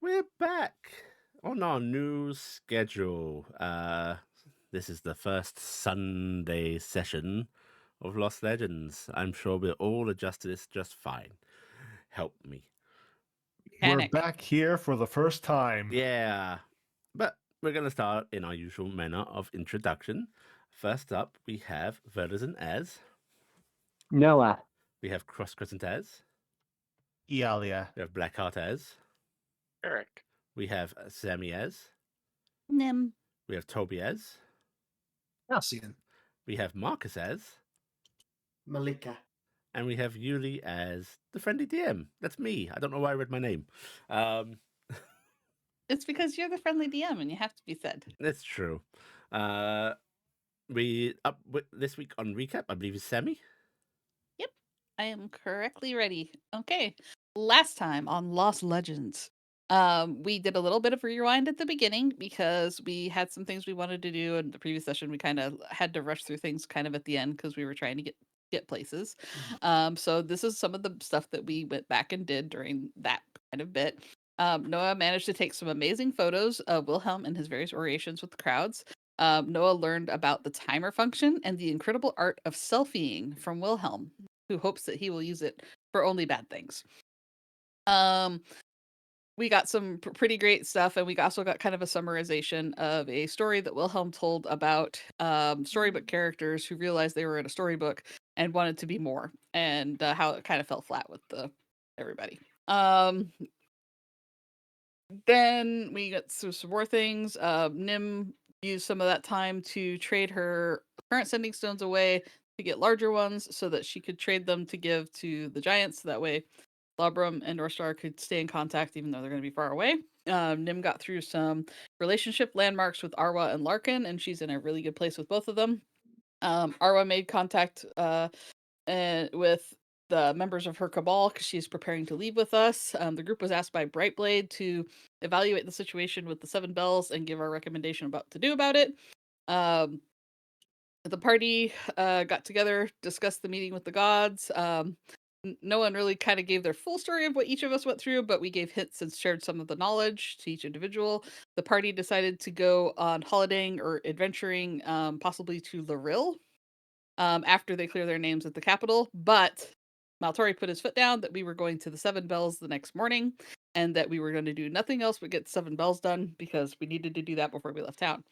We're back on our new schedule. This is the first Sunday session of Lost Legends. I'm sure we'll all adjust to this just fine. Help me. We're Panic. back here for the first time. Yeah. But we're going to start in our usual manner of introduction. First up, we have Verdazin as. Noah. We have Cross Crescent as. Iala. We have Blackheart as. Taryc. We have Sammi as. Nim. We have Tobias. Cassian. We have Markus as. Melikka. And we have Yuli as the friendly DM. That's me. I don't know why I read my name. It's because you're the friendly DM and you have to be said. That's true. We up this week on recap, I believe, is Sammi. Yep, I am correctly ready. Okay, last time on Lost Legends, we did a little bit of rewind at the beginning because we had some things we wanted to do in the previous session. We kind of had to rush through things kind of at the end because we were trying to get places. So this is some of the stuff that we went back and did during that kind of bit. Noah managed to take some amazing photos of Wilhelm and his various orations with the crowds. Noah learned about the timer function and the incredible art of selfieing from Wilhelm, who hopes that he will use it for only bad things. We got some pretty great stuff, and we also got kind of a summarization of a story that Wilhelm told about storybook characters who realized they were in a storybook and wanted to be more, and how it kind of fell flat with everybody. Then we got some more things. Nim used some of that time to trade her current sending stones away to get larger ones so that she could trade them to give to the giants. So that way Labrum and Northstar could stay in contact even though they're going to be far away. Nim got through some relationship landmarks with Arwa and Larkin, and she's in a really good place with both of them. Arwa made contact with the members of her cabal because she's preparing to leave with us. The group was asked by Brightblade to evaluate the situation with the Seven Bells and give our recommendation about what to do about it. The party got together, discussed the meeting with the gods. No one really kind of gave their full story of what each of us went through, but we gave hints and shared some of the knowledge to each individual. The party decided to go on holidaying or adventuring, possibly to Loril, after they clear their names at the capital. But Maltori put his foot down that we were going to the Seven Bells the next morning and that we were going to do nothing else but get the Seven Bells done because we needed to do that before we left town.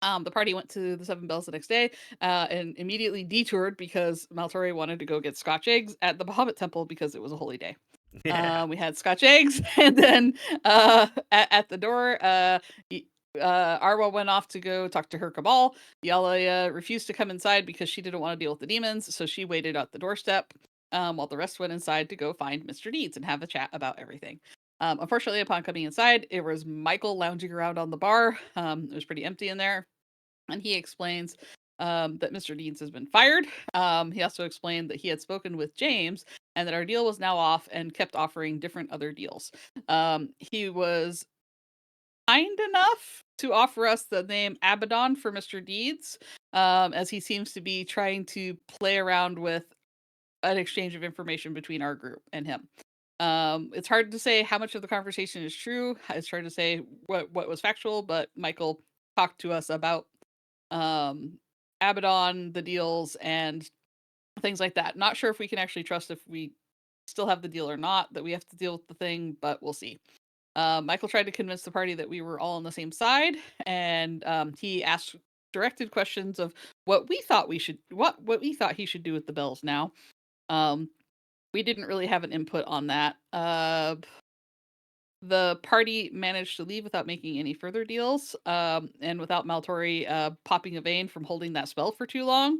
The party went to the Seven Bells the next day and immediately detoured because Maltori wanted to go get Scotch eggs at the Bahamut Temple because it was a holy day. Yeah. We had Scotch eggs, and then at the door, Arwa went off to go talk to her cabal. Iala refused to come inside because she didn't want to deal with the demons, so she waited at the doorstep while the rest went inside to go find Mr. Deeds and have a chat about everything. Unfortunately, upon coming inside, it was Michael lounging around on the bar. It was pretty empty in there, and he explains that Mr. Deeds has been fired. He also explained that he had spoken with James and that our deal was now off and kept offering different other deals. He was kind enough to offer us the name Abaddon for Mr. Deeds, as he seems to be trying to play around with an exchange of information between our group and him. It's hard to say how much of the conversation is true. It's hard to say what was factual, but Michael talked to us about Abaddon, the deals, and things like that. Not sure if we can actually trust if we still have the deal or not, that we have to deal with the thing, but we'll see. Michael tried to convince the party that we were all on the same side, and he asked directed questions of what we thought what we thought he should do with the bells now. We didn't really have an input on that. The party managed to leave without making any further deals, and without Maltori popping a vein from holding that spell for too long,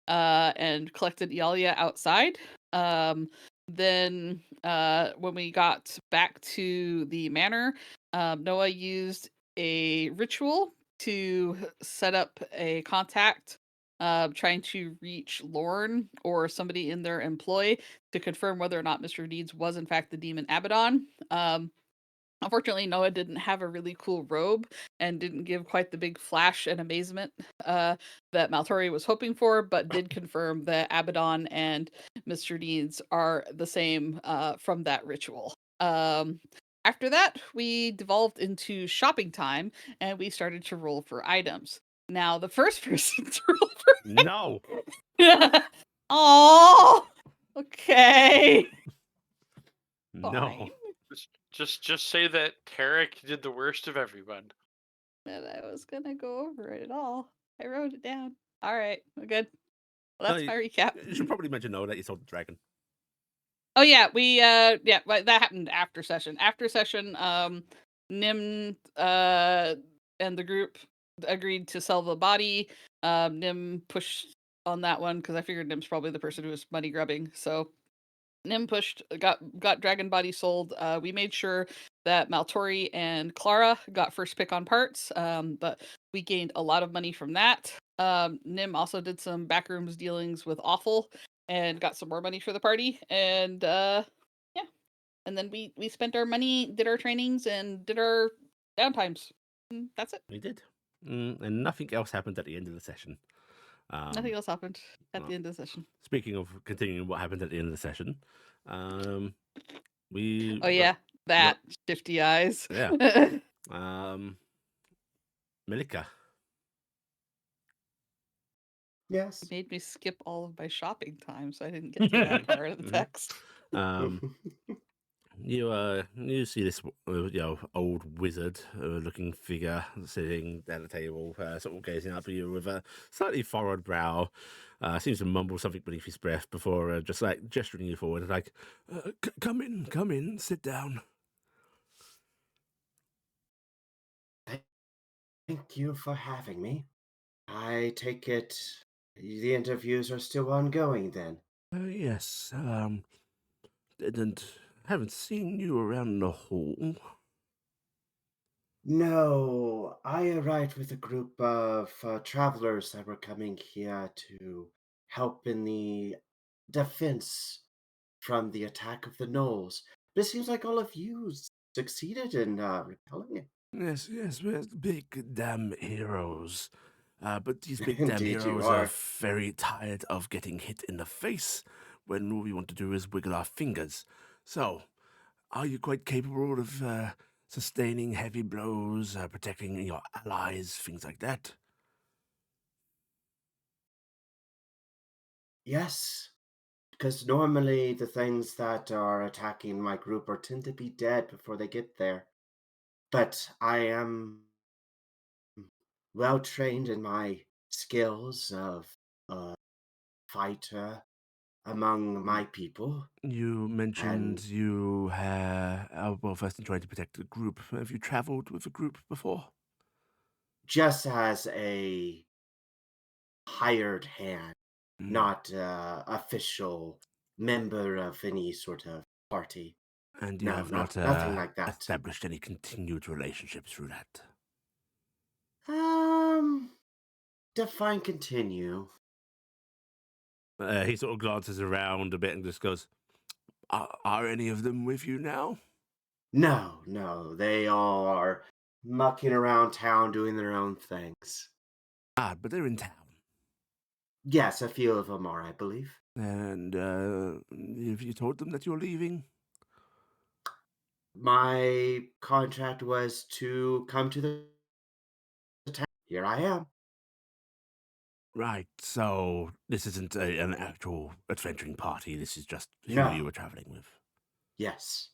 and collected Iala outside. Then, when we got back to the manor, Noah used a ritual to set up a contact, trying to reach Lorne or somebody in their employ to confirm whether or not Mr. Deeds was in fact the demon Abaddon. Unfortunately, Noah didn't have a really cool robe and didn't give quite the big flash and amazement that Maltori was hoping for, but did confirm that Abaddon and Mr. Deeds are the same from that ritual. After that, we devolved into shopping time, and we started to roll for items. Now, the first person to roll No. for... Oh, okay. No. Fine. Just say that Taryc did the worst of everyone. And I was gonna go over it all. I wrote it down. All right, we're good. Well, that's No, my recap. You should probably mention that you sold the dragon. Oh yeah, but that happened after session. After session, Nim and the group agreed to sell the body. Nim pushed on that one because I figured Nim's probably the person who was money grubbing. So Nim pushed, got dragon body sold. We made sure that Maltori and Clara got first pick on parts. But we gained a lot of money from that. Nim also did some backrooms dealings with Aweful and got some more money for the party. And yeah, and then we spent our money, did our trainings, and did our downtimes. And that's it. We did. And nothing else happened at the end of the session. Nothing else happened at well, the end of the session. Speaking of continuing what happened at the end of the session, we Oh yeah, that shifty eyes. Yeah. Melikka. Yes. You made me skip all of my shopping time, so I didn't get to that part of the text. You see this old wizard looking figure sitting at the table, sort of gazing up at you with a slightly furrowed brow. Seems to mumble something beneath his breath before just like gesturing you forward, like, come in, sit down. Thank you for having me. I take it the interviews are still ongoing then. Yes, haven't seen you around the hall. No, I arrived with a group of travelers that were coming here to help in the defense from the attack of the gnolls. But it seems like all of you succeeded in repelling it. Yes, we're big damn heroes. But these big damn Indeed you heroes are. very tired of getting hit in the face when all we want to do is wiggle our fingers. So, are you quite capable of sustaining heavy blows, protecting your allies, things like that? Yes, because normally the things that are attacking my group tend to be dead before they get there. But I am well trained in my skills of a fighter among my people. You mentioned And you first in trying to protect the group. Have you traveled with a group before? just as a hired hand, not official member of any sort of party. And you No, have not nothing like that. established any continued relationships through that? Define continue. He sort of glances around a bit and just goes, are any of them with you now? No, they all are mucking around town doing their own things. But they're in town. Yes, a few of them are, I believe. And have you told them that you're leaving? My contract was to come to the town. Here I am. Right, so this isn't an actual adventuring party. This is just who No. you were traveling with. Yes.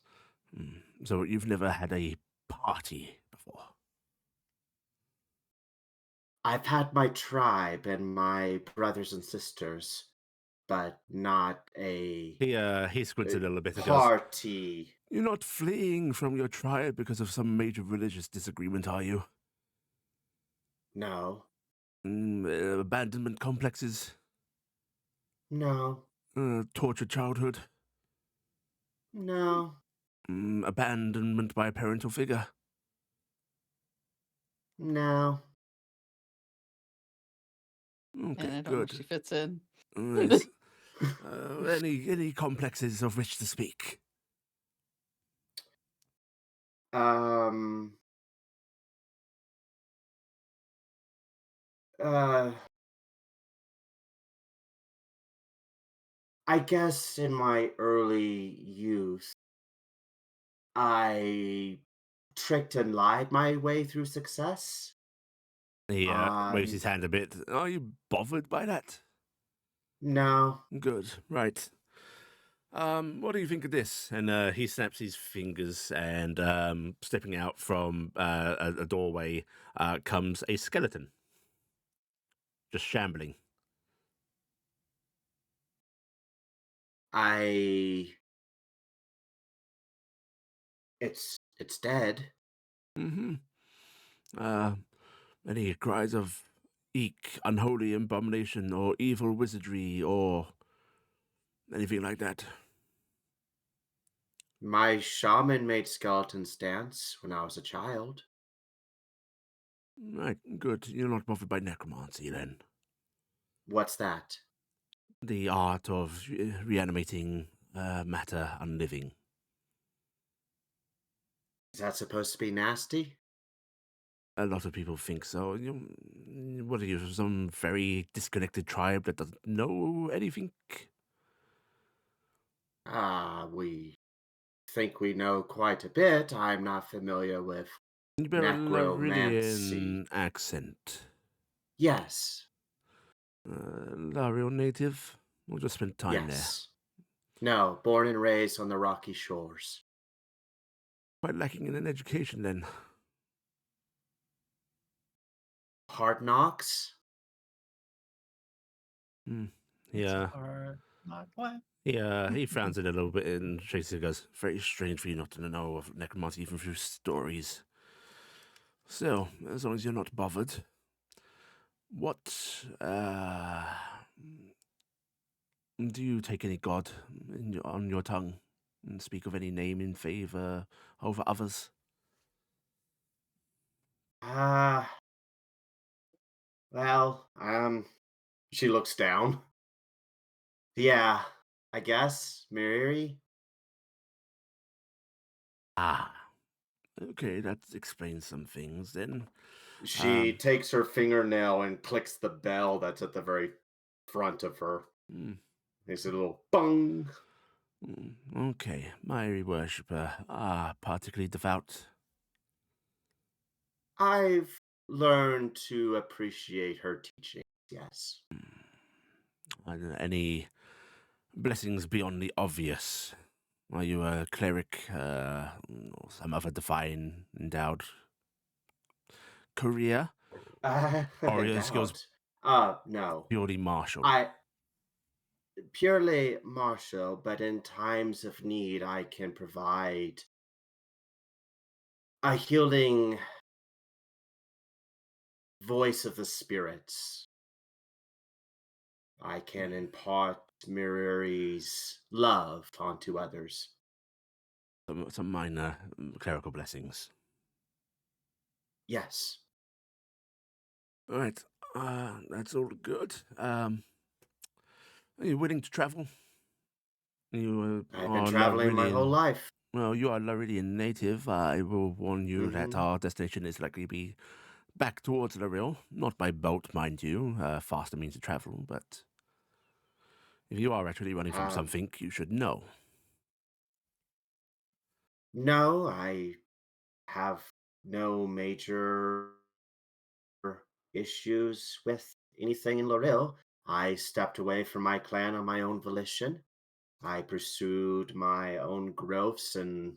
So you've never had a party before? I've had my tribe and my brothers and sisters, but not a He squints a little bit and goes, party. you're not fleeing from your tribe because of some major religious disagreement, are you? No. Abandonment complexes? No. Tortured childhood? No. Abandonment by a parental figure? No. Okay, And I don't know good. if she fits in. Yes. Any complexes of which to speak? Um. I guess in my early youth, I tricked and lied my way through success. He waves his hand a bit. Are you bothered by that? No. Good, right. What do you think of this? And he snaps his fingers, and stepping out from a doorway comes a skeleton, just shambling. It's dead. Mm-hmm. Any cries of eek, unholy abomination, or evil wizardry, or anything like that? My shaman made skeletons dance when I was a child. Right, good. You're not bothered by necromancy, then. What's that? The art of reanimating matter unliving. Is that supposed to be nasty? A lot of people think so. What are you, some very disconnected tribe that doesn't know anything? We think we know quite a bit. I'm not familiar with You better necromancy. Laurian accent. Yes. Lariel native? We'll just spend time Yes. No, born and raised on the rocky shores. there. Quite lacking in an education, then. Hard knocks? Yeah. Or not what? Yeah, he frowns a little bit and shakes his head and goes, very strange for you not to know of necromancy even through stories. Still, as long as you're not bothered. What, do you take any god on your tongue and speak of any name in favor over others? Well, she looks down. Yeah, I guess. Miriri? Ah, okay, that explains some things then. She takes her fingernail and clicks the bell that's at the very front of her. Makes a little bung. Okay, my worshipper are particularly devout. I've learned to appreciate her teachings, yes. Any blessings beyond the obvious? Are you a cleric, or some other divine endowed career? Or your skills no. purely martial? Purely martial, but in times of need, I can provide a healing voice of the spirits. I can impart Miriri's love onto others. Some minor clerical blessings. Yes. All right, that's all good. Are you willing to travel? You I've been traveling my whole life. Well, you are Laridian native. I will warn you that our destination is likely to be back towards Laril. Not by boat, mind you. Faster means of travel, but if you are actually running from something, you should know. No, I have no major issues with anything in Loril. I stepped away from my clan on my own volition. I pursued my own growths and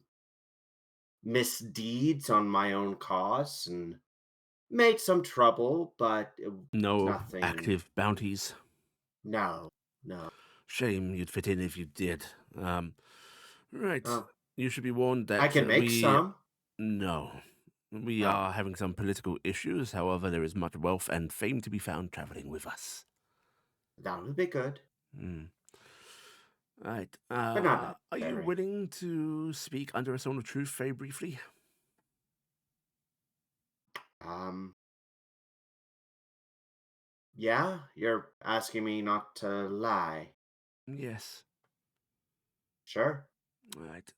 misdeeds on my own cause and made some trouble, but No nothing. active bounties. No. Shame you'd fit in if you did. Right. You should be warned that I can make some. No. We are having some political issues. However, there is much wealth and fame to be found traveling with us. That would be good. Right. But not are you very. willing to speak under a Stone of Truth very briefly? Yeah, you're asking me not to lie. Yes. Sure. Right.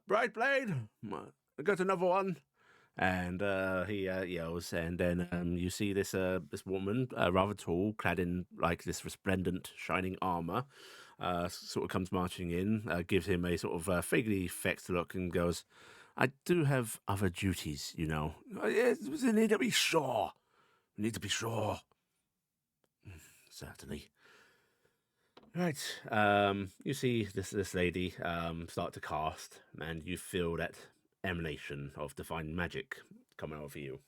Bright Blade, I got another one. And he yells, and then you see this woman, rather tall, clad in like this resplendent, shining armor, sort of comes marching in, gives him a sort of vaguely vexed look, and goes, I do have other duties, you know. Yes, we need to be sure. We need to be sure. Certainly. Right. You see this lady start to cast, and you feel that emanation of divine magic coming over you.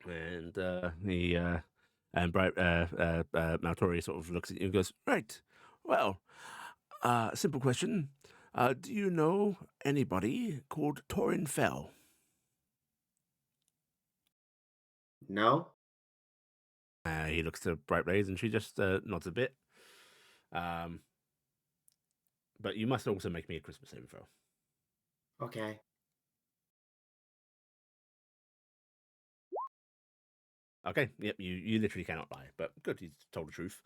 And Maltori sort of looks at you and goes, "Right. Well, simple question. Do you know anybody called Torin Fell?" No? He looks to Bright Blaze, and she just nods a bit. But you must also make me a Christmas saving throw. Okay. Okay, yep, you literally cannot lie, but good, he's told the truth.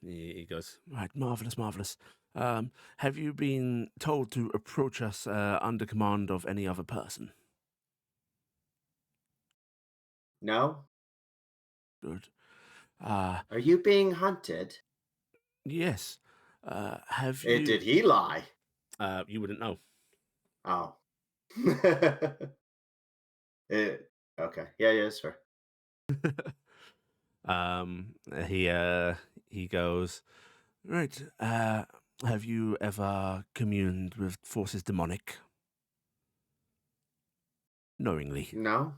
He goes, right, marvelous. Have you been told to approach us under command of any other person? No? Good. Are you being hunted? Yes. Have you? Did he lie? You wouldn't know. Oh. Okay. Yeah, sure. He goes, right. Have you ever communed with forces demonic? Knowingly. No?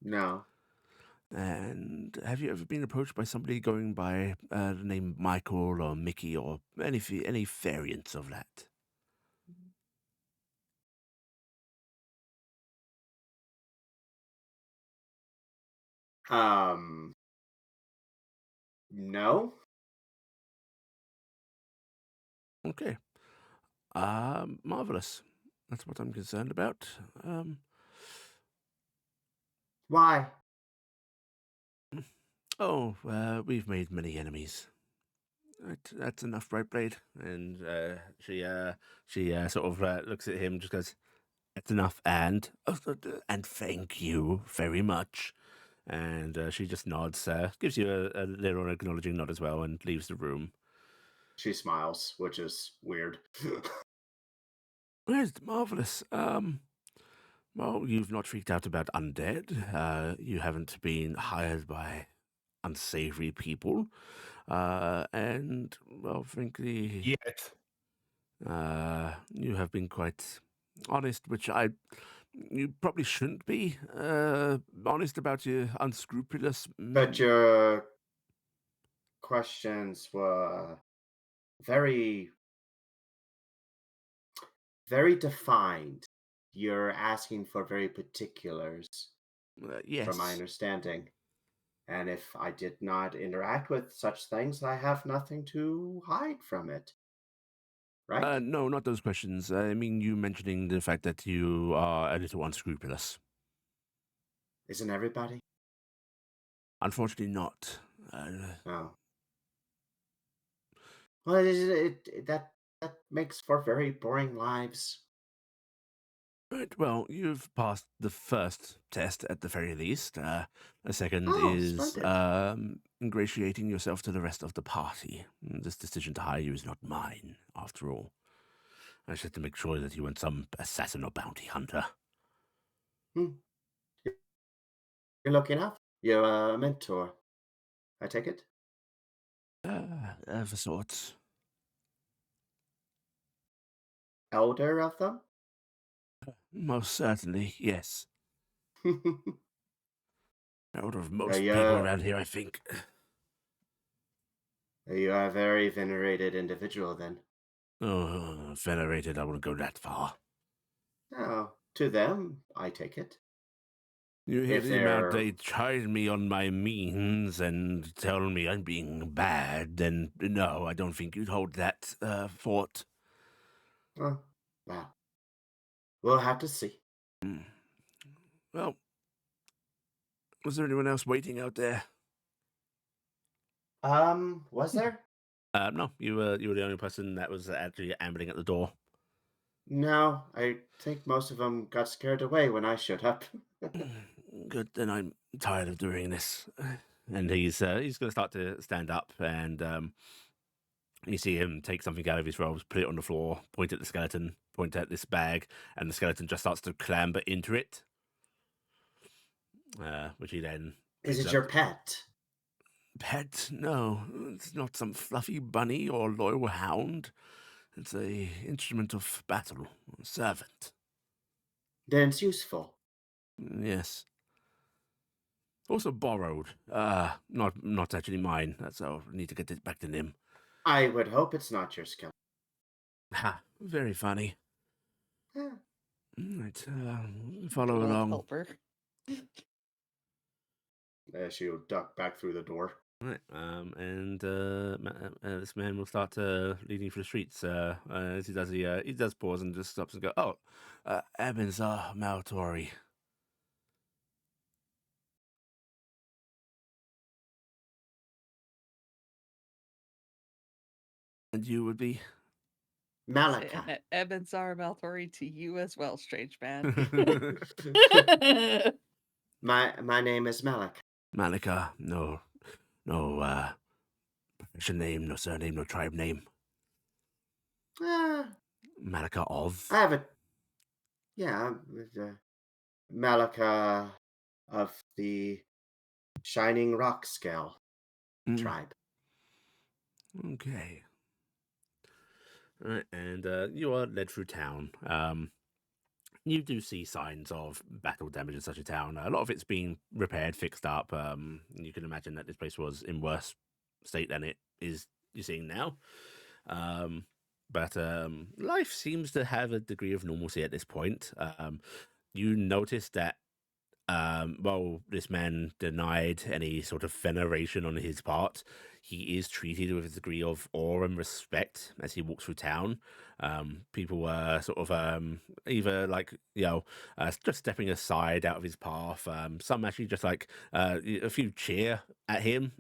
No. And have you ever been approached by somebody going by the name Michael or Mickey or any variants of that? No? Okay. Marvelous. That's what I'm concerned about. Why? We've made many enemies. That's enough, Bright Blade. And she sort of looks at him, just goes, "That's enough." And thank you very much. And she just nods, gives you a little acknowledging nod as well, and leaves the room. She smiles, which is weird. Yes, marvelous. Well, you've not freaked out about undead. You haven't been hired by unsavory people. And, well, frankly, Yet. you have been quite honest, which you probably shouldn't be honest about your unscrupulous. But your questions were very, very defined. You're asking for very particulars, Yes. from my understanding. And if I did not interact with such things, I have nothing to hide from it. Right? No, not those questions. I mean, you mentioning the fact that you are a little unscrupulous. Isn't everybody? Unfortunately, not. No. Well, that makes for very boring lives. Right, well, you've passed the first test at the very least. The second Oh, is splendid. ingratiating yourself to the rest of the party. This decision to hire you is not mine, after all. I just had to make sure that you weren't some assassin or bounty hunter. You're looking up. You're a mentor. I take it? Of a sort. Elder of them? Most certainly, yes. Elder of most you people around here, I think. You are a very venerated individual, then. Oh, venerated, I wouldn't go that far. Oh, to them, I take it. You hear If the amount they're- they chide me on my means and tell me I'm being bad, then no, I don't think you'd hold that fort. Oh, well. We'll have to see. Well, was there anyone else waiting out there? Was there? No, you were the only person that was actually ambling at the door. No, I think most of them got scared away when I showed up. Good, then I'm tired of doing this. And he's going to start to stand up and You see him take something out of his robes, put it on the floor, point at the skeleton, point at this bag, and the skeleton just starts to clamber into it. Which he then Is picks it up. your pet? Pet? No, it's not some fluffy bunny or loyal hound. It's a instrument of battle, a servant. Then it's useful. Yes. Also borrowed. Not actually mine. So I need to get it back to Nim. I would hope it's not your skill. Ha! Very funny. Eh, Right. Follow Good old along. helper. she'll duck back through the door. Right. And this man will start leading through the streets. As he does pause and just stops and go, "Oh, Ebenezer Maltori." And you would be? Melikka. Ebenezer Maltori to you as well, strange man. My name is Melikka. Melikka. No profession name, no surname, no tribe name. Melikka of? I have a... Yeah, Melikka of the Shining Rock Scale tribe. Okay. Right, and you are led through town. You do see signs of battle damage in such a town. A lot of it's been repaired, fixed up. You can imagine that this place was in worse state than it is you're seeing now. But life seems to have a degree of normalcy at this point. You notice that while this man denied any sort of veneration on his part, he is treated with a degree of awe and respect as he walks through town. People were sort of either just stepping aside out of his path. Some actually just a few cheer at him,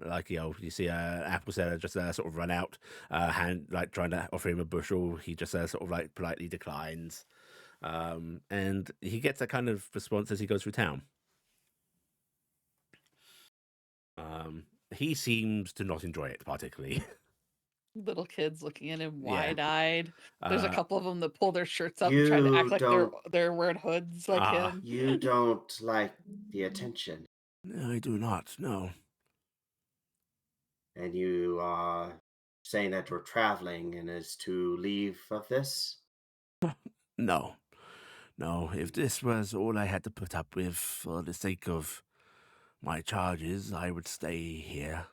you see an apple seller just sort of run out, trying to offer him a bushel. He just sort of politely declines. And he gets that kind of response as he goes through town. He seems to not enjoy it particularly. Little kids looking at him Yeah. wide-eyed. There's a Uh, couple of them that pull their shirts up and try to act like they're wearing hoods like him. You don't like the attention. No, I do not. No. And you are saying that we're traveling and is to leave of this? No. If this was all I had to put up with for the sake of my charges, I would stay here.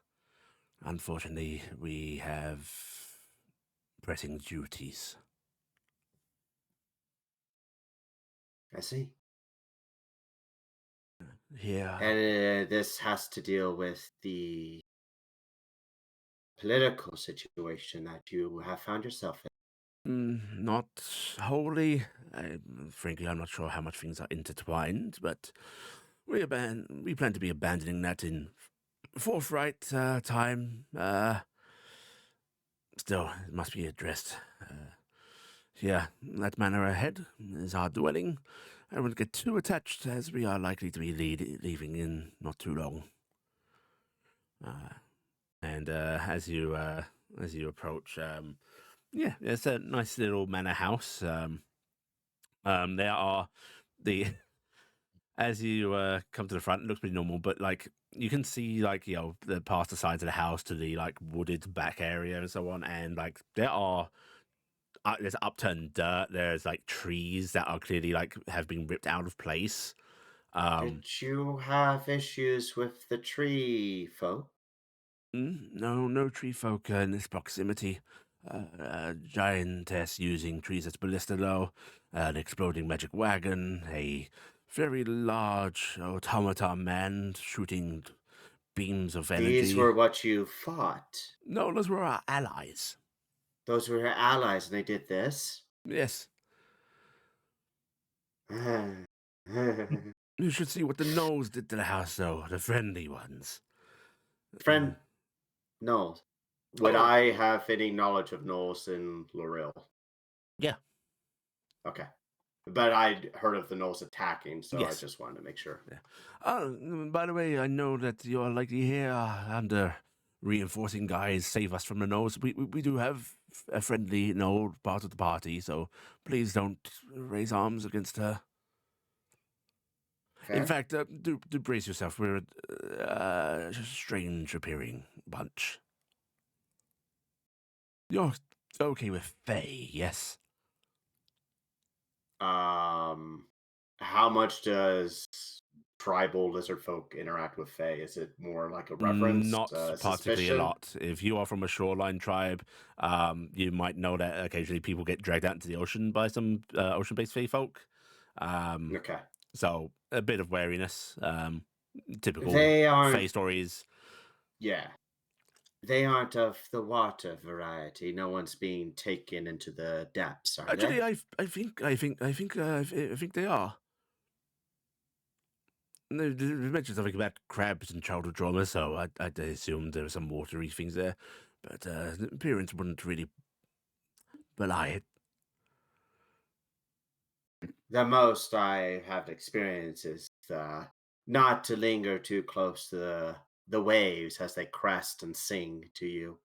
Unfortunately, we have pressing duties. I see. Here. And this has to deal with the political situation that you have found yourself in. Not wholly. Frankly, I'm not sure how much things are intertwined, but we plan to be abandoning that in forthright time. Still, it must be addressed. That manor ahead is our dwelling. I won't get too attached, as we are likely to be leaving in not too long. And as you approach, it's a nice little manor house. There are as you come to the front, it looks pretty normal, but you can see the past the sides of the house to the wooded back area and so on, and there's upturned dirt. There's trees that are clearly have been ripped out of place. Did you have issues with the tree folk? No tree folk in this proximity. Giantess using trees as ballista though, an exploding magic wagon, a very large automaton man shooting beams of energy. These were what you fought? No, those were our allies. Those were your allies and they did this? Yes. You should see what the gnolls did to the house, though. The friendly ones. Friend Gnolls. Would I have any knowledge of Gnolls in Lorel? Yeah. Okay. But I'd heard of the Gnolls attacking, so Yes. I just wanted to make sure. Yeah. By the way, I know that you're likely here under reinforcing guys save us from the nose. We do have a friendly part of the party, so please don't raise arms against her. Fair? In fact, do brace yourself. We're a strange appearing bunch. You're okay with Fae, yes? How much does tribal lizard folk interact with Fae? Is it more like a reverence, Not particularly suspicion? a lot. If you are from a shoreline tribe, you might know that occasionally people get dragged out into the ocean by some ocean-based Fae folk. Okay. So a bit of wariness. Typical They Fae aren't. stories. Yeah. They aren't of the water variety. No one's being taken into the depths, are Actually, they? I think they are. They mentioned something about crabs and childhood trauma, so I assumed there were some watery things there, but the appearance wouldn't really belie it. The most I have experienced is not to linger too close to the waves as they crest and sing to you.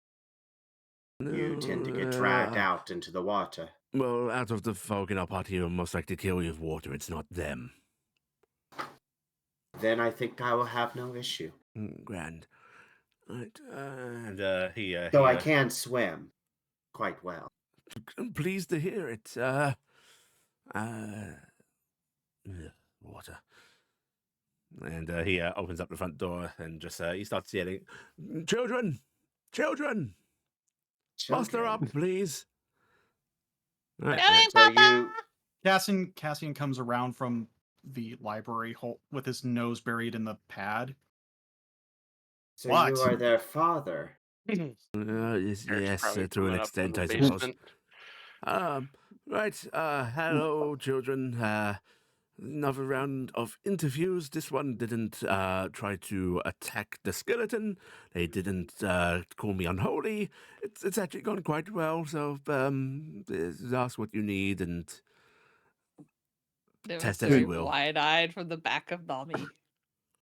You tend to get dragged out into the water. Well, out of the folk in our party who are most likely to kill you with water, it's not them. Then I think I will have no issue. Grand. Right, and Though I can swim quite well. I'm pleased to hear it. Water. And he opens up the front door and just he starts yelling, "Children! Children! Muster up, please!" Right. Coming, So Papa! Cassian comes around from the library hole with his nose buried in the pad. So What? you are their father. Yes, Eric's probably to an coming up from extent, the I suppose. basement. Right. Hello, children. Another round of interviews. This one didn't try to attack the skeleton. They didn't call me unholy. It's actually gone quite well. So ask what you need and They test were as you very will. wide-eyed from the back of Nami.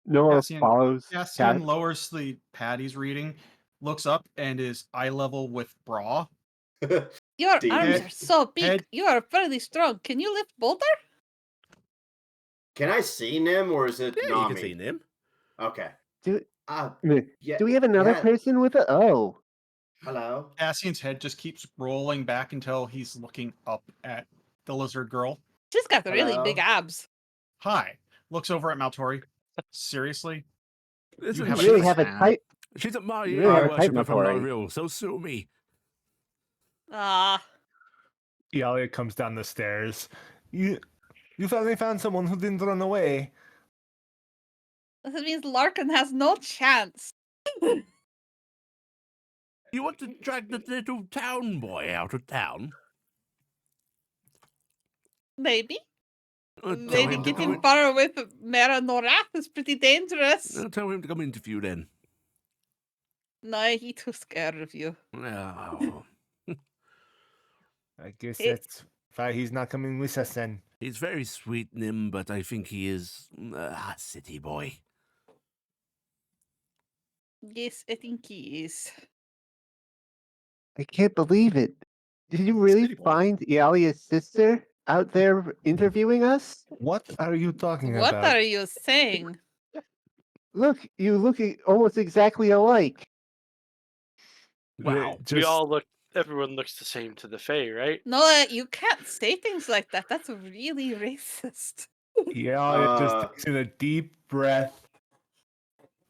Noah Cassian- follows. Cassian Cat- lowers the pad he's reading, looks up, and is eye level with Bra. Your Deep. arms are so big. Head- You are fairly strong. Can you lift boulder? Can I see Nim or is it Yeah, Nami? you can see him. Okay. Do, Yeah. do we have another yeah. person with it? Oh, Hello. Cassian's head just keeps rolling back until he's looking up at the lizard girl. She's got really Hello. big abs. Hi. Looks over at Maltori. Seriously? Listen, have you a really have a fan. type. she's a Maya you really have a type, worshipper from Matori. Laril, so sue me. Ah, Iala comes down the stairs. You finally found someone who didn't run away. this means Larkin has no chance. You want to drag the little town boy out of town? Maybe. Tell Maybe him to getting come far away from Mera Norath is pretty dangerous. tell him to come interview then. No, he's too scared of you. Oh, I guess It- that's why he's not coming with us then. he's very sweet, Nim, but I think he is a city boy. Yes, I think he is. I can't believe it. Did you really City boy. find Ialia's sister out there interviewing us? What are you talking What are you saying? Look, you look almost exactly alike. Wow. Everyone looks the same to the Fae, right? No, you can't say things like that. That's really racist. Iala just Uh, takes in a deep breath.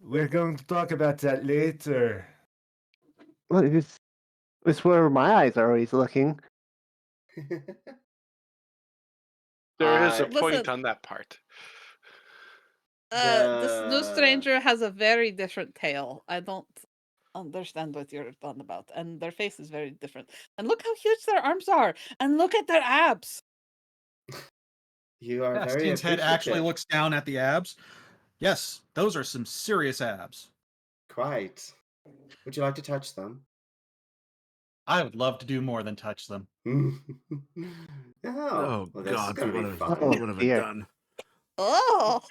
We're going to talk about that later. Well, it's where my eyes are always looking. There is a Uh, point Listen. on that part. This new The- stranger has a very different tale. I don't understand what you're on about. And their face is very different. And look how huge their arms are. And look at their abs. You are very Cassian's head actually appreciative. looks down at the abs. Yes, those are some serious abs. Quite. Would you like to touch them? I would love to do more than touch them. Oh, Oh, well, this is God, gonna what be have, fun. Oh, what have I dear. done? Oh,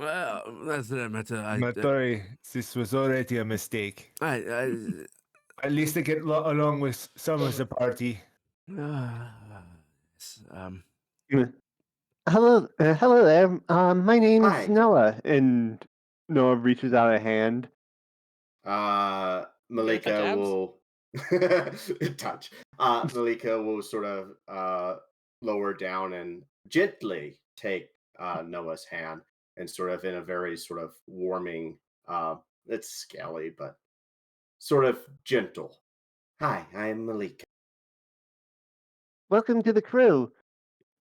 Well, that's the matter. Not worry, this was already a mistake. At least I get along with some of the party. Yes, Hello, hello there. My name is Hi. Noah, and Noah reaches out a hand. Melikka abs? will touch. Melikka will sort of lower down and gently take Noah's hand, and sort of in a very sort of warming. It's scaly, but sort of gentle. Hi, I'm Melikka. Welcome to the crew.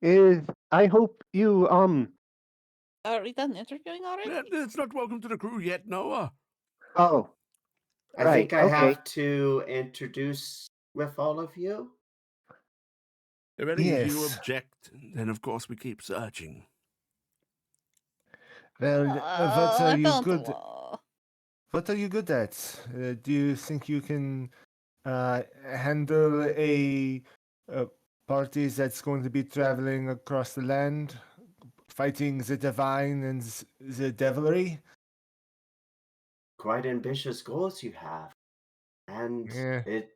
I hope you Are we done interviewing already? it's not welcome to the crew yet, Noah. Oh, I right. think I Okay. have to introduce with all of you. If any of you Yes. object, then of course we keep searching. Well, what I are you don't good? wa- What are you good at? Do you think you can handle a party that's going to be traveling across the land, fighting the divine and the devilry? Quite ambitious goals you have, and Yeah. it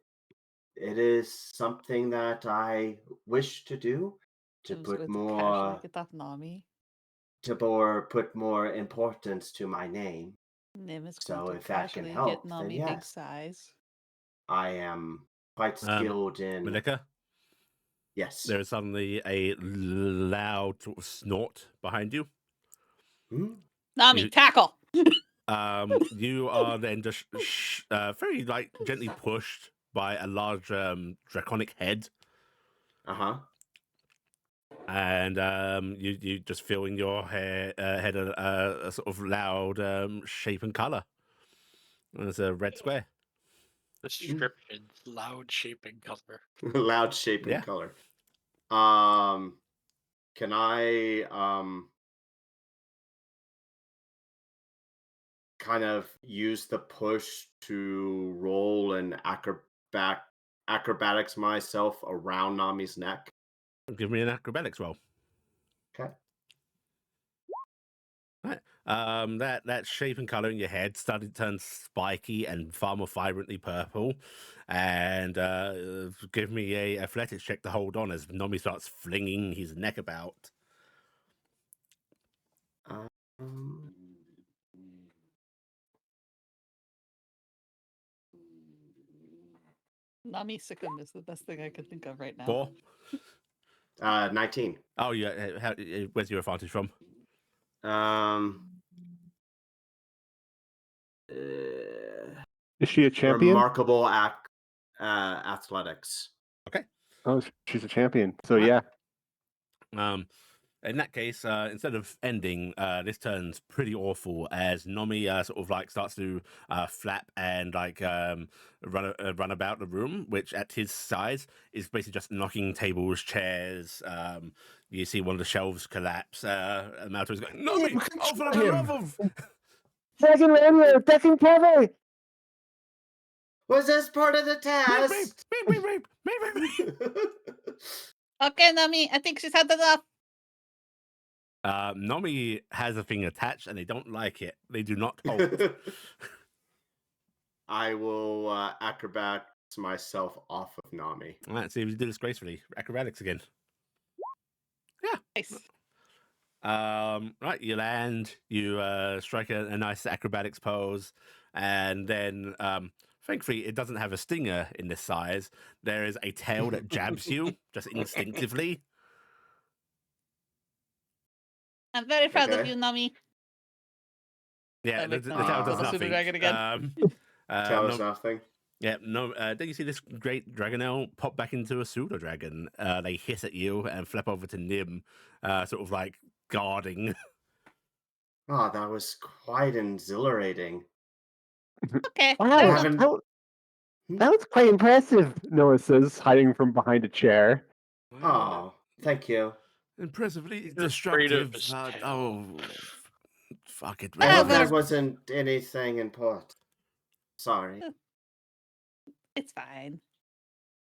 is something that I wish to do, to Jim's put going to casually more get that Nami. put more importance to my name. Nim is So going to if that can casually get help, then Nami big yes. size. I am quite skilled in Melikka, yes. there is suddenly a loud sort of snort behind you. Hmm? Nami, You- tackle! You are then just very like gently pushed by a large draconic head, Uh-huh. and you just feel in your head a sort of loud shape and color. And it's a red square. Description, loud shaping color. Loud shape and Yeah. color. Can I kind of use the push to roll an acrobatics myself around Nami's neck? Give me an acrobatics roll. Okay. Right. That shape and color in your head started to turn spiky and far more vibrantly purple. And give me a athletics check to hold on as Nomi starts flinging his neck about. Um, Nami Sikkim is the best thing I could think of right now. 4. 19. Oh, yeah. Where's your advantage from? Um, Is she a champion? remarkable athletics. Oh, she's a champion. So Right. yeah. In that case, instead of ending, this turns pretty awful as Nomi sort of like starts to flap and like run about the room, which at his size is basically just knocking tables, chairs. You see one of the shelves collapse. And Malto's going, Nomi, oh, for the love of... Second Ranger, second cover. Was this part of the Beep, test? beep, beep, beep, beep, beep, beep. Okay, Nami, I think she's had enough. Nomi has a thing attached and they don't like it. They do not hold. I will acrobatics myself off of Nami. All right, see if you do this gracefully. Acrobatics again. Yeah. Nice. Right, you land, you strike a nice acrobatics pose, and then thankfully it doesn't have a stinger in this size. There is a tail that jabs you just instinctively. I'm very proud of Okay. you, Nami. Yeah, I the make tail Nami does into the nothing. pseudo dragon again. Tell us No, nothing. yeah, no. Then you see this great dragonel pop back into a pseudo dragon. They hiss at you and flip over to Nim, sort of like guarding. Oh, that was quite exhilarating. Okay. Wow, fair I enough. haven't- that was quite impressive. Noah says, hiding from behind a chair. Oh, thank you. Impressively He's afraid of destructive. his tail. Oh, fuck it. I hope Whatever. that wasn't anything important. Sorry. It's fine.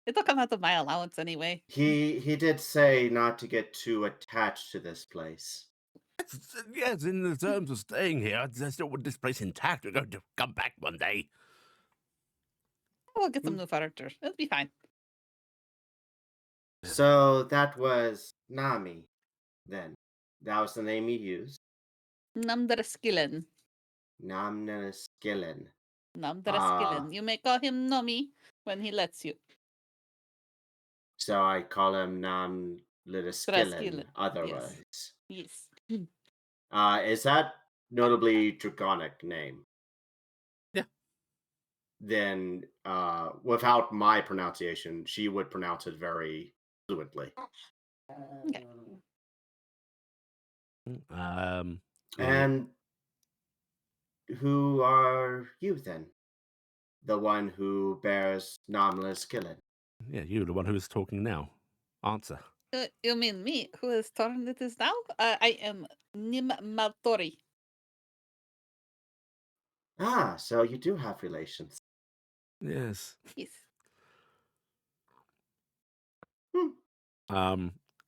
It'll come out of my allowance anyway. He did say not to get too attached to this place. yes, in the terms of staying here, I still want this place intact. We're going to come back one day. We'll get some new furniture. It'll be fine. So that was Nami, then. That was the name you used. Namdraskillen. Namnanaskillen. Namdraskillen. You may call him Nomi when he lets you. So I call him Nam Draskillen, otherwise. Yes. Is that notably Draconic name? Yeah. Then, without my pronunciation, she would pronounce it very fluently. Okay. Yeah. And who are you then? The one who bears Namnanaskillen. Yeah, you, the one who's talking now. Answer. You mean me, who is turned it is now? I am Nim Maltori. Ah, so you do have relations. Yes. Yes.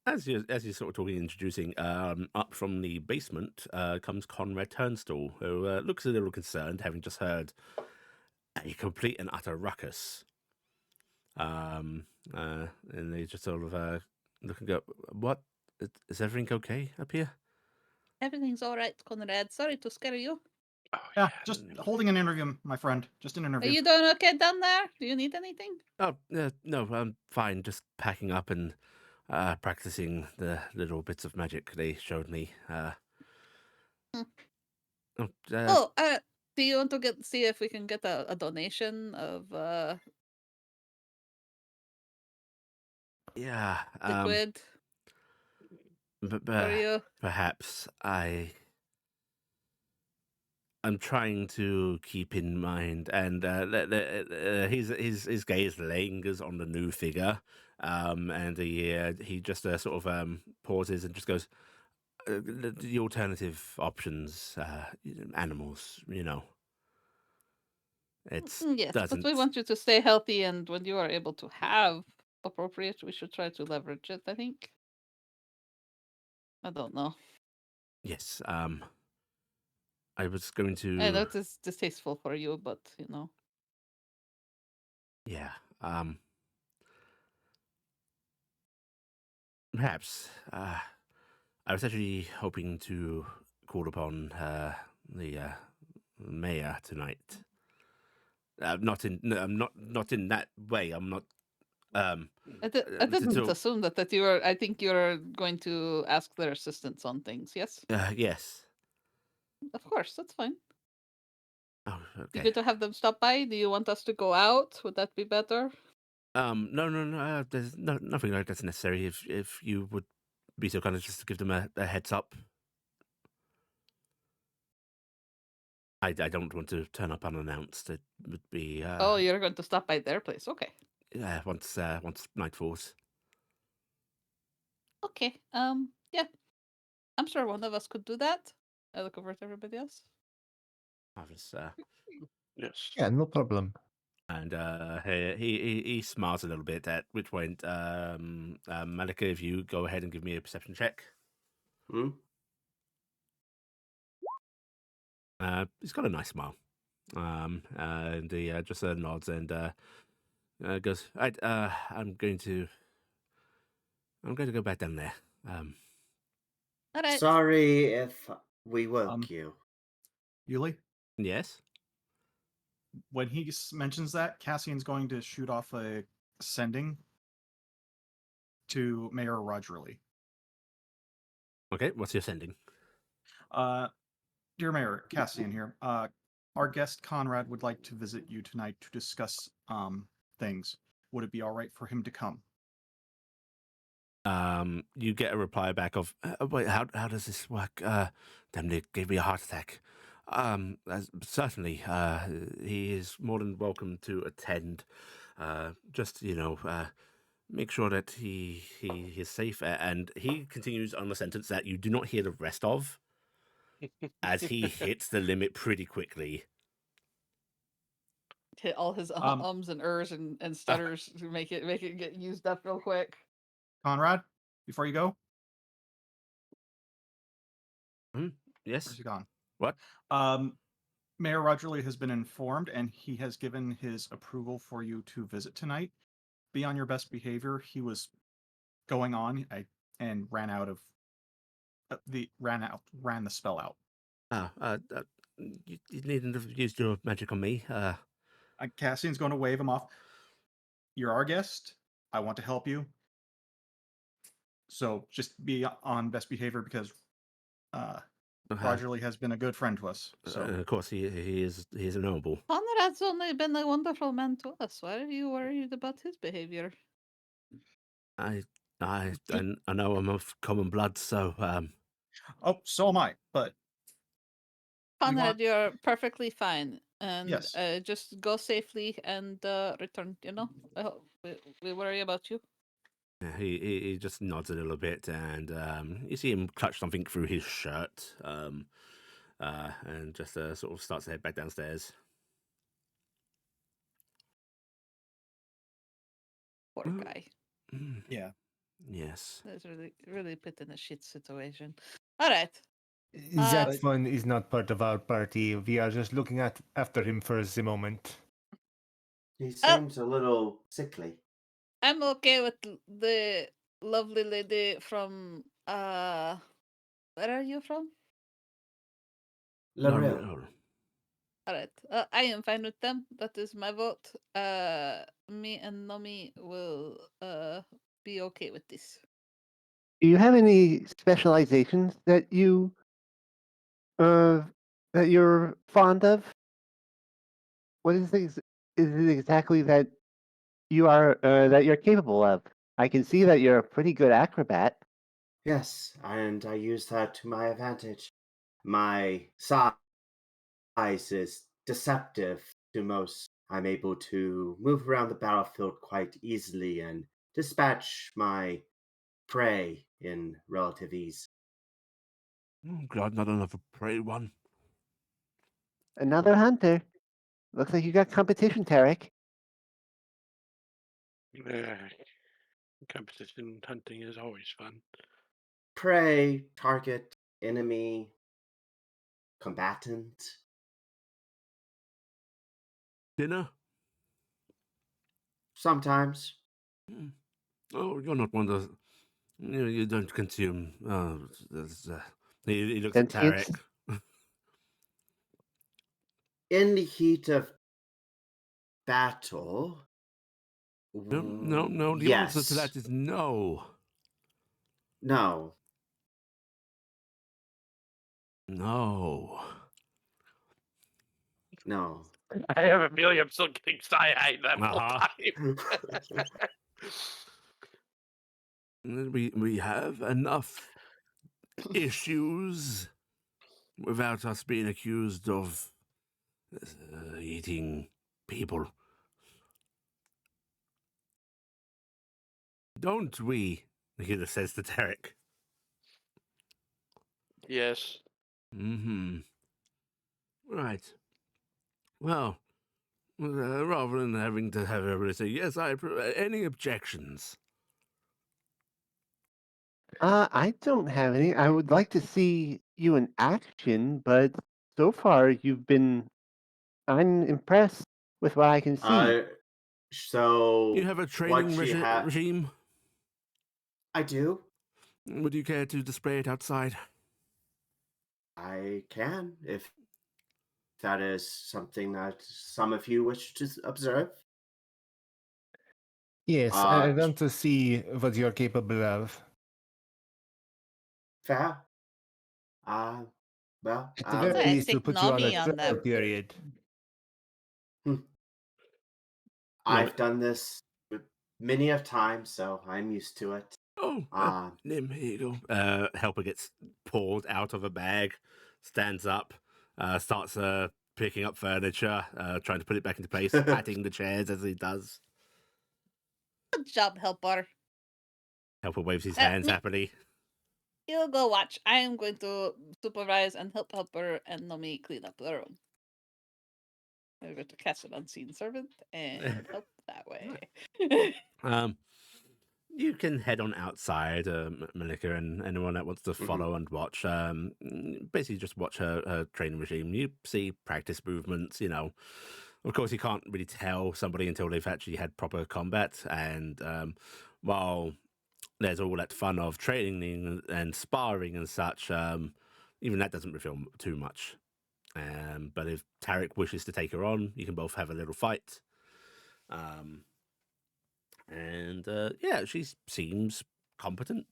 As you're sort of talking, introducing, up from the basement comes Conrad Turnstall, who looks a little concerned, having just heard a complete and utter ruckus. And they just sort of look and go, "What? Is everything okay up here?" Everything's all right, Conrad. Sorry to scare you. Oh, Yeah, just holding an interview, my friend. Just an Are interview. you doing okay down there? Do you need anything? Oh, no, I'm fine. Just packing up and practicing the little bits of magic they showed me. Do you want to see if we can get a donation of yeah. liquid But for you? perhaps I'm trying to keep in mind, and his gaze lingers on the new figure, and he just sort of pauses and just goes, the alternative options, animals, it's Yes, doesn't. but we want you to stay healthy, and when you are able to have appropriate, we should try to leverage it, I think. I don't know. Yes, I was going to. I know it is distasteful for you, but Yeah, perhaps. I was actually hoping to call upon the mayor tonight. Not in, no, I'm not in that way. I'm not. I didn't to- assume that you were. I think you're going to ask their assistance on things. Yes, yes. of course, that's fine. Oh, You okay. good to have them stop by? Do you want us to go out? Would that be better? No. There's nothing like that's necessary. If you would be so kind as just to give them a heads up. I don't want to turn up unannounced. It would be. Oh, you're going to stop by their place. Okay. Once night falls. Okay. Yeah. I'm sure one of us could do that. I look over at everybody else. Marvelous. Yes. Yeah, no problem. And he smiles a little bit. At which point, Melikka, if you go ahead and give me a perception check. Hmm? He's got a nice smile. And he just nods and goes, "Right, I'm going to go back down there." All right. Sorry if we woke you. Yuli, Yes. when he mentions that, Cassian's going to shoot off a sending to Mayor Rogerly. Okay. What's your sending? Dear Mayor, Cassian here. Our guest Conrad would like to visit you tonight to discuss things. Would it be all right for him to come? You get a reply back of, "Wait, how does this work? Damn, they gave me a heart attack." Certainly, he is more than welcome to attend. Just make sure that he is safe, and he continues on the sentence that you do not hear the rest of, as he hits the limit pretty quickly. Hit all his ums and ers and stutters to make it get used up real quick. Conrad, before you go, Yes. Where's he gone? What? Mayor Rogerly has been informed, and he has given his approval for you to visit tonight. Be on your best behavior. He was going on and ran out of ran the spell out. You needn't have used your magic on me. Cassian's going to wave him off. You're our guest. I want to help you. So just be on best behavior because Rogerly has been a good friend to us. So of course, he is a noble. Conrad's only been a wonderful man to us. Why are you worried about his behavior? I know I'm of common blood, so oh, so am I. But Conrad, you're perfectly fine. And Yes. just go safely and return, I hope we worry about you. he just nods a little bit, and you see him clutch something through his shirt, and just sort of starts to head back downstairs. Poor guy. yeah. Yes. That's really put in a shit situation. All right. That one is not part of our party. We are just looking after him for the moment. He seems a little sickly. I'm okay with the lovely lady from where are you from? Laril. All right. I am fine with them. That is my vote. Me and Nomi will be okay with this. Do you have any specializations that you're fond of? What is it exactly that you're capable of? I can see that you're a pretty good acrobat. Yes, and I use that to my advantage. My size is deceptive to most. I'm able to move around the battlefield quite easily and dispatch my prey in relative ease. Oh, God, not another prey one. Another hunter. Looks like you got competition, Taryc. Competition hunting is always fun. Prey, target, enemy, combatant. Dinner? Sometimes. Oh, you're not one of those. You don't consume. He looks at Sentience? Taryc. In the heat of battle. No. The Yes. answer to that is no. No. No. No. I have a feeling I'm still getting side-eyed that whole Uh-huh. time. We have enough issues without us being accused of eating people. Don't we? He says to Taryc. Yes. Mm-hmm. Right. Well, rather than having to have everybody say, yes, I approve, any objections? I don't have any. I would like to see you in action, but so far I'm impressed with what I can see. So You have a training what you have? regime? I do. Would you care to display it outside? I can, if that is something that some of you wish to observe. Yes, I want to see what you're capable of. Fair. Well, At the very I least, to stick put you on a Nami on trial them. period. I've done this many a time, so I'm used to it. Nim, here you go. Helper gets pulled out of a bag, stands up, starts picking up furniture, trying to put it back into place, patting the chairs as he does. Good job, Helper. Helper waves his hands me- happily. You go watch. I am going to supervise and help Helper and Nomi clean up the room. I'm going to cast an unseen servant and help that way. You can head on outside, Melikka, and anyone that wants to follow and watch. Basically, just watch her training regime. You see practice movements. Of course, you can't really tell somebody until they've actually had proper combat. And while there's all that fun of training and sparring and such, even that doesn't reveal too much. But if Taryc wishes to take her on, you can both have a little fight. And yeah, she seems competent.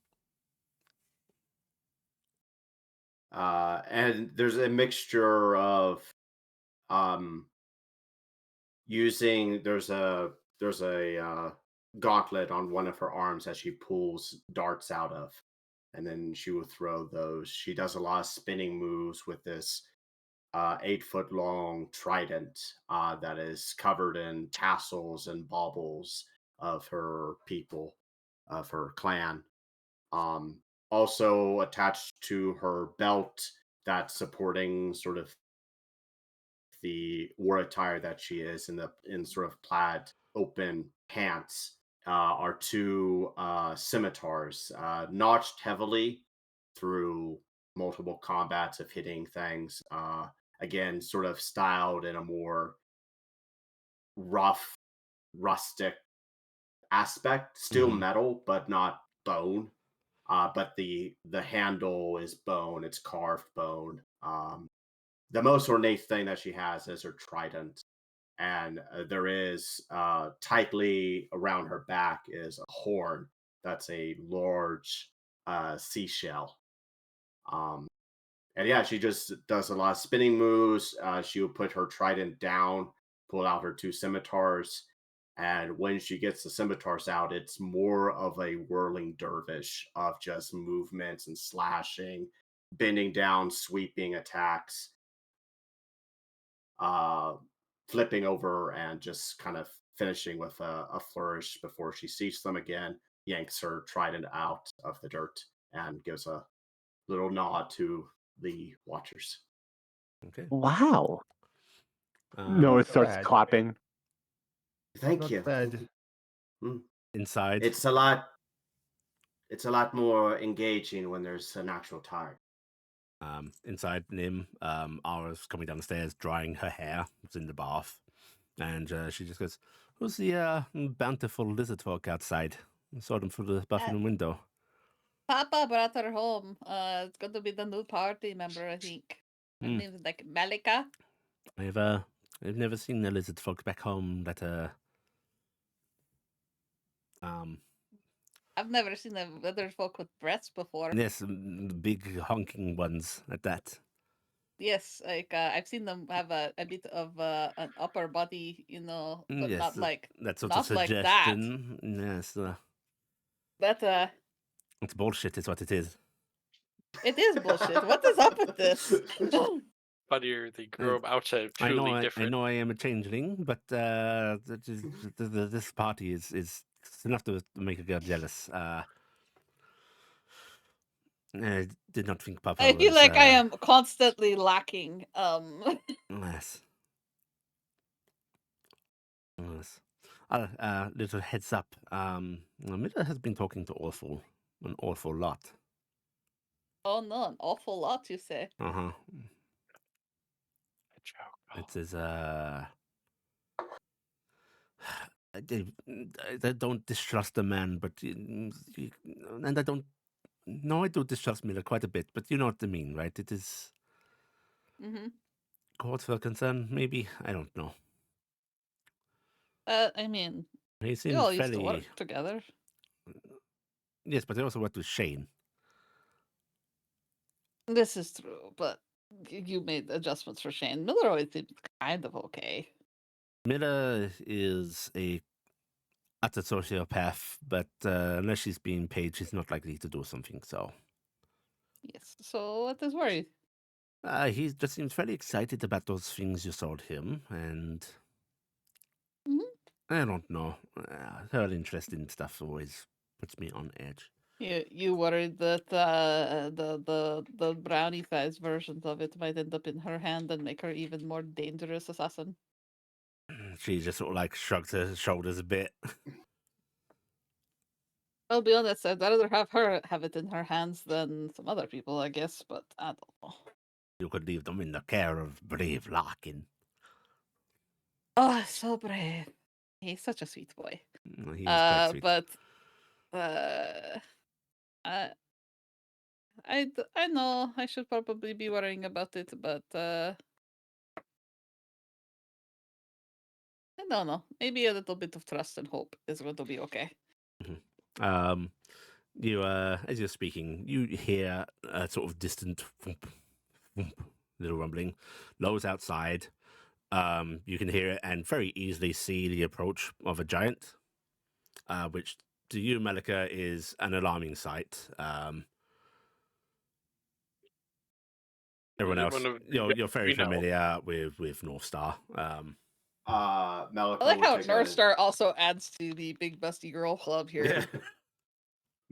And there's a mixture of using there's a gauntlet on one of her arms that she pulls darts out of, and then she will throw those. She does a lot of spinning moves with this 8-foot long trident that is covered in tassels and baubles of her people, of her clan. Also attached to her belt that's supporting sort of the war attire that she is in sort of plaid open pants are two scimitars notched heavily through multiple combats of hitting things. Again, sort of styled in a more rough, rustic aspect. Still metal, but not bone. But the handle is bone. It's carved bone. The most ornate thing that she has is her trident, and there is tightly around her back is a horn that's a large seashell. And yeah, she just does a lot of spinning moves. She will put her trident down, pull out her two scimitars, and when she gets the scimitars out, it's more of a whirling dervish of just movements and slashing, bending down, sweeping attacks, flipping over, and just kind of finishing with a flourish before she sees them again, yanks her trident out of the dirt, and gives a little nod to the watchers. Okay. Wow. Um, Noah Not starts bad. clapping. Thank Not you. bad. Thank you. Inside, It's a lot more engaging when there's an actual target. inside Nim, Ara's coming down the stairs, drying her hair. It's in the bath, and she just goes, "Who's the bountiful lizard folk outside? I saw them through the bathroom window." Papa brought her home. It's going to be the new party member, I think. Her Hmm. name's like Melikka. I've never seen the lizard folk back home that I've never seen the other folk with breasts before. yes, big honking ones at that. Yes, like I've seen them have a bit of an upper body, but Yes, not like that sort of not like that. suggestion. Yes, But it's bullshit. Is what it is. it is bullshit. What is up with this? Funnier, they grow up outside of I truly know, I different. know, I am a changeling, but this party is enough to make a girl jealous. I did not think Papa I feel was. like I am constantly lacking. Yes. Yes. Little heads up. Miller has been talking to Aweful an awful lot. Oh no, an awful lot, you say? Uh huh. A joke. It is I don't distrust the man, but and I don't. No, I do distrust Miller quite a bit, but you know what I mean, right? It is Mm-hmm. cause for concern, maybe. I don't know. I mean, He we seems all used to fairly. work together. Yes, but I also worked with Shane. This is true, but you made adjustments for Shane. Miller always seemed kind of okay. Miller is a utter sociopath, but unless she's being paid, she's not likely to do something. So Yes. So what is worried? he just seems fairly excited about those things you sold him, and Mhm. I don't know. Her interest in stuff always puts me on edge. You worried that the brownie sized versions of it might end up in her hand and make her even more dangerous assassin. She just sort of like shrugs her shoulders a bit. I'll be honest, I'd rather have her have it in her hands than some other people, I guess, but I don't know. You could leave them in the care of brave Larkin. Oh, so brave. He's such a sweet boy. He is quite sweet. But uh, I know I should probably be worrying about it, but I don't know. Maybe a little bit of trust and hope is going to be okay. You, as you're speaking, you hear a sort of distant thump, thump, little rumbling. Lowe's outside. You can hear it and very easily see the approach of a giant, which to you, Melikka, is an alarming sight. Everyone Is it else, one of the you're giants very we know? familiar with North Star. Melikka I like will how take North Star also adds to the big busty girl club here.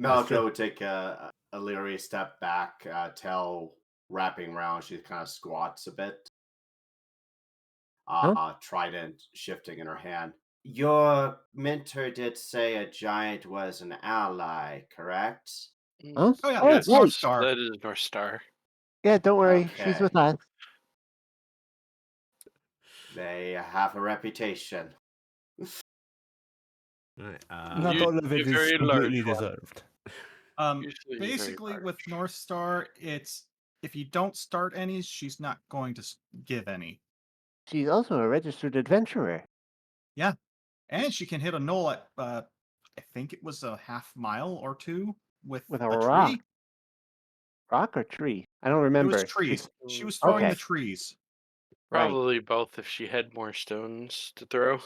Melikka would take a leery step back, tail wrapping around. She kind of squats a bit. Trident shifting in her hand. Your mentor did say a giant was an ally, correct? Huh? Oh yeah, Oh, that's right. North Star. That is North Star. Yeah, don't worry. She's Okay. with us. They have a reputation. Right, Not all of it Usually a is very completely large one. deserved. Usually very Basically, with large. North Star, it's if you don't start any, she's not going to give any. She's also a registered adventurer. Yeah, and she can hit a knoll at I think it was a half mile or two with With a a rock. tree. Rock or tree? I don't It remember. was trees. She was Okay. throwing the trees. Right. Probably both if she had more stones to throw.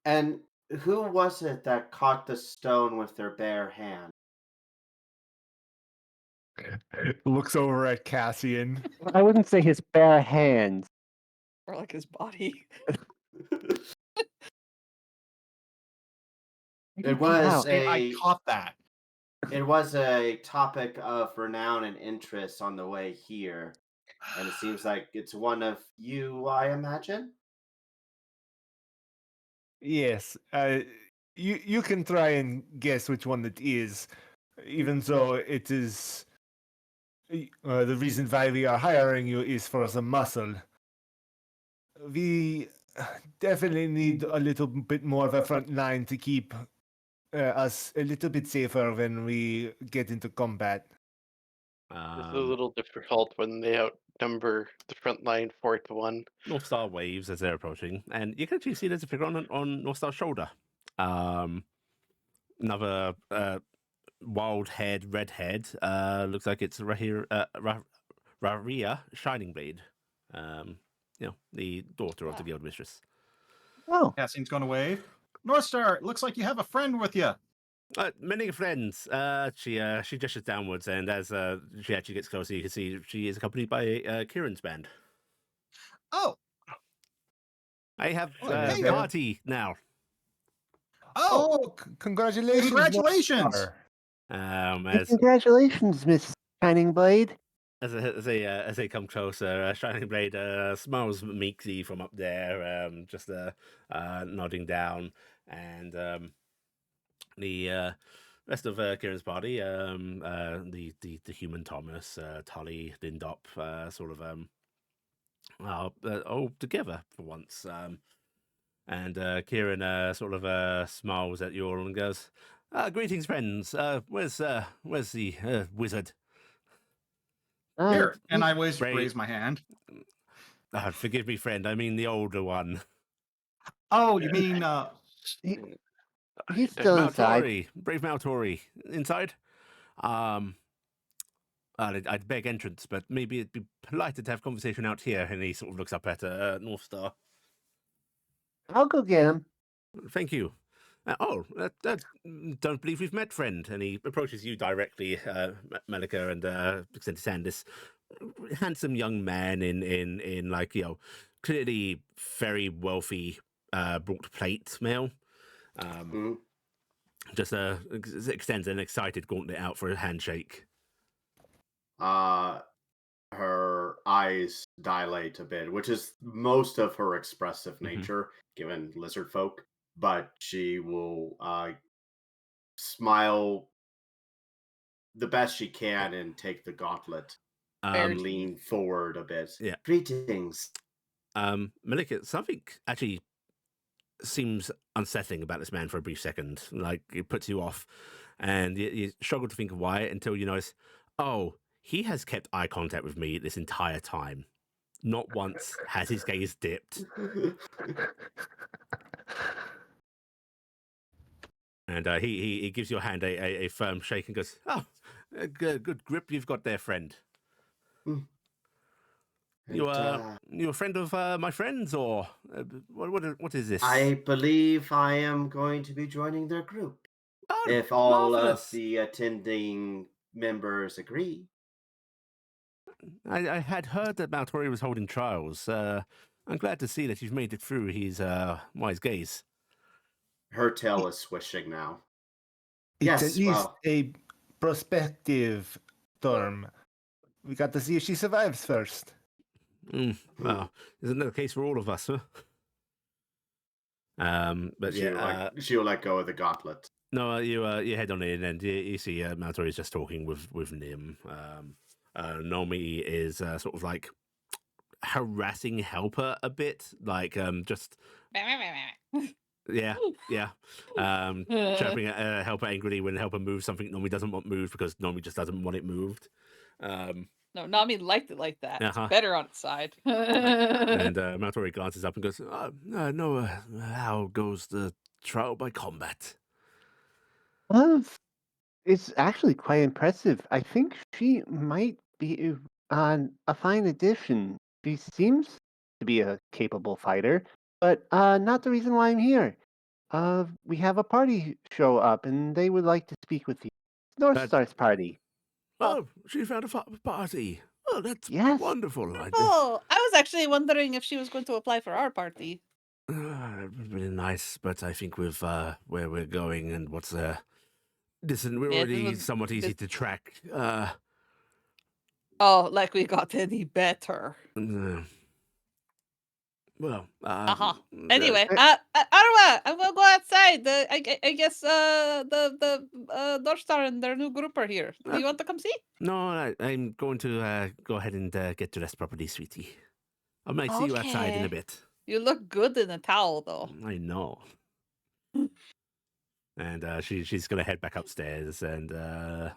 And who was it that caught the stone with their bare hand? Looks over at Cassian. I wouldn't say his bare hands. Or like his body. It was Hey, I caught that. It was a topic of renown and interest on the way here, and it seems like it's one of you, I imagine. Yes, you can try and guess which one it is, even though it is the reason why we are hiring you is for the muscle. We definitely need a little bit more of a front line to keep us a little bit safer when we get into combat. It's a little difficult when they outnumber the front line 4-1. North Star waves as they're approaching, and you can actually see there's a figure on North Star's shoulder. Another wild-haired redhead. Looks like it's Raria Shining Blade. The daughter of the guild mistress. Oh, Cassian's going to wave. North Star, it looks like you have a friend with you. Many friends. She gestures downwards, and as she actually gets closer, you can see she is accompanied by Kieran's band. Oh, I have hey, party now. oh, Congratulations! congratulations! Northstar. As congratulations, Miss Shining Blade. as they come closer, Shining Blade smiles meekly from up there, just nodding down, and the rest of Kieran's party, the human Thomas, Tully, Lindop, sort of all together for once. And Kieran sort of smiles at you all and goes, "Greetings, friends. Where's the wizard?" Here, and I Ray- raise my hand. Forgive me, friend. I mean the older one. Oh, you mean He's still inside. Maltori, brave Maltori, inside. I'd beg entrance, but maybe it'd be politer to have conversation out here. And he sort of looks up at North Star. I'll go get him. Thank you. Don't believe we've met, friend. And he approaches you directly, Melikka, and extends his hand. This handsome young man in like, clearly very wealthy, brought plate mail. Just extends an excited gauntlet out for a handshake. Her eyes dilate a bit, which is most of her expressive nature, given lizard folk. But she will smile the best she can and take the gauntlet Fair and to lean forward a bit. Yeah. Greetings. Melikka, something actually seems unsettling about this man for a brief second. Like, it puts you off, and you struggle to think of why until you notice, oh, he has kept eye contact with me this entire time. Not once has his gaze dipped. And he gives your hand a firm shake and goes, "Oh, good grip you've got there, friend. You a friend of my friends, or what is this?" I believe I am going to be joining their group. Oh, If all marvelous. of the attending members agree. I had heard that Maltori was holding trials. I'm glad to see that you've made it through his wise gaze. Her tail is swishing now. It's Yes, at least well, a prospective term. We got to see if she survives first. Well, isn't that the case for all of us, huh? But she'll let go of the gauntlet. No, you head on in, and you see Maltori is just talking with Nim. Nomi is sort of like harassing Helper a bit, like just yeah. Chirping at Helper angrily when Helper moves something Nomi doesn't want moved because Nomi just doesn't want it moved. No, Nami liked it like that. Uh-huh. It's better on its side. And Maltori glances up and goes, "No, how goes the trial by combat?" Well, it's actually quite impressive. I think she might be a fine addition. She seems to be a capable fighter, but not the reason why I'm here. We have a party show up, and they would like to speak with you. North Star's party. Oh, she found a party. Oh, that's Yes. wonderful. Oh, I was actually wondering if she was going to apply for our party. It would be nice, but I think with where we're going and what's listen, we're Yeah, already somewhat easy to track. Oh, like we got any better. Well, Anyway, Arwa, I'm gonna go outside. I guess the North Star and their new group are here. Do you want to come see? No, I'm going to go ahead and get dressed properly, sweetie. I might see you outside in a Okay. bit. You look good in a towel, though. I know. And she's going to head back upstairs, and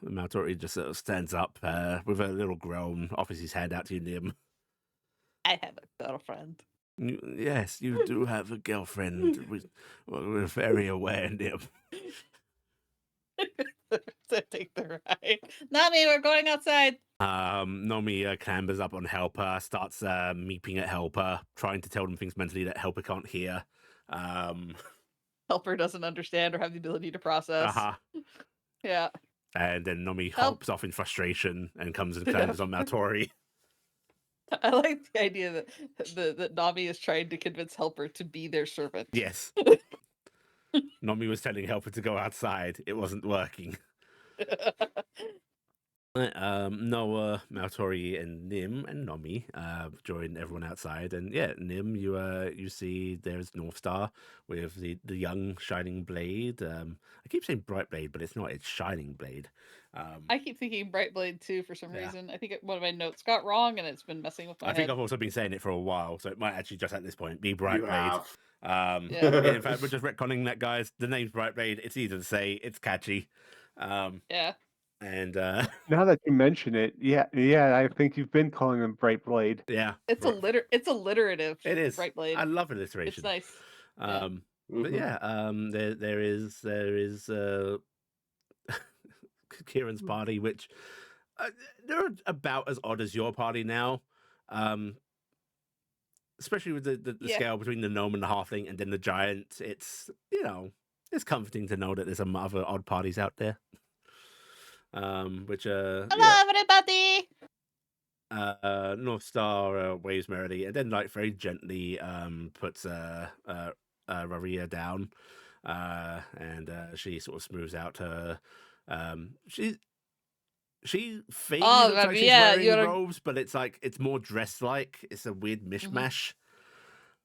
Maltori just sort of stands up with a little groan, offers his hand out to you, Nim. I have a girlfriend. Yes, you do have a girlfriend. We're very aware, Nim. To take the ride. Nami, we're going outside. Nomi clambers up on Helper, starts meeping at Helper, trying to tell them things mentally that Helper can't hear. Helper doesn't understand or have the ability to process. Yeah. And then Nomi hops off in frustration and comes and clambers on Maltori. I like the idea that Nami is trying to convince Helper to be their servant. Yes. Nomi was telling Helper to go outside. It wasn't working. Noah, Maltori, and Nim and Nomi join everyone outside, and yeah, Nim, you see there's North Star with the young shining blade. I keep saying bright blade, but it's not. It's shining blade. I keep thinking bright blade too for some reason. I think one of my notes got wrong, and it's been messing with my head. I think I've also been saying it for a while, so it might actually just at this point be bright You blade. have. In fact, we're just retconning that, guys. The name's bright blade. It's easy to say. It's catchy. Yeah. And now that you mention it, yeah, I think you've been calling them Bright Blade. Yeah, it's alliterative. It is. Bright blade. I love alliteration. It's nice. But yeah, there is Kieran's party, which they're about as odd as your party now. Especially with the scale between the gnome and the halfling, and then the giant. It's it's comforting to know that there's some other odd parties out there. Which hello everybody. North Star waves merrily, and then like very gently puts Raria down, and she sort of smooths out her. She vaguely looks like she's wearing robes, but it's more dress like. It's a weird mishmash.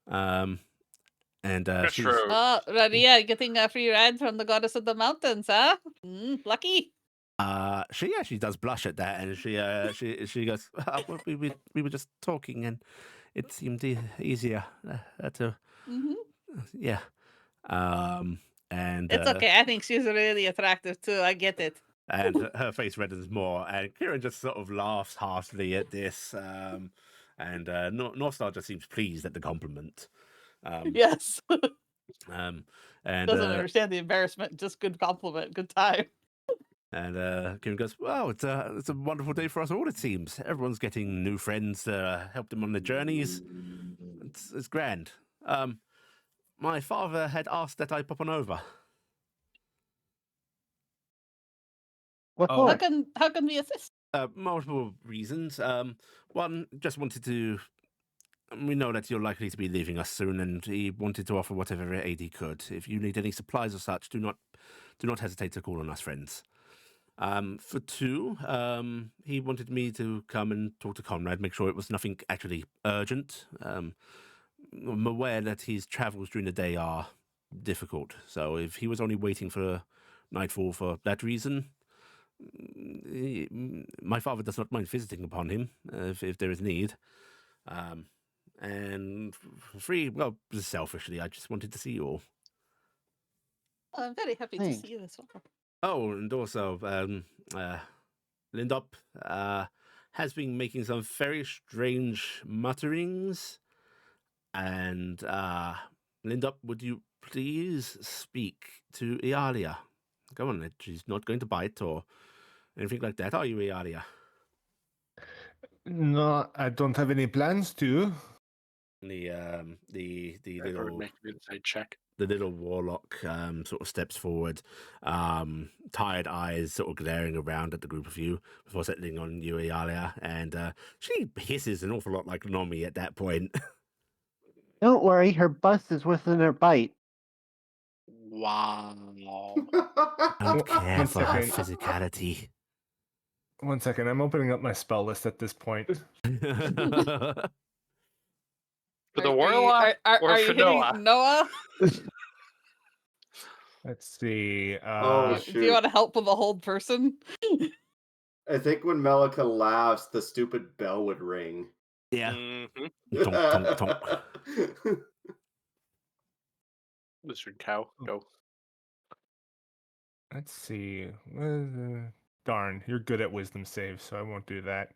And And That's she's true. Oh, Radia getting a free ride from the goddess of the mountains, huh? Lucky. she actually does blush at that, and she goes, well, we were just talking, and it seemed easier to yeah. And It's okay. I think she's really attractive too. I get it. and her face reddens more, and Kieran just sort of laughs heartily at this. And Northstar just seems pleased at the compliment. Yes. And Doesn't understand the embarrassment. Just good compliment. Good time. And Kieran goes, "Well, it's a wonderful day for us all. It seems everyone's getting new friends to help them on their journeys. It's grand. My father had asked that I pop on over. What Oh. for? How can we assist? Multiple reasons. One, just wanted to. We know that you're likely to be leaving us soon, and he wanted to offer whatever aid he could. If you need any supplies or such, do not hesitate to call on us, friends. For two, he wanted me to come and talk to Conrad, make sure it was nothing actually urgent. I'm aware that his travels during the day are difficult, so if he was only waiting for nightfall for that reason, my father does not mind visiting upon him if there is need. And free, well, selfishly, I just wanted to see you all. I'm very happy to Thanks. see you as well. Oh, and also, Lindop has been making some very strange mutterings. And Lindop, would you please speak to Iala? Go on, she's not going to bite or anything like that, are you, Iala? No, I don't have any plans to. The Everyone little make an inside check. the little warlock sort of steps forward, tired eyes sort of glaring around at the group of you before settling on you, Iala, and she hisses an awful lot like Nomi at that point. Don't worry, her bust is within her bite. Wow. Don't care One for her second. physicality. 1 second. I'm opening up my spell list at this point. For the warlock or are for you hitting Noah? Noah? Let's see. Oh, Do you shoot. want to help with a hold person? I think when Melikka laughs, the stupid bell would ring. Yeah. Mm-hmm. Tonk, tonk, tonk. Lizard cow, go. Let's see. Darn, you're good at wisdom saves, so I won't do that.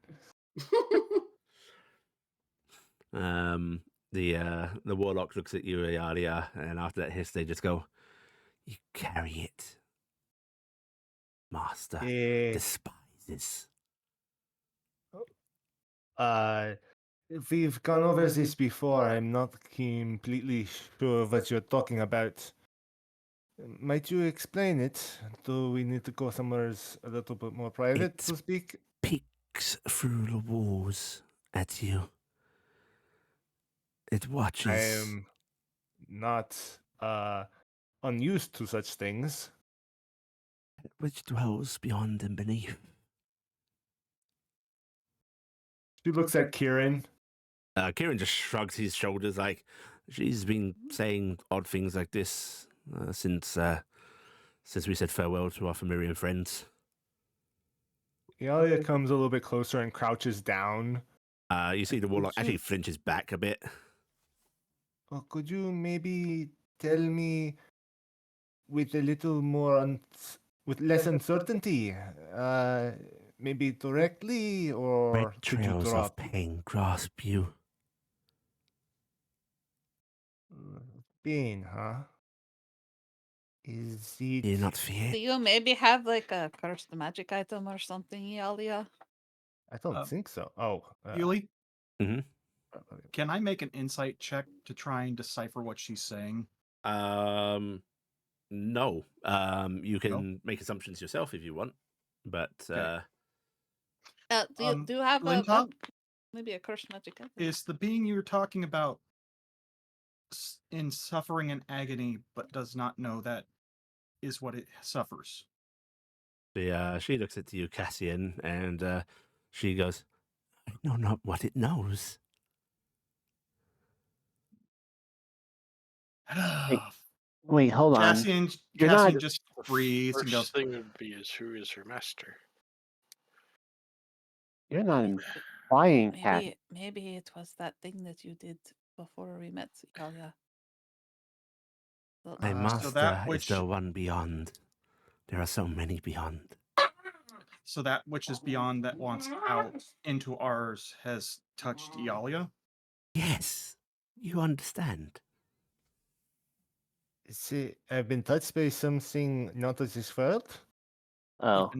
The warlock looks at you, Iala, and after that hiss, they just go, "You carry it, master. Despises." We've gone over this before. I'm not completely sure what you're talking about. Might you explain it? Do we need to go somewhere a little bit more private to speak? Peeks through the walls at you. It watches. I am not unused to such things. Which dwells beyond and beneath. She looks at Kieran. Kieran just shrugs his shoulders like she's been saying odd things like this since we said farewell to our familiar friends. Iala comes a little bit closer and crouches down. You see the warlock actually flinches back a bit. Well, could you maybe tell me with a little more, with less uncertainty? Maybe directly, or Red could you trails drop? of pain grasp you. Pain, huh? Is it? Do you not fear? Do you maybe have like a cursed magic item or something, Yalia? I don't think so. Oh, Yuli, Mm-hmm. can I make an insight check to try and decipher what she's saying? No. You can make assumptions yourself if you want, but Okay. Do you have Linda? maybe a cursed magic item? Is the being you're talking about in suffering and agony, but does not know that is what it suffers? she looks at you, Cassian, and she goes, "I know not what it knows." Wait, hold on. Cassian You're not- just breathes and goes, First thing would be is who is her master? You're not implying, Cat. Maybe it was that thing that you did before we met, Talia. My master that is which- the one beyond. There are so many beyond. So that which is beyond that wants out into ours has touched Iala? Yes, you understand. See, I've been touched by something not as this world. Oh.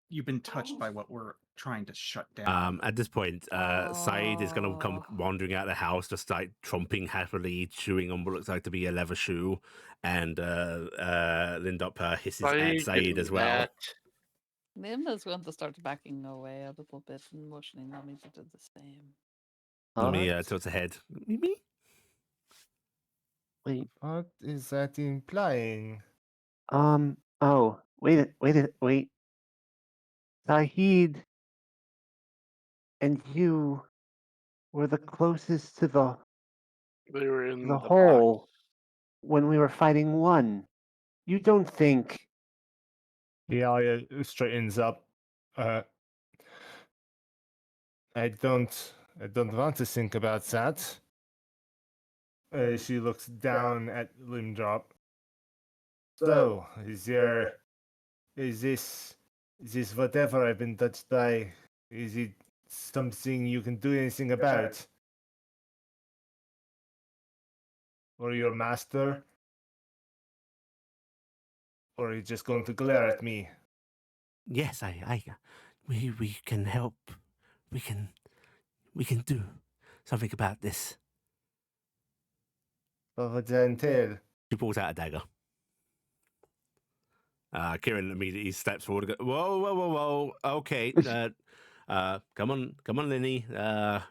You've been touched by what we're trying to shut down. At this point, Saeed is going to come Oh. wandering out of the house, just like tromping happily, chewing on what looks like to be a leather shoe, and Lindop hisses at Saeed as well. Nim is going to start backing away a little bit and motioning me to do the same. Mummy What? tilts her head. Mimi? Wait. What is that implying? Oh, wait. Saeed and you were the closest to the They were in the the hole when we were fighting one. You don't think Iala straightens up. I don't want to think about that. She looks down at Limdrop. So, is this whatever I've been touched by? Is it something you can do anything about? Or your master? Or are you just going to glare at me? Yes, we can help. We can do something about this. What would that entail? She pulls out a dagger. Kieran immediately steps forward and goes, whoa. Okay. Come on, Linny. No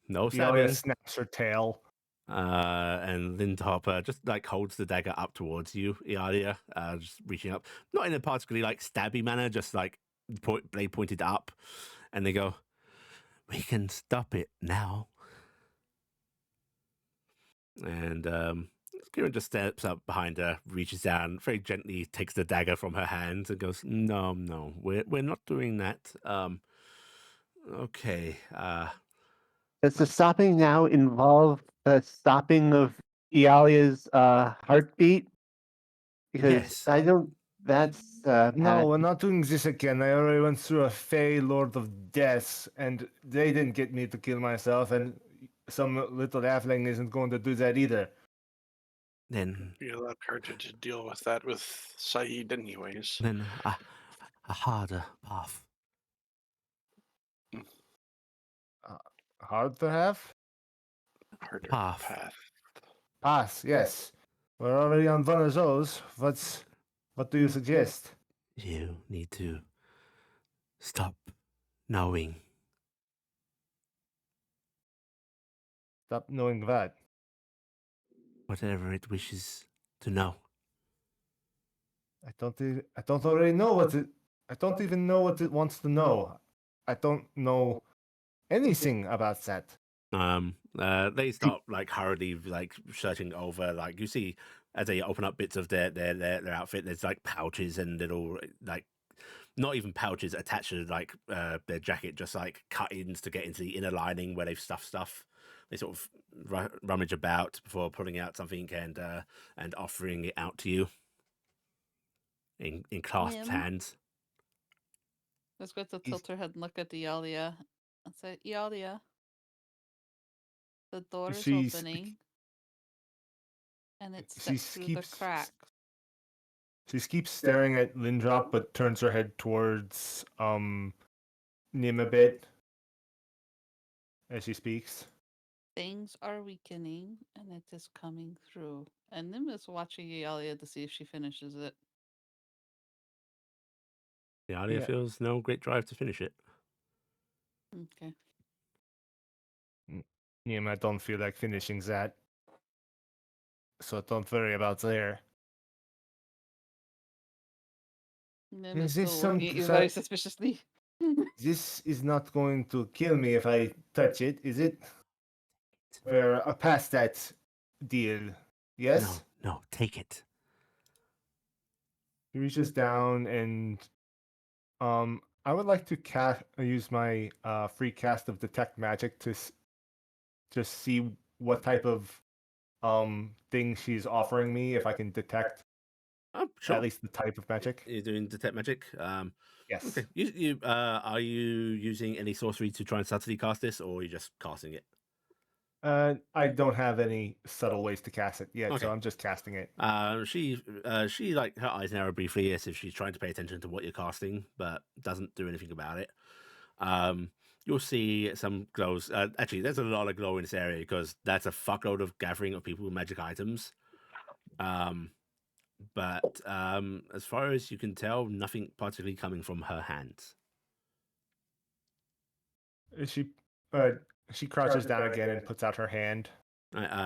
Iala stabbing. snaps her tail. And Lindhopper just like holds the dagger up towards you, Iala, just reaching up. Not in a particularly like stabby manner, just like blade pointed up. And they go, we can stop it now. And Kieran just steps up behind her, reaches down, very gently takes the dagger from her hands and goes, no, we're not doing that. Okay. does the stopping now involve the stopping of Ialia's heartbeat? Because Yes. I don't. That's No, we're not doing this again. I already went through a Fey Lord of Death, and they didn't get me to kill myself, and some little halfling isn't going to do that either. Then Be a lot harder to deal with that with Saeed anyways. a harder path. Hard to have? Harder Path. path. Pass, yes. We're already on one of those. What do you suggest? You need to stop knowing. Stop knowing that. Whatever it wishes to know. I don't already know what it. I don't even know what it wants to know. I don't know anything about that. They start like hurriedly like searching over, like you see as they open up bits of their outfit, there's like pouches and little like not even pouches attached to like their jacket, just like cut-ins to get into the inner lining where they've stuffed stuff. They sort of rummage about before pulling out something and offering it out to you in clasped Nim? hands. I was going to tilt her head and look at Iala and say, Iala, the door is She's- opening. And it's she set through the keeps- cracks. She keeps staring at Lindrop, but turns her head towards Nim a bit as she speaks. Things are weakening and it is coming through. And Nim is watching Iala to see if she finishes it. The Alia Yeah. feels no great drive to finish it. Okay. Nim, I don't feel like finishing that. So don't worry about there. Nim Is is this still looking some- at you so- very suspiciously. This is not going to kill me if I touch it, is it? We're past that deal. Yes? No, take it. He reaches down and I would like to use my free cast of detect magic to just see what type of thing she's offering me, if I can detect Sure. at least the type of magic. You're doing detect magic. Yes. Okay. You are you using any sorcery to try and subtly cast this, or are you just casting it? I don't have any subtle ways to cast it yet, Okay. so I'm just casting it. She like her eyes narrow briefly as if she's trying to pay attention to what you're casting, but doesn't do anything about it. You'll see some glows. Actually, there's a lot of glow in this area because that's a fuckload of gathering of people with magic items. But as far as you can tell, nothing particularly coming from her hands. She crouches down again and puts out her hand.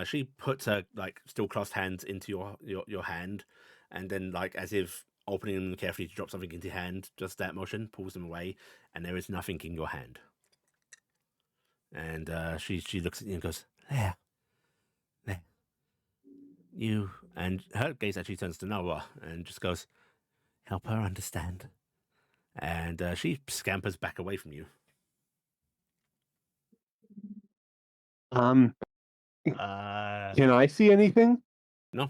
She puts her like still clasped hands into your hand, and then like as if opening them carefully to drop something into your hand, just that motion pulls them away, and there is nothing in your hand. And she looks at you and goes, there. You, and her gaze actually turns to Noah and just goes, help her understand. And she scampers back away from you. Can I see anything? No.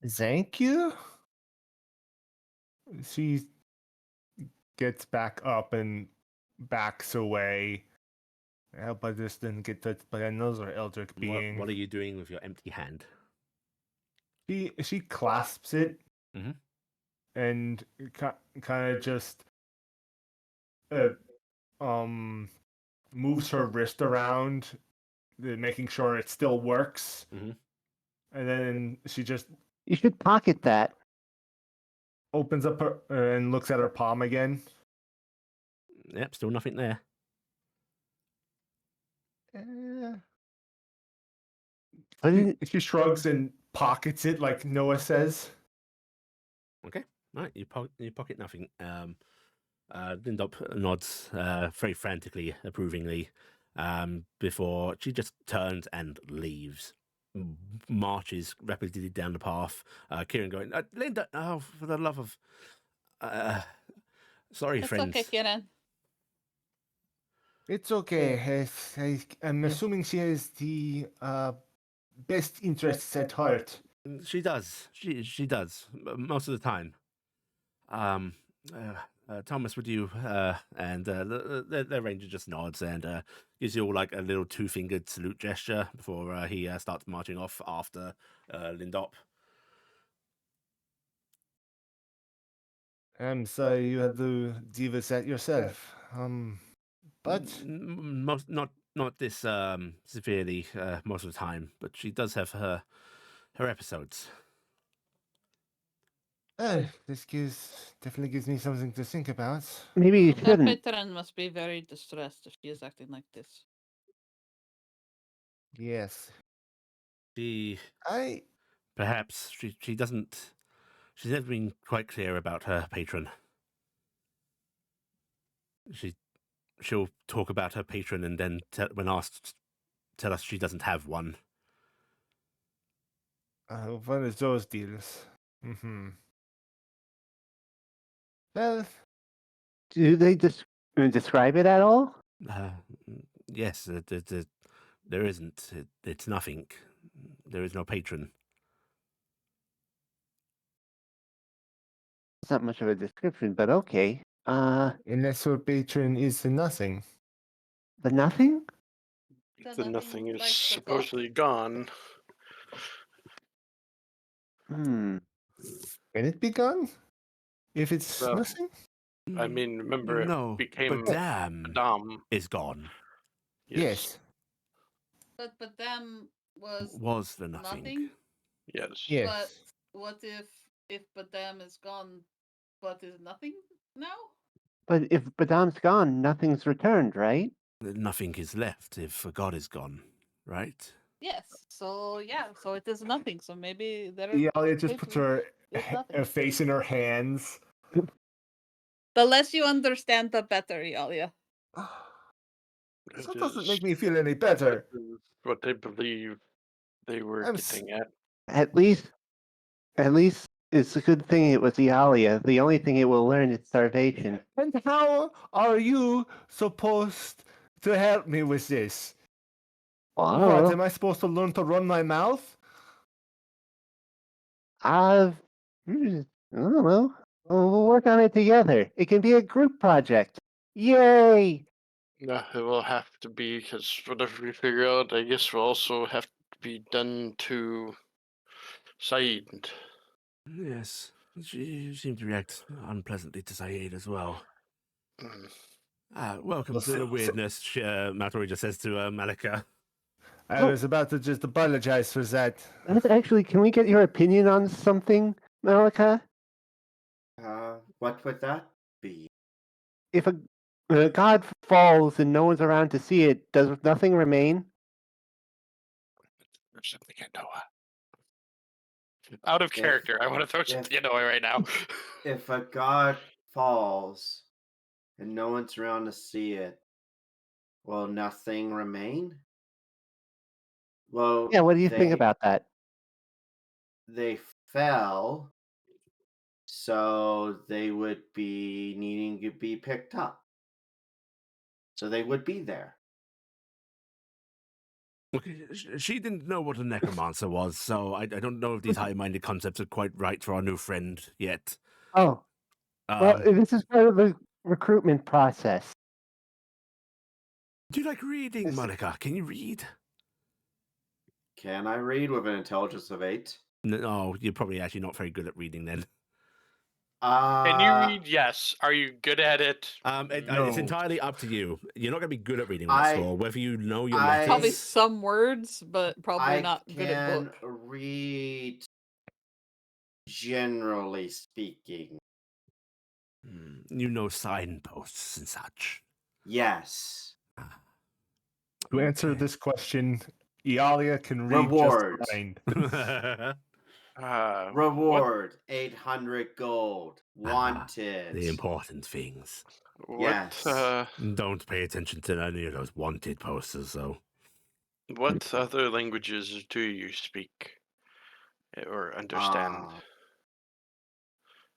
Thank you. She gets back up and backs away. I hope I just didn't get touched by another eldritch being. What are you doing with your empty hand? She clasps it Mhm. and kind of just moves her wrist around, making sure it still works. Mhm. And then she just You should pocket that. opens up her and looks at her palm again. Yep, still nothing there. She shrugs and pockets it like Noah says. Okay, right. You pocket nothing. Lindop nods very frantically, approvingly, before she just turns and leaves. Marches rapidly down the path. Kieran going, Linda, oh, for the love of... sorry, It's friends. okay, Kieran. It's okay. I'm assuming she has the best interests at heart. She does. She does. Most of the time. Thomas, would you? And the ranger just nods and gives you all like a little two-fingered salute gesture before he starts marching off after Lindop. I'm sorry you had to deal with that yourself. But Most not this severely most of the time, but she does have her episodes. this definitely gives me something to think about. Maybe you Her shouldn't. patron must be very distressed if she is acting like this. Yes. Perhaps she doesn't. She's never been quite clear about her patron. She'll talk about her patron and then when asked, tell us she doesn't have one. One of those deals. Mm-hmm. Well, Do they describe it at all? Yes, there isn't. It's nothing. There is no patron. It's not much of a description, but okay. unless her patron is nothing. The nothing? The nothing is like the supposedly gone. Hmm. Can it be gone? If it's Well, nothing? I mean, remember No, it became Badam Dom. is gone. Yes. But them Was the nothing? Yes. Yes. But what if Badam is gone, but is nothing now? But if Badam's gone, nothing's returned, right? Nothing is left if a god is gone, right? Yes. So yeah. So it is nothing. So maybe there. Iala just puts her It's nothing. face in her hands. The less you understand, the better, Yalia. That doesn't make me feel any better. What they believe. they were I'm s- getting at. At least it's a good thing it was Iala. The only thing it will learn is starvation. And how are you supposed to help me with this? What, Well, am I supposed to learn to run my mouth? I don't know. We'll work on it together. It can be a group project. Yay! No, it will have to be, because whatever we figure out, I guess will also have to be done to Saeed. Yes, she seemed to react unpleasantly to Saeed as well. Mm. Welcome to the weirdness, Matori just says to Melikka. I was about to just apologize for that. That's actually, can we get your opinion on something, Melikka? What would that be? If a god falls and no one's around to see it, does nothing remain? There's something I know. Out of character, I want to throw something away right now. If a god falls and no one's around to see it, will nothing remain? Well, Yeah, what do you think about that? They fell, so they would be needing to be picked up. So they would be there. Okay, she didn't know what a necromancer was, so I don't know if these high-minded concepts are quite right for our new friend yet. Oh, well, this is part of the recruitment process. Do you like reading, Melikka? Can you read? Can I read with an intelligence of 8? No, you're probably actually not very good at reading then. Can you read? Yes. Are you good at it? It's entirely up to you. You're not going to be good at reading on I- score, whether you know your I- Probably letters. some words, but probably I not good at can book. read, generally speaking. You know signposts and such. Yes. To answer Okay. this question, Iala can read Reward. just fine. Reward 800 gold. Wanted. The important things. Yes. Don't pay attention to any of those wanted posters, though. What other languages do you speak or understand?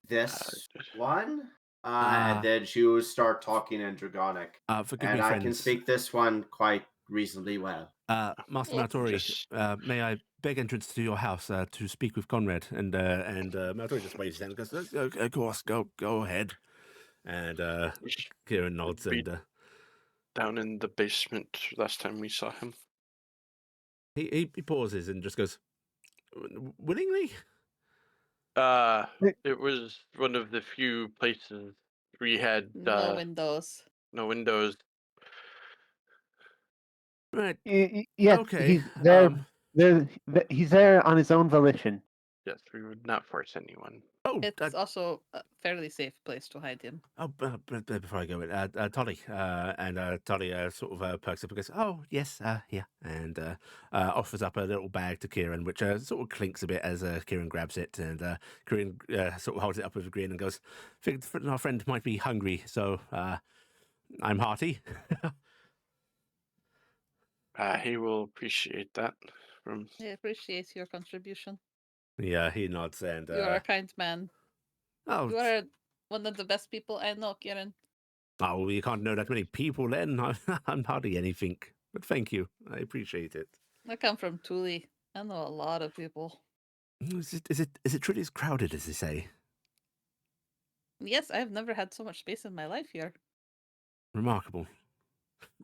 This one? And then she will start talking in Dragonic. Forgive and me, I friends. can speak this one quite reasonably well. Master Matori, may I beg entrance to your house to speak with Conrad? And Matori just waves his hand and goes, of course, go ahead. And Kieran nods and... down in the basement last time we saw him. He pauses and just goes, willingly? It was one of the few places we had No windows. No windows. Right. Yes, Okay. he's there. He's there on his own volition. Yes, we would not force anyone. Oh, It's also a fairly safe place to hide him. Oh, before I go in, Tolly, and Tolly sort of perks up and goes, "Oh, yes, here," and offers up a little bag to Kieran, which sort of clinks a bit as Kieran grabs it, and Kieran sort of holds it up with a grin and goes, "Figured our friend might be hungry, so I'm hearty." He will appreciate that. I appreciate your contribution. Yeah, he nods and... You are a kind man. Oh, You are one of the best people I know, Kieran. Oh, you can't know that many people then. I'm hardly anything. But thank you. I appreciate it. I come from Thule. I know a lot of people. Is it truly as crowded as they say? Yes, I've never had so much space in my life here. Remarkable.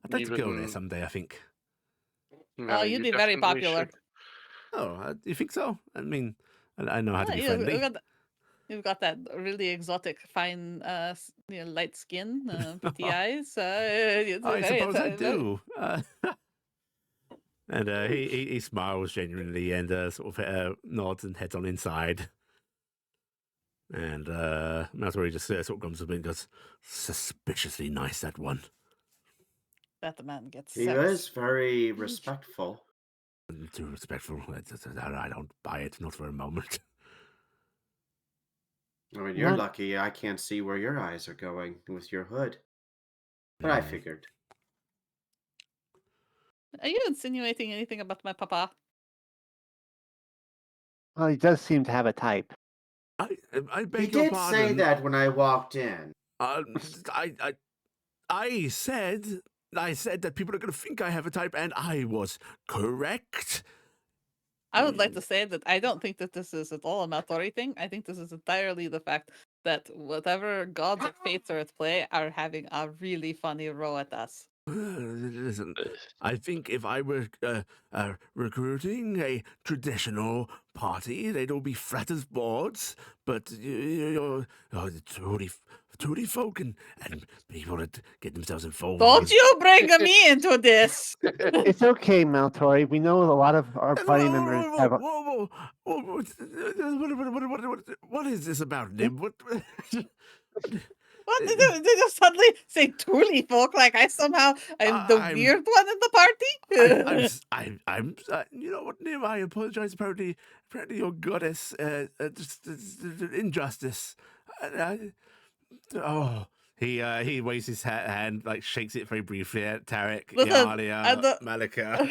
I'd like to go there someday, I think. Oh, you'd be very popular. Should. Oh, you think so? I mean, I know how to be friendly. You've got that really exotic, fine, light skin, pretty eyes. I suppose I do. And he smiles genuinely and sort of nods and heads on inside. And Matori just sort of comes up and goes, "Suspiciously nice, that one." That the man gets He sex. is very respectful. Too respectful. I don't buy it, not for a moment. I mean, you're lucky I can't see where your eyes are going with your hood. But I figured. Are you insinuating anything about my papa? Well, he does seem to have a type. I He beg your did say pardon. that when I walked in. I said that people are going to think I have a type, and I was correct. I would like to say that I don't think that this is at all a Maltori thing. I think this is entirely the fact that whatever gods or fates are at play are having a really funny row at us. Listen, I think if I were recruiting a traditional party, they'd all be flat as boards. But you're truly folk and people that get themselves involved. Don't with- you bring me into this! It's okay, Maltori. We know a lot of our party members have. What is this about, Nib? What? What did you suddenly say truly folk like I somehow am the I'm- weird one in the party? I'm you know what, Nim? I apologize. Apparently your goddess, just injustice. He waves his hand, like shakes it very briefly at Taryc, Listen, Iala, Melikka.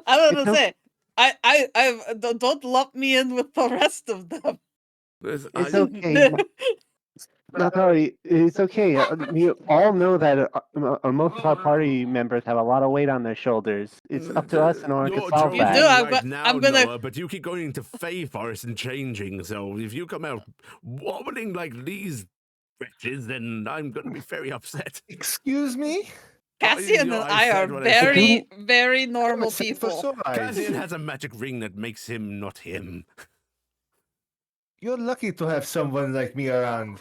I don't It's know say. I don't lump me in with the rest of them. Listen, It's okay. Maltori, it's okay. You all know that most of our party members have a lot of weight on their shoulders. It's up to us in order to You're solve You do, joking that. right now, I'm gonna- Noah, but you keep going into Fey Forest and changing. So if you come out wobbling like these wretches, then I'm going to be very upset. Excuse me? Cassian you know, and I I said are what I said. very, very normal Said for people. sore eyes. Cassian has a magic ring that makes him not him. You're lucky to have someone like me around.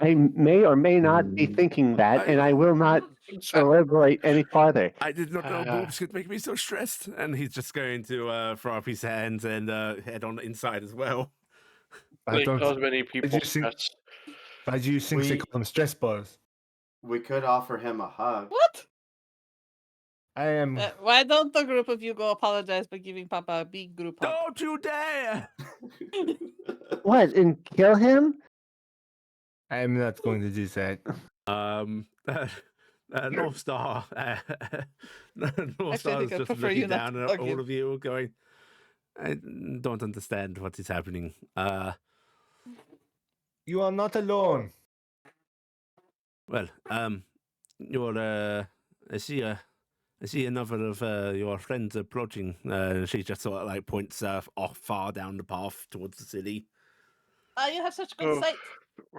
I may or may not be thinking that, and I will not elaborate any farther. I did not know boobs could make me so stressed. And he's just going to throw up his hands and head on the inside as well. I They don't. cause many people you think- stress. Why do you think they We- call them stress balls? We could offer him a hug. What? I am. Why don't the group of you go apologize by giving Papa a big group hug? Don't you dare! What, and kill him? I am not going to do that. North Star. North Actually, Star I is think I just prefer you looking not down to at hug all him. of you, going, I don't understand what is happening. You are not alone. Well, you're I see another of your friends approaching. She just sort of like points off far down the path towards the city. You have such good Oh, sight.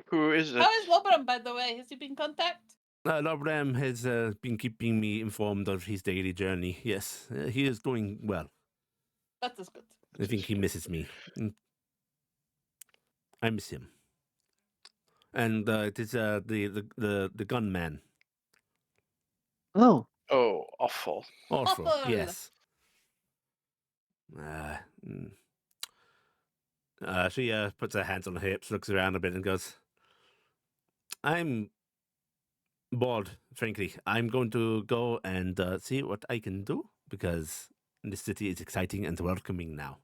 Who is it? How is Lobram, by the way? Has he been in contact? Lobram has been keeping me informed of his daily journey. Yes, he is doing well. That is good. I think he misses me. I miss him. And it is the gunman. Oh, Oh, awful. Awful. Awful. Yes. She puts her hands on her hips, looks around a bit, and goes, I'm bored, frankly. I'm going to go and see what I can do, because this city is exciting and welcoming now.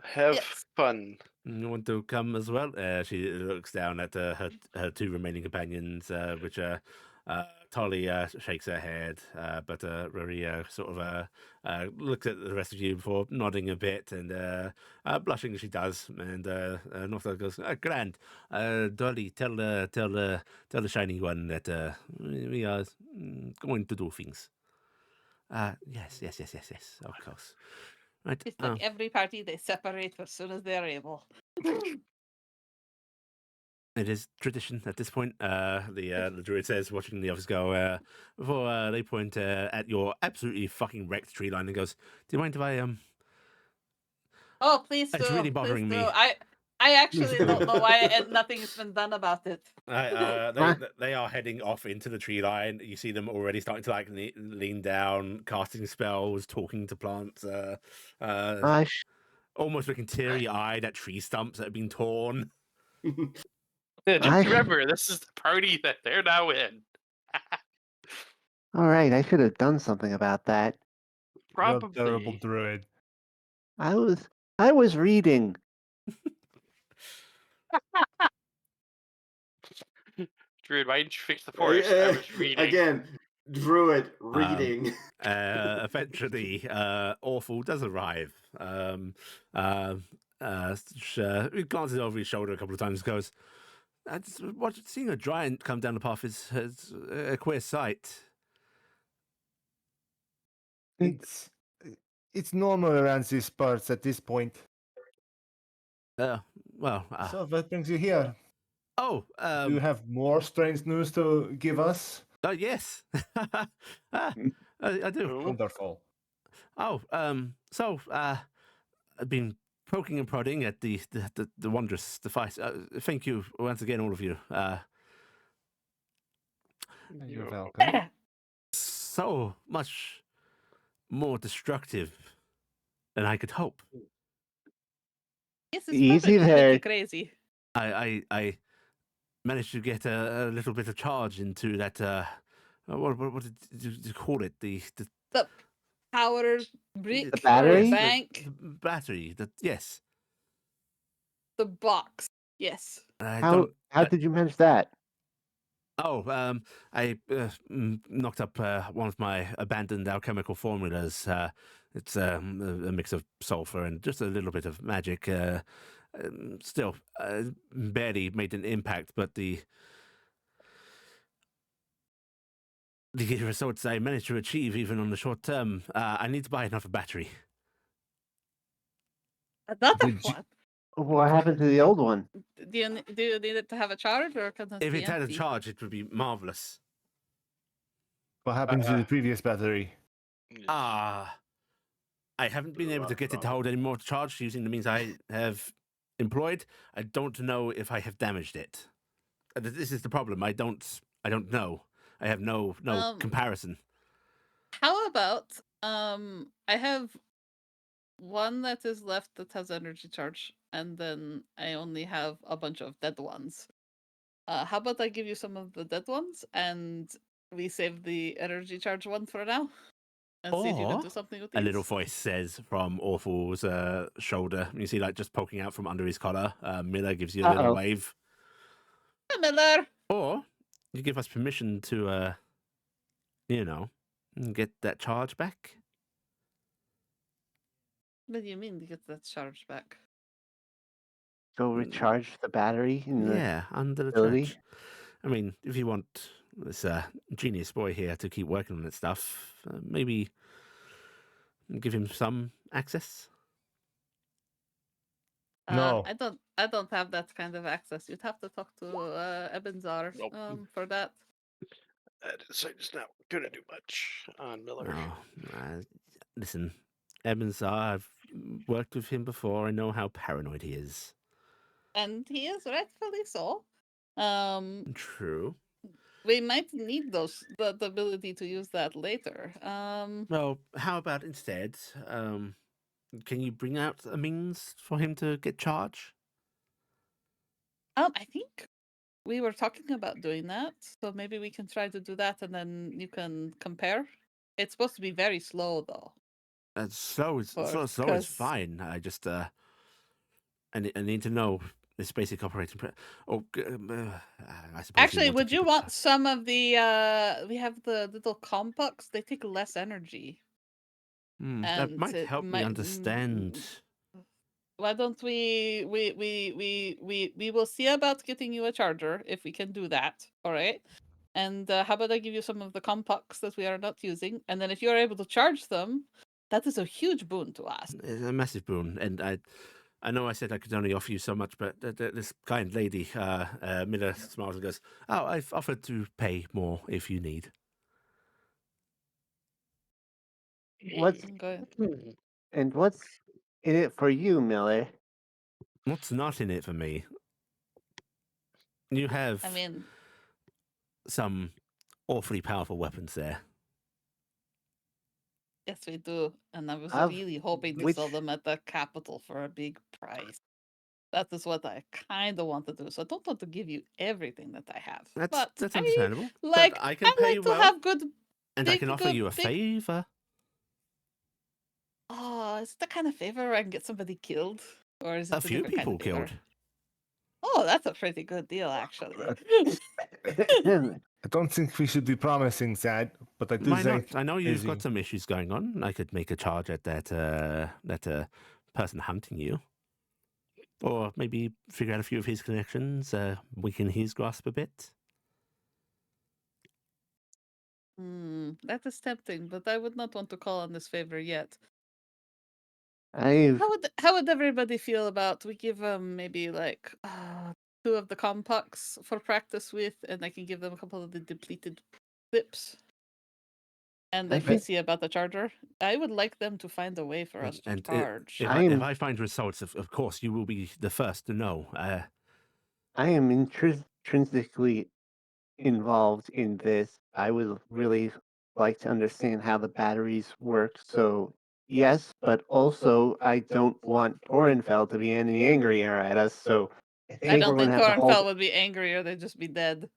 Have Yes. fun. You want to come as well? She looks down at her two remaining companions, which Talia shakes her head, but Rory sort of looks at the rest of you before nodding a bit and blushing as she does. And Northstar goes, "Grand, Dolly, tell the Shining One that we are going to do things." Yes, of course. Right. It's like every party, they separate as soon as they're able. It is tradition at this point. The druid says, watching the others go, before they point at your absolutely fucking wrecked tree line and goes, "Do you mind if I Oh, please do. It's really please bothering do. me. I actually don't know why nothing's been done about it. They are heading off into the tree line. You see them already starting to like lean down, casting spells, talking to plants, almost looking teary-eyed at tree stumps that have been torn. Just remember, this is the party that they're now in. all right. I should have done something about that. You're a terrible Probably. druid. I was reading. Druid, why didn't you fix the forest? I was reading. Again, druid reading. Eventually, Aweful does arrive. He glances over his shoulder a couple of times and goes, seeing a giant come down the path is a queer sight. It's normal around these parts at this point. Well, So what brings you here? oh, Do you have more strange news to give us? yes. I do. Wonderful. Oh, I've been poking and prodding at the wondrous device. Thank you once again, all of you. You're welcome. So much more destructive than I could hope. Yes, it's Easy probably there. pretty crazy. I managed to get a little bit of charge into that. What did you call it? The Power brick The battery? or bank, the battery. Yes. the box. Yes. I How don't. did you manage that? I knocked up one of my abandoned alchemical formulas. It's a mix of sulfur and just a little bit of magic. Still, barely made an impact, but the results I managed to achieve, even on the short term, I need to buy another battery. Another Did you- one. What happened to the old one? Do you need it to have a charge, or can it If be it had a empty? charge, it would be marvelous. What happened to the previous battery? I haven't been able to get it to hold any more charge using the means I have employed. I don't know if I have damaged it. This is the problem. I don't know. I have no comparison. How about I have one that is left that has energy charge, and then I only have a bunch of dead ones. How about I give you some of the dead ones, and we save the energy charge one for now, and see if you can Or do something with a these. little voice says from Awful's shoulder. You see, like, just poking out from under his collar. Miller gives you a little Uh-oh. wave. Hey, Miller. Or you give us permission to, get that charge back. What do you mean to get that charge back? Go recharge the battery in the Yeah, under the facility? church. I mean, if you want this genius boy here to keep working on that stuff, maybe give him some access. No. I don't have that kind of access. You'd have to talk to Ebenzar Nope. for that. That is not going to do much on Miller. Oh, listen, Ebenzar, I've worked with him before. I know how paranoid he is. And he is rightfully so. True. We might need the ability to use that later. Well, how about instead, can you bring out a means for him to get charge? I think we were talking about doing that, so maybe we can try to do that, and then you can compare. It's supposed to be very slow, though. Slow is 'cause- fine. I just I need to know this basic operating. I suppose. Actually, would you want some of the? We have the little compucks. They take less energy. that and might it help me might- understand. Why don't we will see about getting you a charger if we can do that. All right. And how about I give you some of the compucks that we are not using, and then if you are able to charge them, that is a huge boon to us. It's a massive boon, and I know I said I could only offer you so much, but this kind lady, Miller, smiles and goes, "Oh, I've offered to pay more if you need." What's in it for you, Miller? What's not in it for me? You have I mean, some awfully powerful weapons there. yes, we do, and I was Of really hoping to which- sell them at the capital for a big price. That is what I kind of want to do. So I don't want to give you everything that I have. But That's I understandable. like but I can pay like you to well, have good. and I big, can offer good, you a big- favor. Oh, is it the kind of favor where I can get somebody killed, or is it A few different kind people of favor? killed. Oh, that's a pretty good deal, actually. I don't think we should be promising that, but I do Why not? think I know you've Izzy- got some issues going on. I could make a charge at that person hunting you. Or maybe figure out a few of his connections, weaken his grasp a bit. That is tempting, but I would not want to call on this favor yet. I've How would everybody feel about we give them maybe like 2 of the compacts for practice with, and I can give them a couple of the depleted clips, and I then we think see about the charger. I would like them to find a way for us to And charge. if I'm- I find results, of course, you will be the first to know. I am intrinsically involved in this. I would really like to understand how the batteries work. So yes, but also I don't want Orenfeld to be any angrier at us. So I I think we're don't going think to have to Gorenfell hold. would be angry, or they'd just be dead.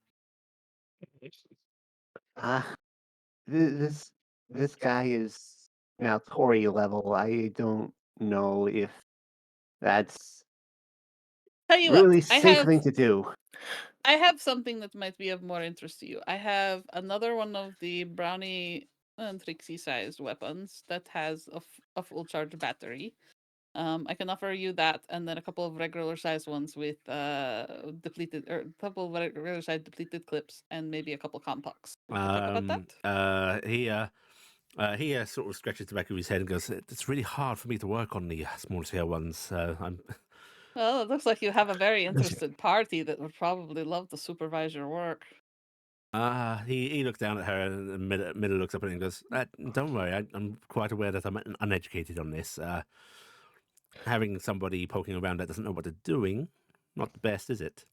Ah, this guy is now Tory level. I don't know if that's Tell you really what, safe thing to do. I have something that might be of more interest to you. I have another one of the brownie and Trixie-sized weapons that has a full charge battery. I can offer you that, and then a couple of regular-sized ones with depleted, or a couple of regular-sized depleted clips, and maybe a couple compacts. Would you talk about that? He sort of scratches the back of his head and goes, "It's really hard for me to work on the small scale ones. I'm." Well, it looks like you have a very interested party that would probably love to supervise your work. He looks down at her, and Miller looks up at him and goes, "Don't worry, I'm quite aware that I'm uneducated on this. Having somebody poking around that doesn't know what they're doing, not the best, is it?"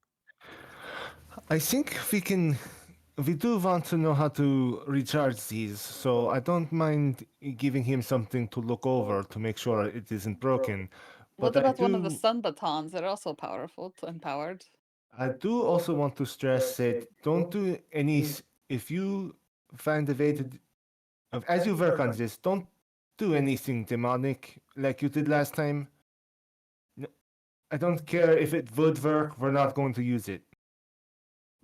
I think we do want to know how to recharge these, so I don't mind giving him something to look over to make sure it isn't broken. What But about one of the sun batons? They're also powerful and powered. I do also want to stress that don't do if you find a way to, as you work on this, don't do anything demonic like you did last time. I don't care if it would work, we're not going to use it.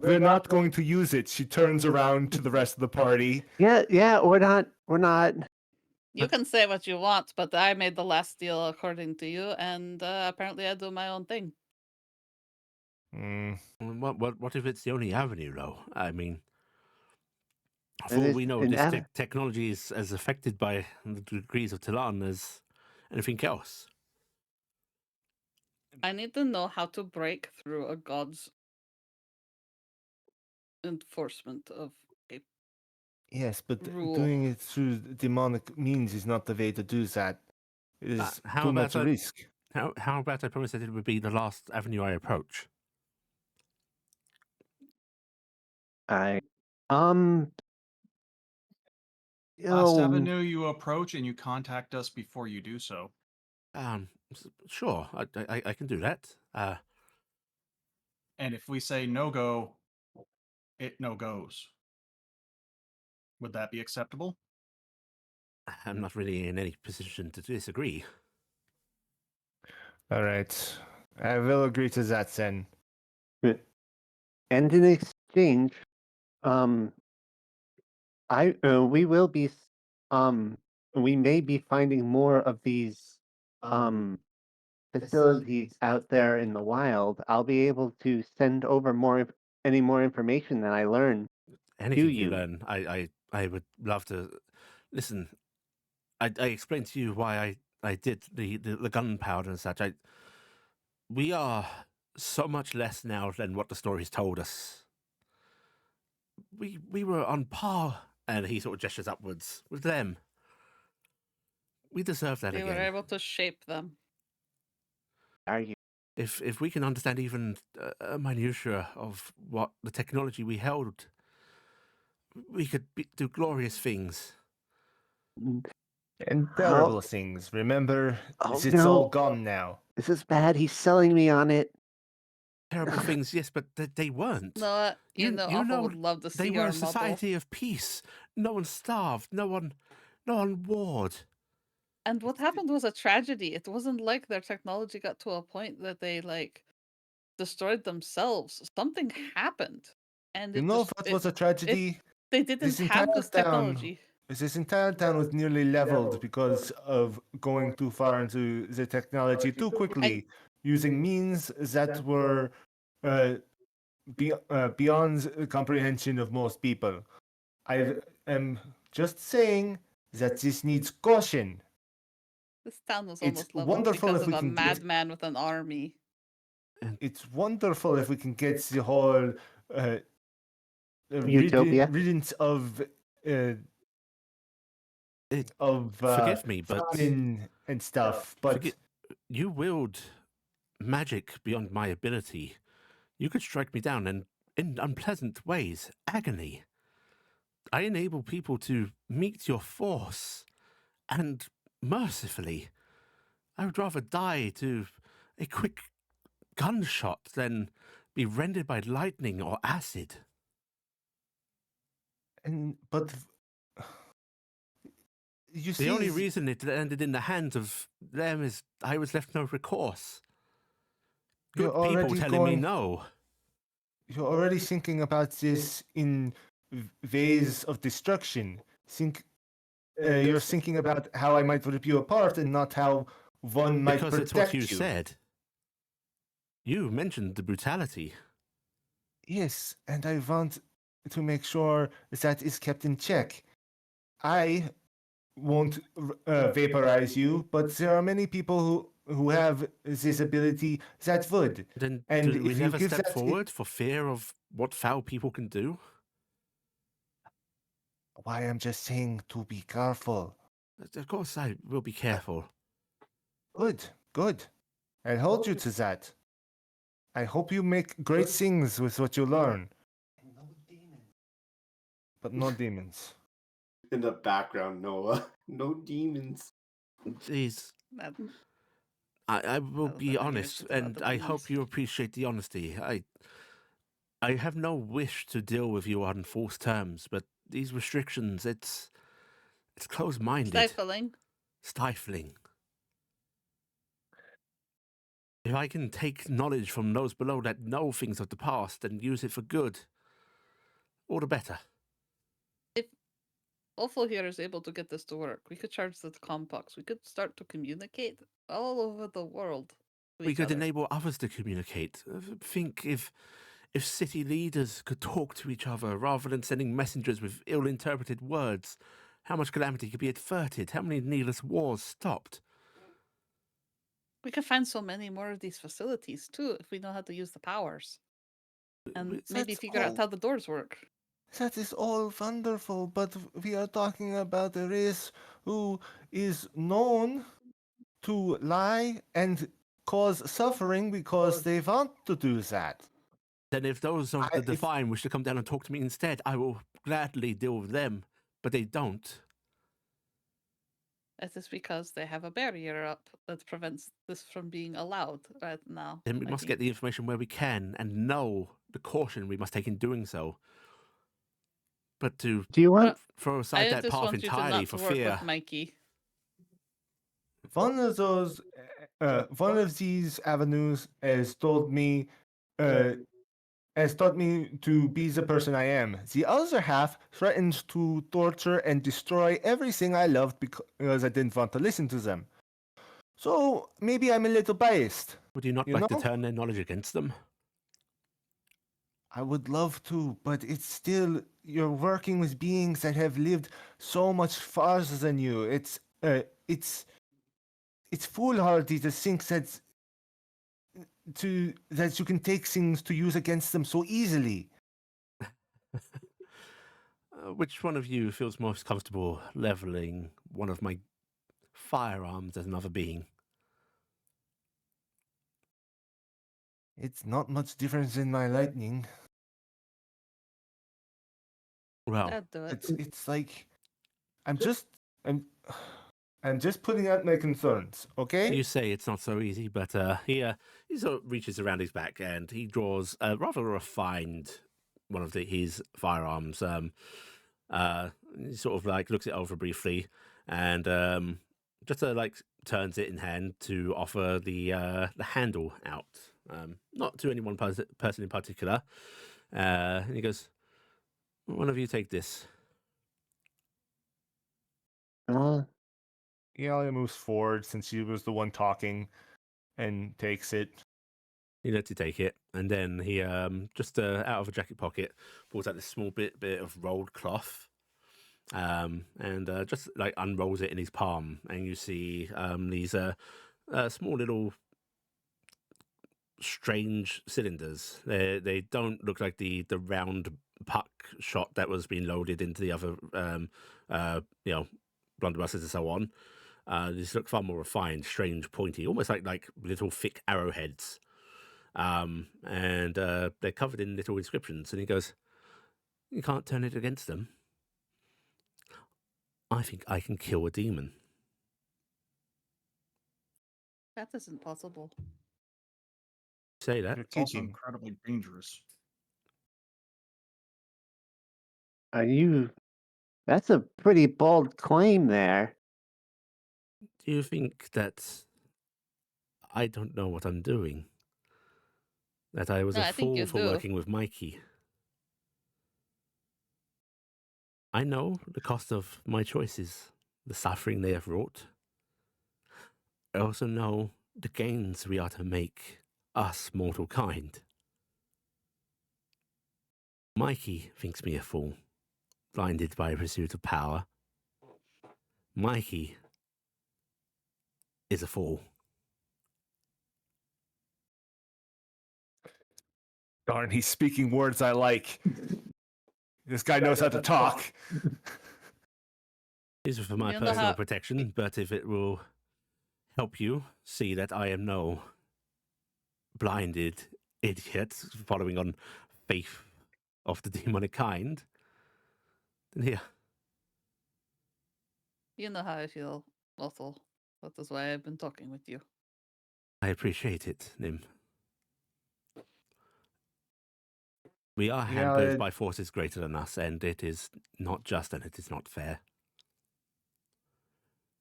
We're not going to use it. She turns around to the rest of the party. Yeah, we're not. You can say what you want, but I made the last deal according to you, and apparently I do my own thing. What if it's the only avenue, though? I mean, for And all it's we know, an this ave- technology is as affected by the degrees of Talan as anything else. I need to know how to break through a god's enforcement of a Yes, but rule. doing it through demonic means is not the way to do that. It is How too about much that? risk. How about I promise that it would be the last avenue I approach? I Last oh, avenue you approach, and you contact us before you do so. Sure, I can do that. And if we say no go, it no goes. Would that be acceptable? I'm not really in any position to disagree. All right. I will agree to that then. and in exchange, we will be we may be finding more of these facilities out there in the wild. I'll be able to send over any more information that I learn. Anything you. you learn, I would love to listen. I explained to you why I did the gunpowder and such. We are so much less now than what the stories told us. We were on par, and he sort of gestures upwards with them. We deserve that They again. were able to shape them. Are you? If we can understand even a minutiae of what the technology we held, we could do glorious things. And terrible things. Remember, Oh, it's no. all gone now. This is bad. He's selling me on it. Terrible things, yes, but they weren't. No, Aweful would love to They see were our a society model. of peace. No one starved. No one warred. And what happened was a tragedy. It wasn't like their technology got to a point that they destroyed themselves. Something happened. And You it know was, what was a tragedy? they didn't this have entire this town- technology. This entire town was nearly leveled because of going too far into the technology too quickly, using means that were beyond the comprehension of most people. I am just saying that this needs caution. This town was It's almost leveled wonderful because if of we a can get- madman with an army. It's wonderful if we can get the whole Utopia? riddance of Forgive me, but famine and stuff. But you wield magic beyond my ability. You could strike me down and in unpleasant ways, agony. I enable people to meet your force, and mercifully. I would rather die to a quick gunshot than be rendered by lightning or acid. but you see, The only reason it landed in the hands of them is I was left no recourse. You're Good people already telling me going- no. you're already thinking about this in ways of destruction. You're thinking about how I might rip you apart and not how one might Because it's protect what you said. You mentioned the brutality. Yes, and I want to make sure that is kept in check. I won't vaporize you, but there are many people who have this ability that would. Then And do we if you never give step that- forward for fear of what foul people can do? Why I'm just saying to be careful. Of course, I will be careful. Good. I'll hold you to that. I hope you make great things with what you learn. But no demons. In the background, Noah. No demons. Jeez. That- I will That was be the honest, magnificent about and the I hope beast. you appreciate the honesty. I have no wish to deal with you on false terms, but these restrictions, it's close-minded, Stifling. If I can take knowledge from those below that know things of the past and use it for good, all the better. Aweful here is able to get this to work. We could charge the complex. We could start to communicate all over the world. to We each could other. enable others to communicate. Think if city leaders could talk to each other rather than sending messengers with ill-interpreted words, how much calamity could be averted? How many needless wars stopped? We could find so many more of these facilities too if we know how to use the powers. And maybe That's figure out all- how the doors work. That is all wonderful, but we are talking about a race who is known to lie and cause suffering because they want to do that. Then if those of I- the Divine wish to come down and talk to me instead, I will gladly deal with them, but they don't. It is because they have a barrier up that prevents this from being allowed right now. Then we I must get think. the information where we can and know the caution we must take in doing so. But to Do you want? throw I aside that just path want you to entirely not for to work fear, with Mikey. One of those, one of these avenues has told me, has taught me to be the person I am. The other half threatens to torture and destroy everything I loved because I didn't want to listen to them. So maybe I'm a little biased. would you not You like to know? turn their knowledge against them? I would love to, but it's still you're working with beings that have lived so much farther than you. It's foolhardy to think that you can take things to use against them so easily. Which one of you feels most comfortable leveling one of my firearms at another being? It's not much different than my lightning. Well, That'd do it. It's like I'm just putting out my concerns, okay? you say it's not so easy, but he sort of reaches around his back and he draws a rather refined one of his firearms. He sort of like looks it over briefly and just like turns it in hand to offer the handle out. Not to any one person in particular. And he goes, "One of you take this." Uh, Iala moves forward since she was the one talking and takes it. He lets you take it, and then he just out of a jacket pocket pulls out this small bit of rolled cloth, and just like unrolls it in his palm, and you see these small little strange cylinders. They don't look like the round puck shot that was being loaded into the other blunderbusses and so on. These look far more refined, strange, pointy, almost like little thick arrowheads. And they're covered in little inscriptions. And he goes, "You can't turn it against them. I think I can kill a demon." That isn't possible. Say that. You're It's also teaching. incredibly dangerous. are you? That's a pretty bold claim there. Do you think that I don't know what I'm doing? That I was No, a I think fool you for do. working with Mikey? I know the cost of my choices, the suffering they have wrought. I also know the gains we are to make, us mortal kind. Mikey thinks me a fool, blinded by a pursuit of power. Mikey is a fool. Darn, he's speaking words I like. This guy knows how to talk. This is for my You know personal how- protection, but if it will help you see that I am no blinded idiot following on faith of the demonic kind, then here. You know how I feel, Aweful. That is why I've been talking with you. I appreciate it, Nim. We are Yeah, hampered by forces greater than us, and it is not just and it is not fair.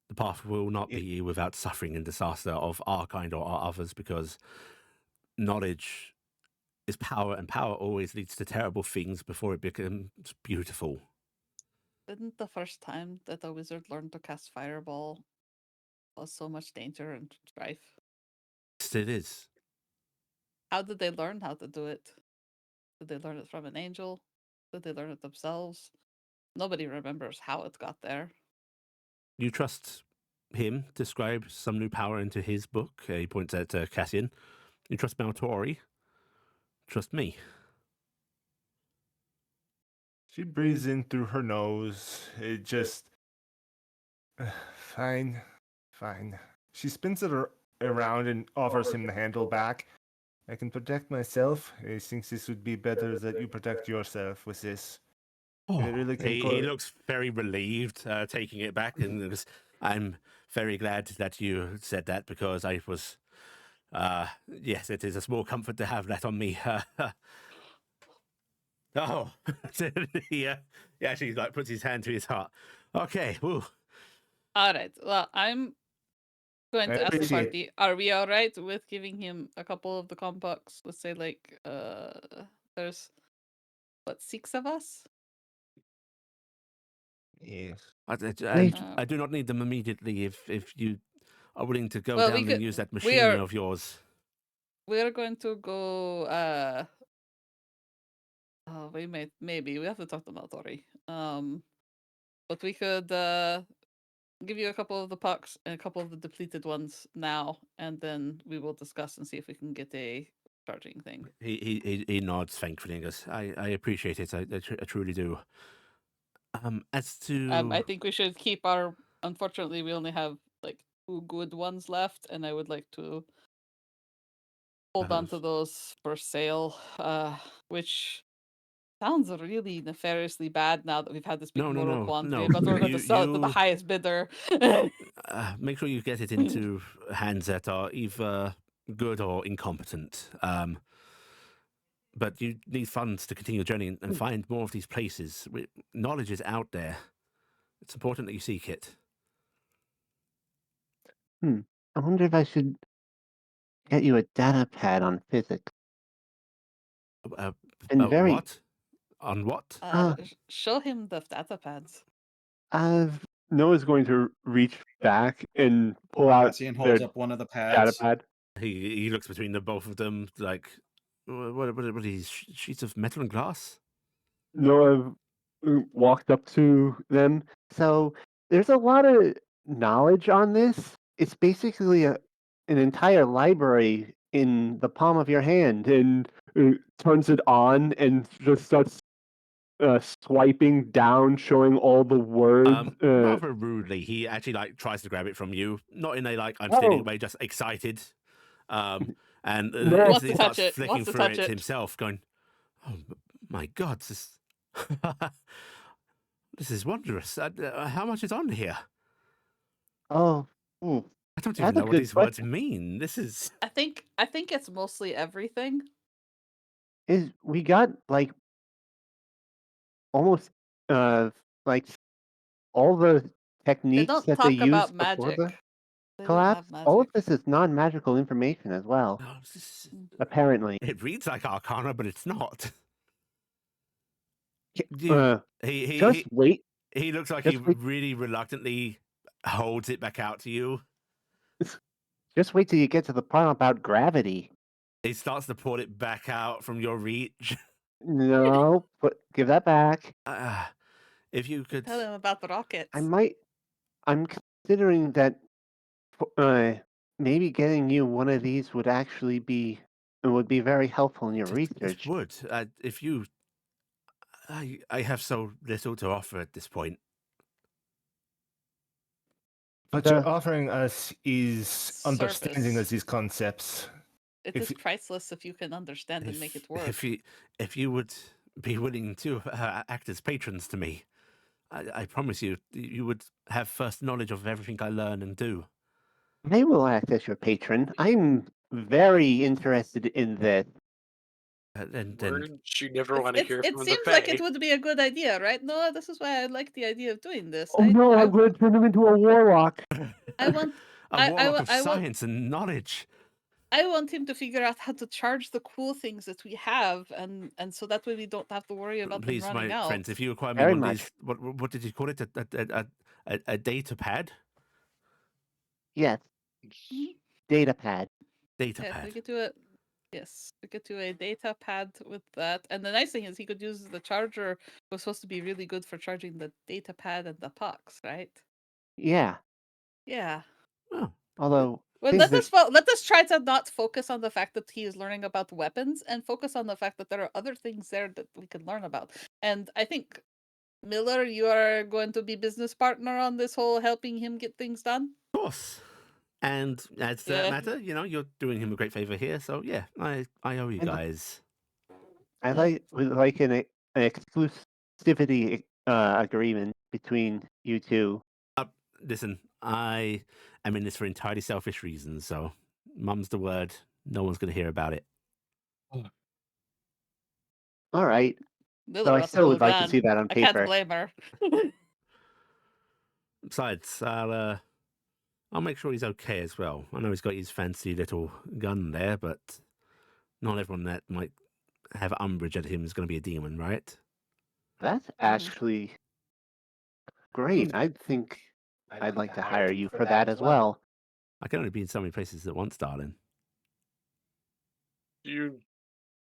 The path will not be without suffering and disaster of our kind or our others, because knowledge is power, and power always leads to terrible things before it becomes beautiful. Didn't the first time that a wizard learned to cast Fireball cause so much danger and strife? Yes, it is. How did they learn how to do it? Did they learn it from an angel? Did they learn it themselves? Nobody remembers how it got there. You trust him to scribe some new power into his book? He points at Cassian. You trust Maltori? Trust me. She breathes in through her nose. It just. Fine. Fine. She spins it around and offers him the handle back. I can protect myself. He thinks this would be better that you protect yourself with this. If it really can He looks very relieved, taking it back, and goes, "I'm very glad that you said that, because I was. Yes, it is a small comfort to have that on me." Oh, he actually like puts his hand to his heart. Okay, woo. All right. Well, I'm going I to ask the appreciate- party. Are we all right with giving him a couple of the compacts? Let's say like there's what, 6 of us? Yes. I do not need them immediately. If you are willing to go Well, down we and could- use that we machine are- of yours. We're going to go we maybe we have to talk to Maltori. But we could give you a couple of the pucks and a couple of the depleted ones now, and then we will discuss and see if we can get a charging thing. He nods thankfully and goes, I appreciate it. I truly do. As to I think we should keep our. Unfortunately, we only have like 2 good ones left, and I would like to hold on to those for sale. Which sounds really nefariously bad now that we've had this big No, moral no, quandary, no. but we're going to You- sell it to the you- highest bidder. make sure you get it into hands that are either good or incompetent. But you need funds to continue your journey and find more of these places. Knowledge is out there. It's important that you seek it. I wonder if I should get you a data pad on physics. And very What? On what? Show him the data pads. Noah's going to reach back and pull out Cassian their holds up one of the data pads. pad. He looks between the both of them like, what are these sheets of metal and glass? Noah walked up to them. So there's a lot of knowledge on this. It's basically an entire library in the palm of your hand, and turns it on and just starts swiping down, showing all the words. Rather rudely, he actually like tries to grab it from you, not in a like I'm stealing it way, just excited. And No. Wants he to starts touch it, flicking wants to through touch it it. himself, going, "Oh my god, this is wondrous. How much is on here? Oh, I don't that's even a know what good these words question. mean. This is I think it's mostly everything. We got like almost like all the They techniques don't that they talk about used before magic. the They don't collapse. have All of magic. this is non-magical information as well, oh, apparently. it reads like Arcana, but it's not. Uh, He just wait. he looks like he Just wait. really reluctantly holds it back out to you. Just wait till you get to the part about gravity. He starts to pull it back out from your reach. No, give that back. If you could, Tell him about the rockets. I'm considering that maybe getting you one of these would actually be very helpful in your research. it would. If you, I have so little to offer at this point. What you're offering us is understanding Service. of these concepts. It if is you- priceless if you can understand and make it work. If you would be willing to act as patrons to me, I promise you, you would have first knowledge of everything I learn and do. I will act as your patron. I'm very interested in this. And Words you never want to hear It from the seems like Fae. it would be a good idea, right? No, this is why I like the idea of doing this. Oh no, I'm going to turn him into a warlock. I want a warlock of I want science and knowledge. I want him to figure out how to charge the cool things that we have, and so that way we don't have to worry about Please, them running my out. friends, if you acquire me Very one of much. these, what did you call it? A data pad? Yes, Mhm. data pad. Data Yeah, pad. we could do it. Yes, we could do a data pad with that. And the nice thing is he could use the charger. Was supposed to be really good for charging the data pad and the pucks, right? Yeah. Yeah. Oh, Although Well, things let us try to not focus on the fact that he is learning about weapons and focus on the fact that there are other things there that we can learn about. And I think Miller, you are going to be business partner on this whole helping him get things done. of course. And as to that Yeah. matter, you're doing him a great favor here. So yeah, I owe you And- guys. I would like an exclusivity agreement between you two. Listen, I am in this for entirely selfish reasons. So, mum's the word. No one's going to hear about it. All right. Miller Though I about still to would go like to down. see that on I can't paper. blame her. Besides, I'll make sure he's okay as well. I know he's got his fancy little gun there, but not everyone that might have umbrage at him is going to be a demon, right? That's actually great. I think I'd like to hire you for that as well. I can only be in so many places at once, darling. You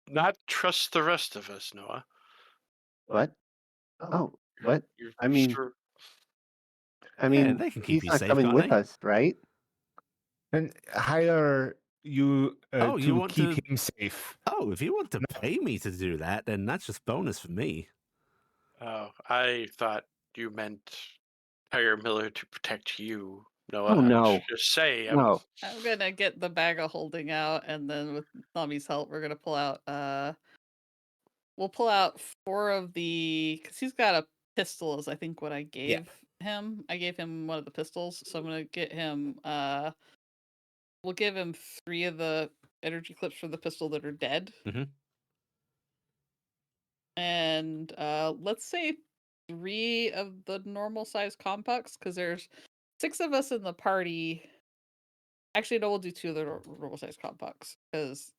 not trust the rest of us, Noah. What? Oh, what? You're I mean, sure- Yeah, they can keep he's you not safe, coming can't with they? us, right? And hire you Oh, you to want keep to- him safe. Oh, if you want to pay me to do that, then that's just bonus for me. Oh, I thought you meant hire Miller to protect you, Noah. Oh, no. Just say. No. I'm gonna get the bag of holding out, and then with Nami's help, we're gonna pull out. We'll pull out 4 of the, because he's got a pistol. Is I think what I gave him. I gave him one of the pistols, so I'm gonna get him. We'll give him 3 of the energy clips for the pistol that are dead. Mhm. And let's say 3 of the normal size compacts, because there's 6 of us in the party. Actually, no, we'll do 2 of the normal size compacts because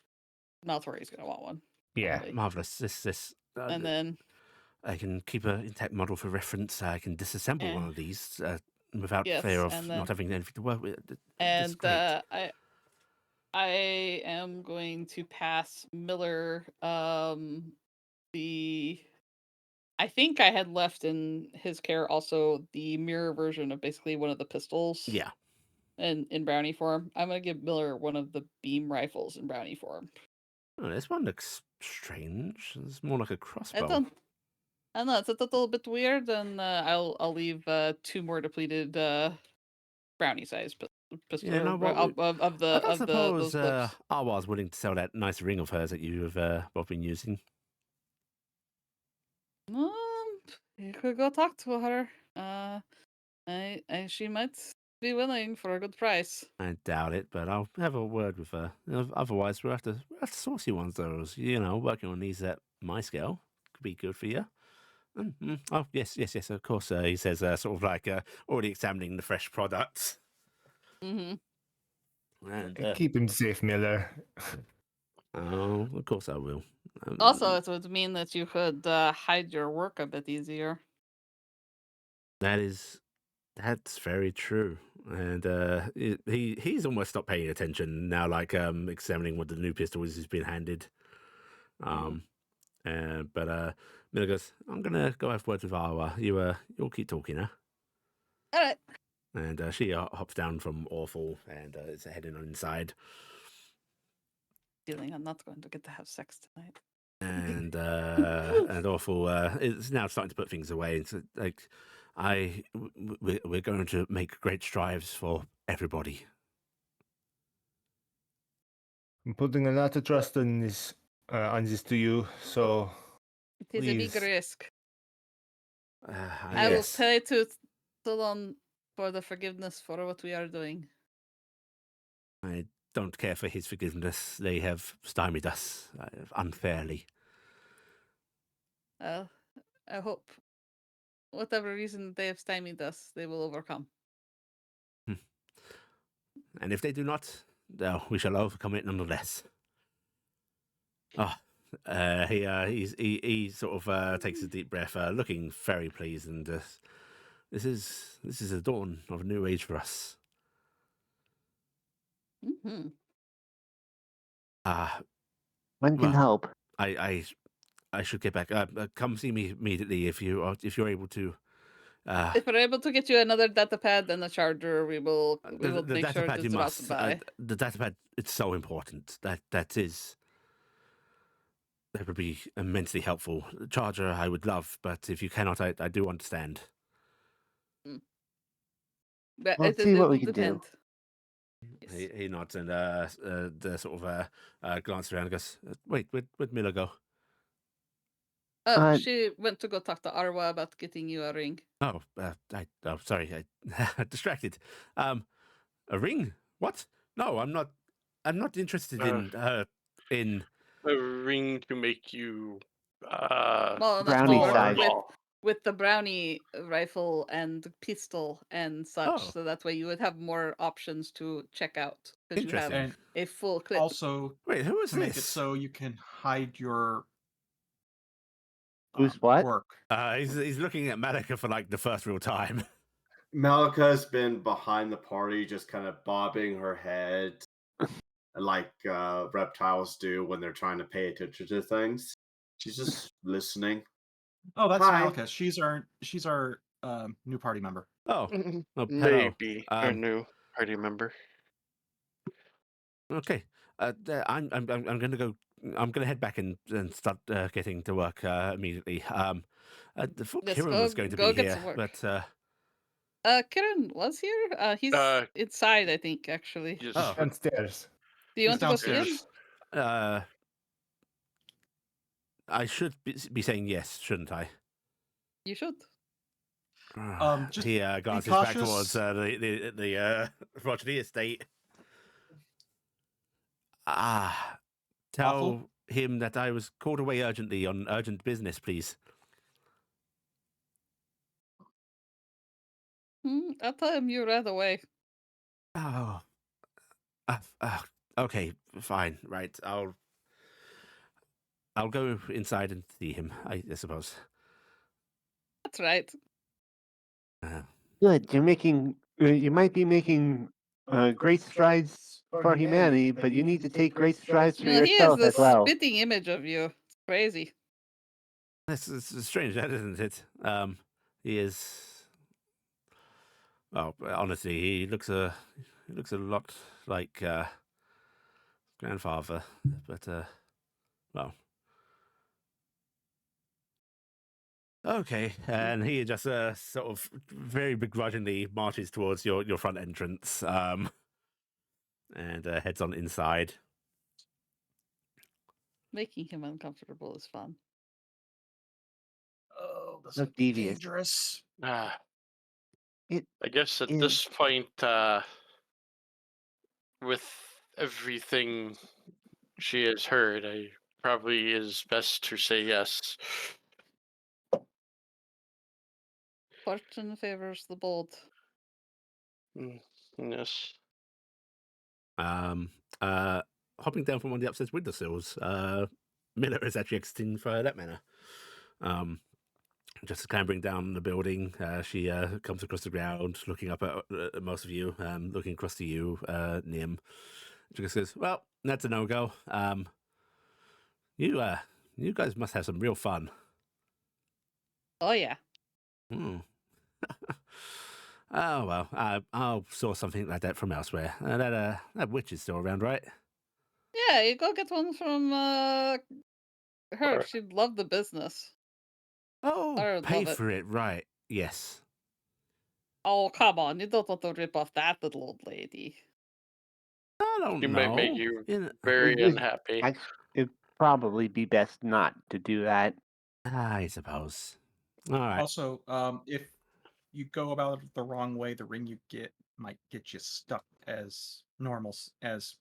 Maltori's gonna want one. Yeah. Probably. Marvelous. This. And then I can keep an intact model for reference. I can disassemble one of these without yes, fear of and then not having anything to work with. That's and great. I am going to pass Miller the I think I had left in his care also the mirror version of basically one of the pistols. Yeah. In brownie form. I'm gonna give Miller one of the beam rifles in brownie form. Oh, this one looks strange. It's more like a I crossbow. don't know, it's a little bit weird, and I'll leave 2 more depleted brownie size pistol Yeah, no, what of I don't those suppose clips. Arwa's willing to sell that nice ring of hers that you've both been using. You could go talk to her. She might be willing for a good price. I doubt it, but I'll have a word with her. Otherwise, we'll have to source you ones of those. You know, working on these at my scale could be good for you. Oh, yes, of course. He says, sort of like already examining the fresh products. Mm-hmm. And Keep him safe, Miller. oh, of course I will. Also, it would mean that you could hide your work a bit easier. that's very true. And he's almost stopped paying attention now, like examining what the new pistol is he's been handed. But Miller goes, I'm gonna go have words with Awa. You'll keep talking, huh? All right. And she hops down from Aweful and is heading on inside. Feeling I'm not going to get to have sex tonight. And Awful is now starting to put things away. It's like we're going to make great strides for everybody. I'm putting a lot of trust on this to you, so It is a big please. risk. I will Yes, pay to Solon for the forgiveness for what we are doing. I don't care for his forgiveness. They have stymied us unfairly. I hope, whatever reason they have stymied us, they will overcome. And if they do not, well, we shall overcome it nonetheless. Oh, he sort of takes a deep breath, looking very pleased, and this is the dawn of a new age for us. Mm-hmm. One can Well, help. I should get back. Come see me immediately if you're able to. If we're able to get you another data pad and a charger, we will The make sure datapad it's you about must. to buy. The datapad, it's so important. That would be immensely helpful. The charger I would love, but if you cannot, I do understand. But We'll see it what we will can do. depend. Yes. He nods and the sort of glances around and goes, "Wait, where'd Miller go?" Oh, she went to go talk to Arwa about getting you a ring. Oh, sorry, I distracted. A ring? What? No, I'm not. I'm not interested in. A ring to make you Well, not to Brownie work size. with the brownie rifle and pistol and such, Oh. so that way you would have more options to check out because you have Interesting. And a full clip. also Wait, who is to make it this? so you can hide your Who's what? work. He's looking at Melikka for like the first real time. Melikka's been behind the party, just kind of bobbing her head, like reptiles do when they're trying to pay attention to things. She's just listening. Oh, that's Hi. Melikka. She's our new party member. Oh, hello. maybe a new party member. Okay. I'm gonna go. I'm gonna head back and start getting to work immediately. The full Yes, Kieran was going to go be get here, some work. but Kieran was here. He's inside, I think, actually. Yes. Oh. Downstairs. Do you He's want to go see him? downstairs. I should be saying yes, shouldn't I? You should. Just he be glances back cautious. towards the Roger estate. Tell Awful. him that I was called away urgently on urgent business, please. I'll tell him you ran away. Oh. Okay, fine, right. I'll go inside and see him, I suppose. That's right. Good. You're making. You might be making great strides for humanity, but you need to take great strides for He is yourself the as well. spitting image of you. It's crazy. It's strange, that isn't it? He is. Well, honestly, he looks a lot like grandfather, but well, okay. And he just sort of very begrudgingly marches towards your front entrance, and heads on inside. Making him uncomfortable is fun. Oh, this So would be devious. dangerous. Ah, It I guess at is. this point, with everything she has heard, I probably is best to say yes. Fortune favors the bold. Mm, yes. Um, hopping down from one of the upstairs windowsills, Miller is actually exiting for that manner. Just clambering down the building, she comes across the ground, looking up at most of you, looking across to you, Nim. She just goes, "Well, that's a no-go. You guys must have some real fun." Oh yeah. Hmm. Oh well, I'll source something like that from elsewhere. That witch is still around, right? Yeah, you go get one from her. Or- She'd love the business. Oh, I would pay love it. for it, right? Yes. Oh, come on. You don't want to rip off that little old lady. I don't She might make know. you You know, very unhappy. It'd probably be best not to do that. I suppose. All right. Also, if you go about it the wrong way, the ring you get might get you stuck as as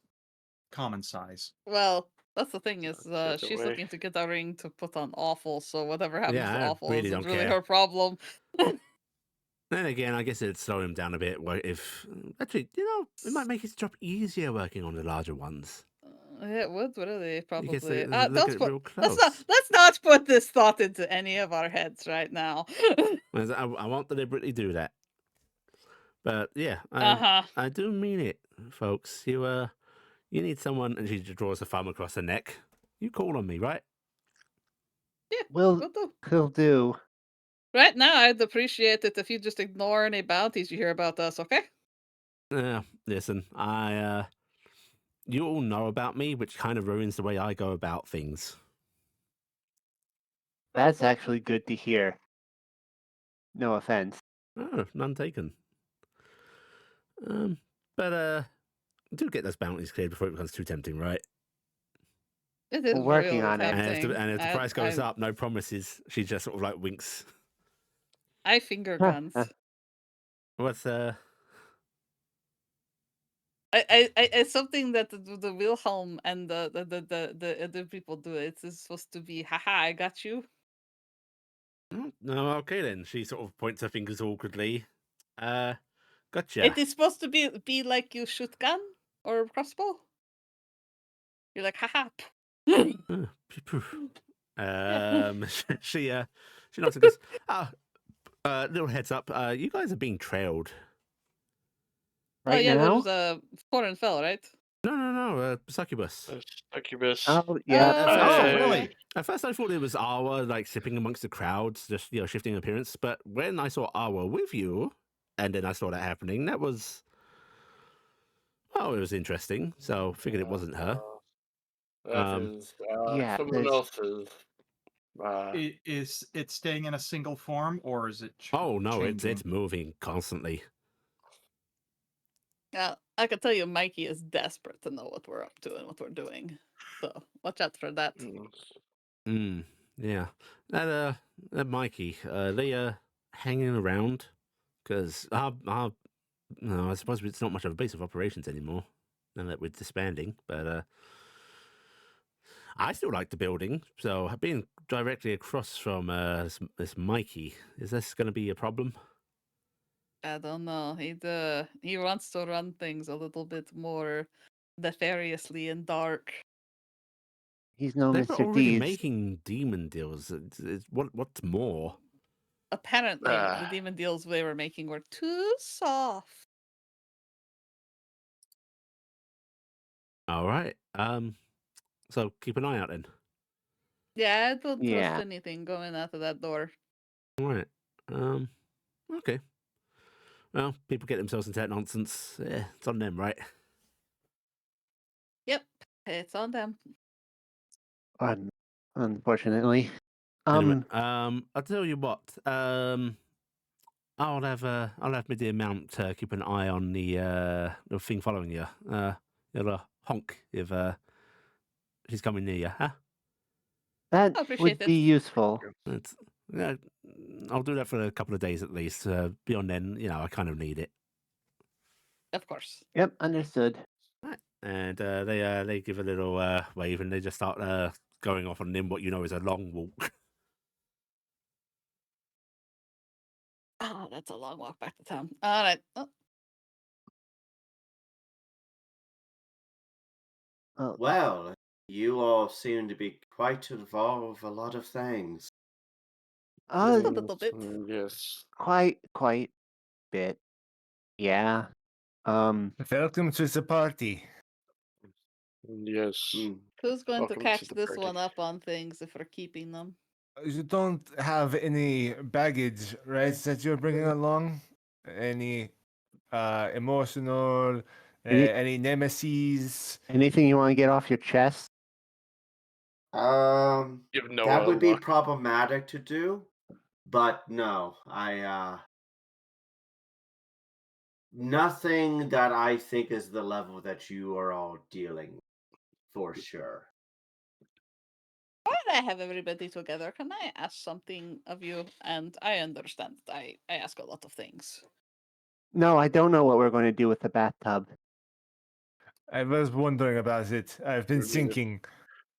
common size. Well, that's the thing is That's the she's way. looking to get a ring to put on Awful, so whatever happens Yeah, to I Awful really isn't don't really care. her problem. Then again, I guess it'd slow him down a bit. If actually, it might make his job easier working on the larger ones. It would really He gets probably. to look Don't at it put. real close. Let's not put this thought into any of our heads right now. I won't deliberately do that. But yeah, Uh-huh. I do mean it, folks. You need someone, and she draws a thumb across her neck. You call on me, right? Yeah, Will will do. he'll do. Right now, I'd appreciate it if you just ignore any bounties you hear about us, okay? Listen, you all know about me, which kind of ruins the way I go about things. That's actually good to hear. No offense. Oh, none taken. But do get those bounties cleared before it becomes too tempting, right? It is We're working really on it. tempting. And if the price goes up, no promises. She just sort of like winks. I finger Huh, guns. huh. What's It's something that the Wilhelm and the other people do. It's supposed to be, haha, I got you. No, okay then. She sort of points her fingers awkwardly. Gotcha. It is supposed to be like you shoot gun or crossbow. You're like, haha. Oh, pew, pew. She nods and goes, little heads up. You guys are being trailed. Oh Right yeah, now? there's a foreign fell, right? No, succubus. Succubus. Oh yeah. Oh, really? At first, I thought it was Awa, like sipping amongst the crowds, just shifting appearance. But when I saw Awa with you, and then I saw that happening, that was it was interesting. So figured it wasn't her. That is Yeah, someone there's- else's. Is it staying in a single form, or is it Oh no, changing? it's moving constantly. yeah. I can tell you, Mikey is desperate to know what we're up to and what we're doing. So watch out for that. Yeah. That Mikey, they hanging around because no, I suppose it's not much of a base of operations anymore now that we're disbanding. But I still like the building, so being directly across from this Mikey, is this going to be a problem? I don't know. He wants to run things a little bit more nefariously and dark. He's no They were Mr. already Deeds. making demon deals. What's more? Apparently, the Ah. demon deals they were making were too soft. All right. So keep an eye out then. Yeah, I don't trust Yeah. anything going out of that door. All right. Okay. Well, people get themselves into that nonsense. Yeah, it's on them, right? Yep, it's on them. Unfortunately. Anyway, I'll tell you what. I'll have my dear Mount keep an eye on the thing following you. You'll honk if she's coming near you, huh? That Appreciate would be it. useful. It's, yeah, I'll do that for a couple of days at least. Beyond then, I kind of need it. Of course. Yep, understood. Right. And they give a little wave and they just start going off on them what you know is a long walk. Oh, that's a long walk back to town. All right. Oh, Oh, Well, you all seem to be quite involved with a lot of things. just a uh, little bit. Yes. quite bit. Yeah. Welcome to the party. Yes. Hmm. Who's going to Welcome to catch the this party. one up on things if we're keeping them? You don't have any baggage, right, that you're bringing along? Any emotional, Any- any nemesis? Anything you want to get off your chest? Give Noah That a would be look. problematic to do, but no, nothing that I think is the level that you are all dealing for sure. Why did I have everybody together? Can I ask something of you? And I understand. I ask a lot of things. No, I don't know what we're going to do with the bathtub. I was wondering about it. I've been We're gonna- thinking.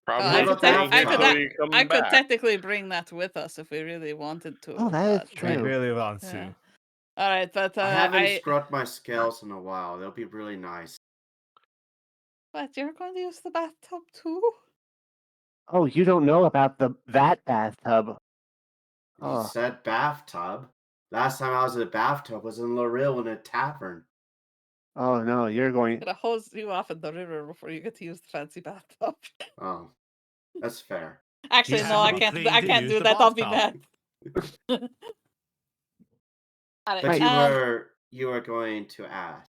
Probably have a staying here bathtub. till you come I could back. technically bring that with us if we really wanted to. Oh, that is but, true. I really want Yeah. to. All right, but I haven't I. scrubbed my scales in a while. They'll be really nice. But you're going to use the bathtub too? Oh, you don't know about that bathtub. You Oh, said bathtub. Last time I was at a bathtub was in Lorille in a tavern. oh no, you're going. Gonna hose you off in the river before you get to use the fancy bathtub. Oh, that's fair. Actually, You no, have I to be can't. clean I to can't use do the that. I'll be bathtub. mad. All right, But you were going to ask.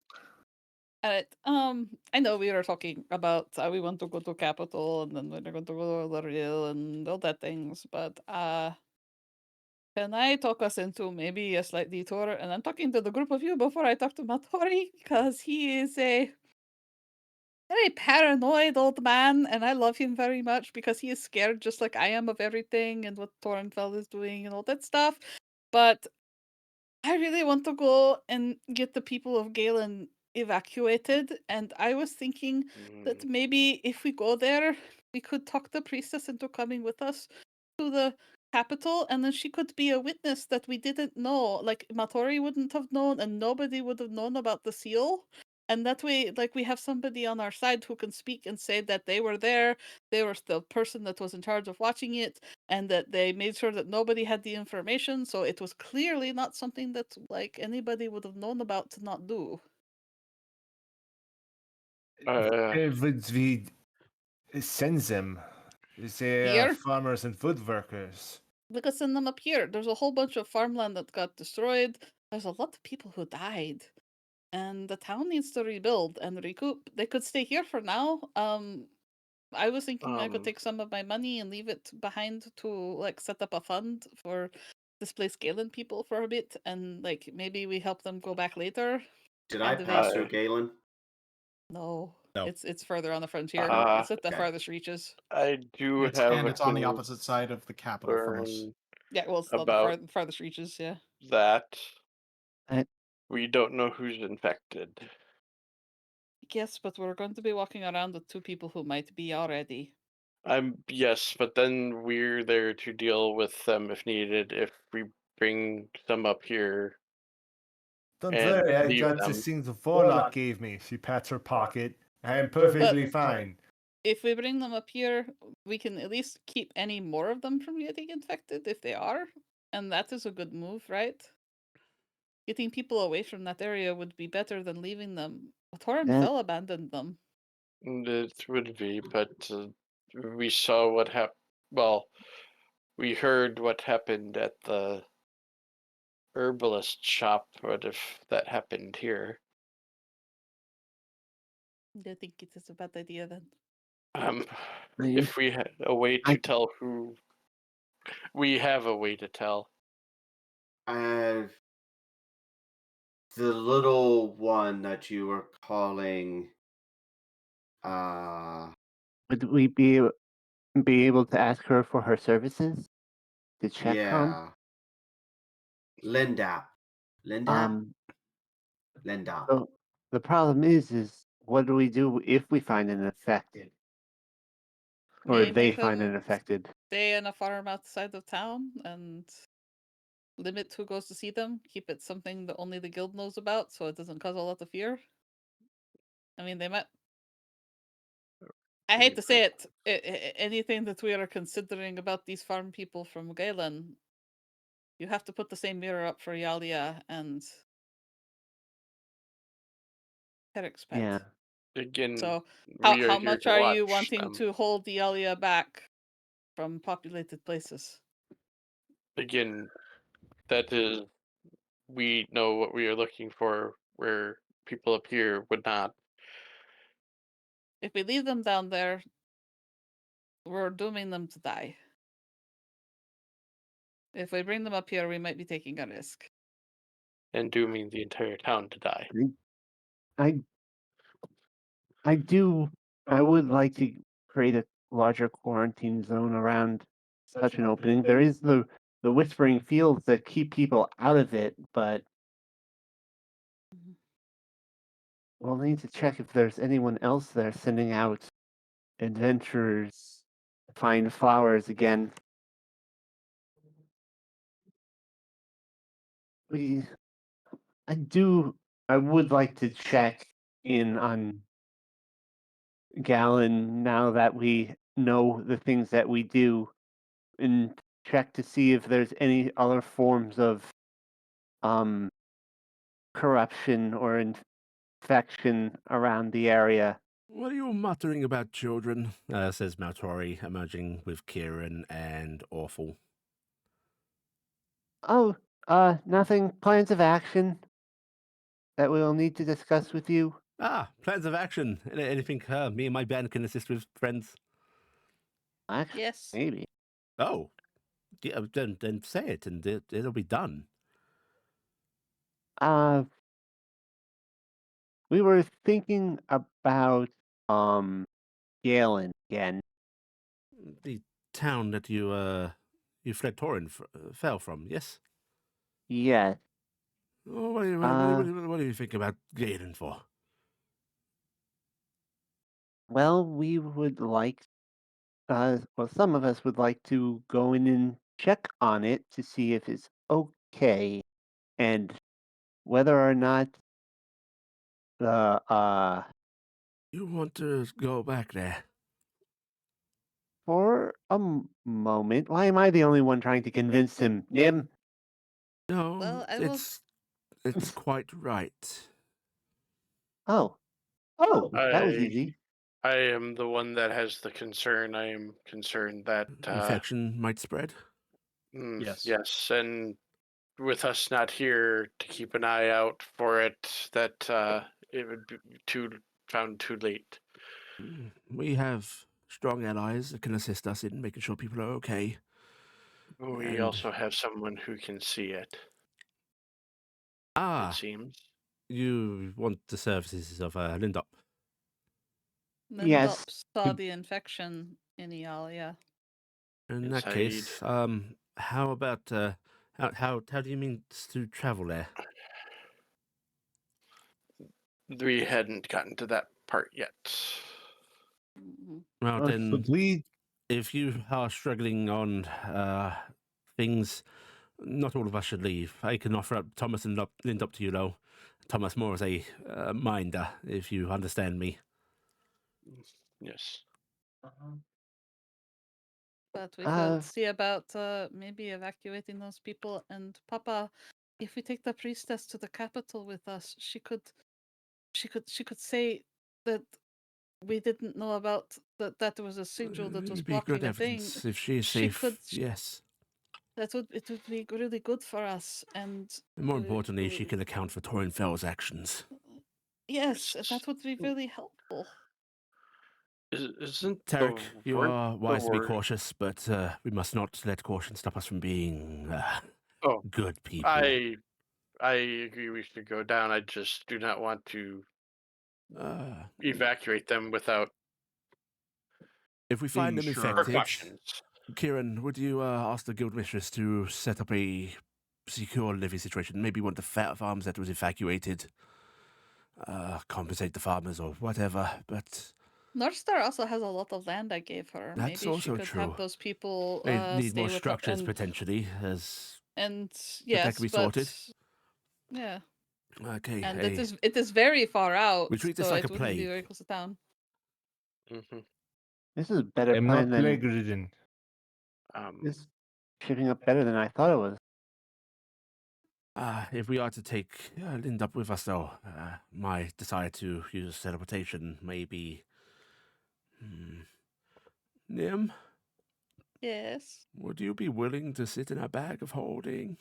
Alright, I know we were talking about we want to go to capital and then we're going to go to L'Oreal and all that things, but can I talk us into maybe a slight detour? And I'm talking to the group of you before I talk to Matori, because he is a very paranoid old man, and I love him very much because he is scared just like I am of everything and what Thorenfeld is doing and all that stuff. But I really want to go and get the people of Galen evacuated, and I was thinking that maybe if we go there, we could talk the priestess into coming with us to the capital, and then she could be a witness that we didn't know. Like Matori wouldn't have known, and nobody would have known about the seal. And that way, like, we have somebody on our side who can speak and say that they were there, they were the person that was in charge of watching it, and that they made sure that nobody had the information, so it was clearly not something that like anybody would have known about to not do. Where would we send them? They are Here? farmers and woodworkers. We could send them up here. There's a whole bunch of farmland that got destroyed. There's a lot of people who died. And the town needs to rebuild and recoup. They could stay here for now. I was thinking I could take some of my money and leave it behind to like set up a fund for displaced Galen people for a bit, and like maybe we help them go back later. Did I Kind of pass through Galen? No, No. it's further on the frontier. It's at the Okay. farthest reaches. I do It's, have and a it's on the opposite side of the capital from us. concern Yeah, well, it's not the about farthest reaches. Yeah. that. Uh, We don't know who's infected. Yes, but we're going to be walking around with two people who might be already. Yes, but then we're there to deal with them if needed. If we bring some up here, Don't and worry, I leave got them. this thing the Warlock gave me. She pats her pocket. I am perfectly fine. if we bring them up here, we can at least keep any more of them from getting infected if they are. And that is a good move, right? Getting people away from that area would be better than leaving them. Fell abandoned them. It would be, but we saw what happened. Well, we heard what happened at the herbalist shop. What if that happened here? I think it is a bad idea then. If we had a way to tell who, we have a way to tell. The little one that you were calling, Would we be able to ask her for her services to check on? yeah, Lindap. Lindap. So the problem is what do we do if we find an infected, or They they make find an them infected? stay in a farm outside of town and limit who goes to see them. Keep it something that only the guild knows about, so it doesn't cause a lot of fear. I mean, they might. I hate to say it, anything that we are considering about these farm people from Galen, you have to put the same mirror up for Yalia and Taryc's pet. Yeah. Again, So we are how here much to are you watch wanting them. to hold Yalia back from populated places? Again, that is, we know what we are looking for, where people up here would not. If we leave them down there, we're dooming them to die. If we bring them up here, we might be taking a risk. And dooming the entire town to die. I would like to create a larger quarantine zone around such an opening. There is the whispering fields that keep people out of it, but we'll need to check if there's anyone else there sending out adventurers to find flowers again. I would like to check in on Galen now that we know the things that we do, and check to see if there's any other forms of corruption or infection around the area. What are you muttering about, children? Says Maltori, emerging with Kieran and Aweful. Oh, nothing. Plans of action that we'll need to discuss with you. Ah, plans of action. Anything me and my band can assist with, friends? Actually, Yes. maybe. Oh, yeah, then say it and it'll be done. We were thinking about Galen again. The town that you fled Torin fell from, yes? Yes. Oh, what do you think about Galen for? Well, we would like, well, some of us would like to go in and check on it to see if it's okay and whether or not the, You want to go back there? for a moment, why am I the only one trying to convince him? Nim? No, Well, it's quite right. Oh, that was easy. I am the one that has the concern. I am concerned that Infection might spread. yes, and with us not here to keep an eye out for it, that it would be found too late. We have strong allies that can assist us in making sure people are okay. We also have someone who can see it. It seems. You want the services of Lindop? Yes. Saw the infection in Iala. In that case, how about how do you mean to travel there? We hadn't gotten to that part yet. Well, then, we if you are struggling on things, not all of us should leave. I can offer up Thomas and Lindop to you, though. Thomas more as a minder, if you understand me. Yes. But we Uh, could see about maybe evacuating those people. And Papa, if we take the priestess to the capital with us, she could say that we didn't know about that there was a sigil that was It'd be good blocking a thing. evidence if she is She safe. could- Yes. It would be really good for us. And More importantly, she can account for Torin Fell's actions. yes, that would be really helpful. Isn't Taryc, you word- are wise to be word- cautious, but we must not let caution stop us from being Oh, good people. I agree we should go down. I just do not want to evacuate them without If we find them Being sure. infected, precautions. Kieran, would you ask the guildmistress to set up a secure living situation? Maybe one of the farms that was evacuated, compensate the farmers or whatever. But North Star also has a lot of land I gave her. That's Maybe she also could true. have those people they need stay more with structures her potentially. As and that yes, can be but sorted. yeah, okay, and hey, it is very far out. we treat this so like it a wouldn't be plague. very close to town. Hmm. this is a better I'm plan not than plague-ridden. this. Is shaping up better than I thought it was. If we are to take Lind up with us, though, my desire to use teleportation may be. Nim, Yes, would you be willing to sit in a bag of holding?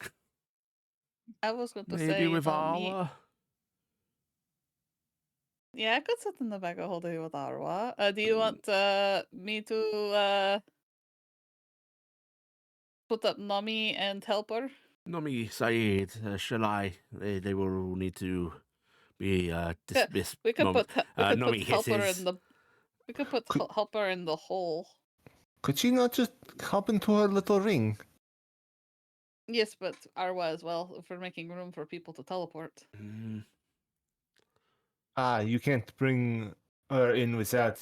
I was going to Maybe say, with me. Arwa? Yeah, I could sit in the bag of holding with Arwa. Do you want me to put up Nami and help her? Nomi, Saeed, Shalai, they will need to be dismissed. We could put Nomi help her hisses. in the. We could put Could- help her in the hole. Could she not just hop into her little ring? Yes, but Arwa as well, if we're making room for people to teleport. Mm, You can't bring her in without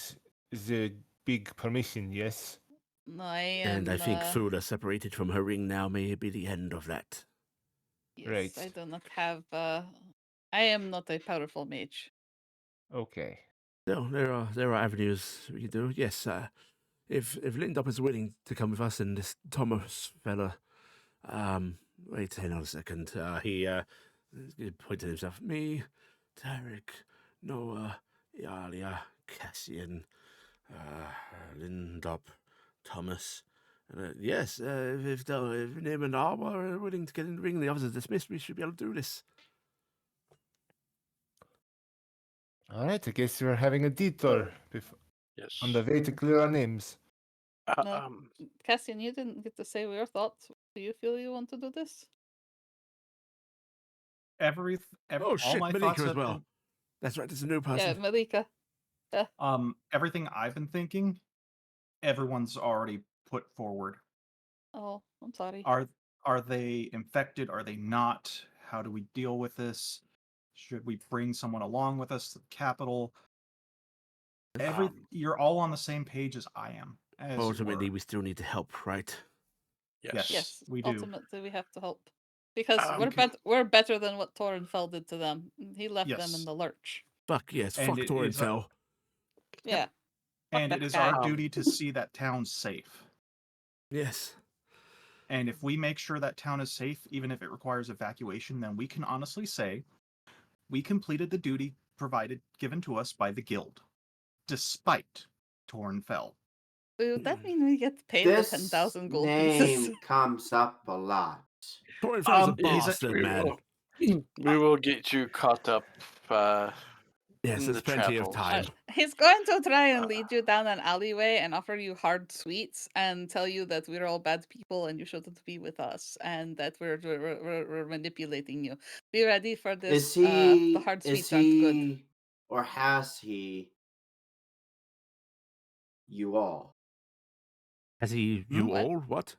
the big permission, yes? No, I am. and I think Fula separated from her ring now may be the end of that. Yes, Right. I do not have. I am not a powerful mage. Okay. So there are avenues we can do. Yes, if Lindop is willing to come with us and this Thomas fella, wait, hang on a second. He pointed himself. Me, Taryc, Noah, Iala, Cassian, Lindop, Thomas. Yes, if Nim and Arwa are willing to get in the ring and the others are dismissed, we should be able to do this. All right, I guess we're having a detour Yes. on the way to clear our names. No. Cassian, you didn't get to say your thoughts. Do you feel you want to do this? Oh all shit, my Melikka thoughts as have well. That's right, it's a new Yeah, person. Melikka. everything I've been thinking, everyone's already put forward. Oh, I'm sorry. Are they infected? Are they not? How do we deal with this? Should we bring someone along with us to the capital? You're all on the same page as I am. As Ultimately, you were. we still need to help, right? Yes. Yes, we do. Ultimately, we have to help because Okay. we're better than what Torenfell did to them. He left them in Yes. the lurch. Fuck yes, And fuck it Torin is fell. Yeah. And that it is guy. our duty to see that town safe. Yes. And if we make sure that town is safe, even if it requires evacuation, then we can honestly say we completed the duty given to us by the guild, despite Torenfell. Would that mean we get paid the This 10,000 gold name pieces? comes up a lot. Torin fell's a he's a- bastard, man. We will get you caught up. Yes, in there's the plenty of travels. time. He's going to try and lead you down an alleyway and offer you hard sweets and tell you that we're all bad people and you shouldn't be with us and that we're manipulating you. Be ready for this. The hard sweets aren't good. Or has he you all? Has he you What? all? What?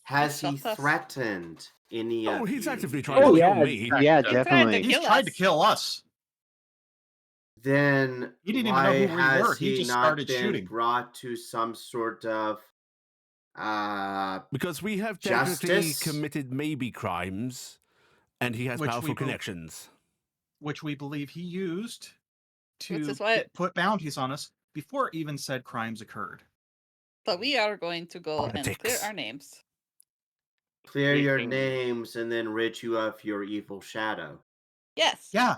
Has he shot us. threatened any Oh, of he's you? actively trying to kill me. Yeah, He tried to definitely. He's kill tried to us. kill us. Then He didn't even why know who we has were. He just not started been shooting. brought to some sort of Because we have technically justice? committed maybe crimes, and he has Which powerful we bel- connections. which we believe he used Which to is why- put bounties on us before even said crimes occurred. So we are going to go and clear Politics. our names. Clear your Speaking- names and then rid you of your evil shadow. Yes. Yeah,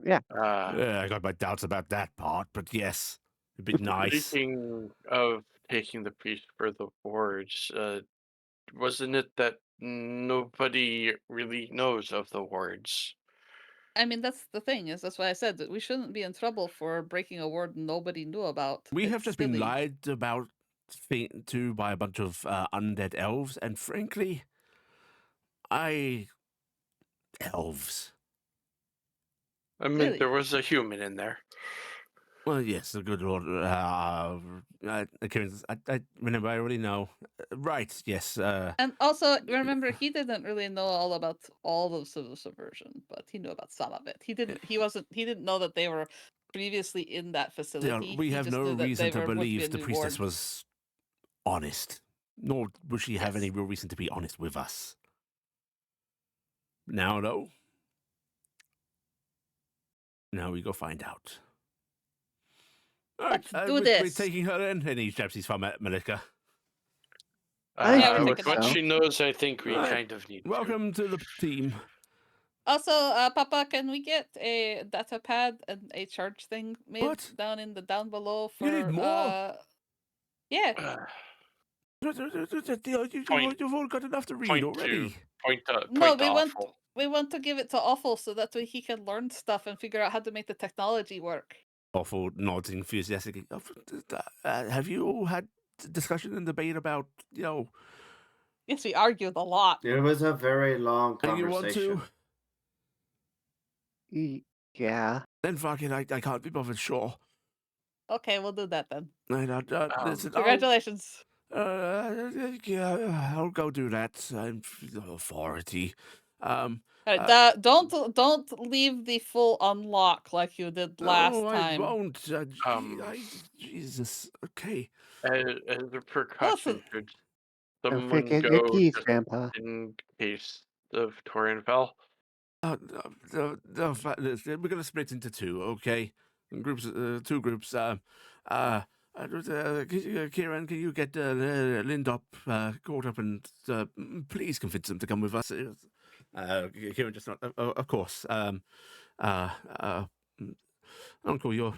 I got my doubts about that part, but yes, a bit nice. Speaking of taking the priest for the wards, wasn't it that nobody really knows of the wards? I mean, that's the thing. That's why I said that we shouldn't be in trouble for breaking a ward nobody knew about. We have It's just silly. been lied about to by a bunch of undead elves, and frankly, elves. I mean, Really? there was a human in there. Well, yes, the good Lord. Kieran, I remember. I already know. Right? Yes. And also, remember, he didn't really know all about all of civil subversion, but he knew about some of it. He didn't. He didn't know that they were previously in that facility. We He have just no knew that reason they to were going to be believe a the new priestess ward. was honest, nor would she have Yes. any real reason to be honest with us. Now, though, now we go find out. All right, Let's do we're this. taking her in, and he jabs his thumb at Melikka. I Yeah, we're think With taking what so. she knows, I think we Alright, kind of need to. Welcome to the team. Also, Papa, can we get a data pad and a charge thing made What? down below for? You need more? Yeah. You've all got enough to read Point already. No, to Awful. we want to give it to Awful so that way he can learn stuff and figure out how to make the technology work. Awful nods enthusiastically. Have you all had discussion and debate about, Yes, we argued a lot. It was a very long and you want conversation. to? Yeah. Then fuck it, I can't be bothered, sure. Okay, we'll do that then. Listen, Congratulations. yeah, I'll go do that. I'm the authority. Don't leave the full unlock like you did last no, time. I won't. Jesus. Okay. As a precaution, should Don't someone forget your go keys, just Grandpa. in case of Torian fell? We're gonna split into two, okay? Groups, two groups. Kieran, can you get Lindop caught up and please convince them to come with us? Kieran just not. Of course. Uncle, you're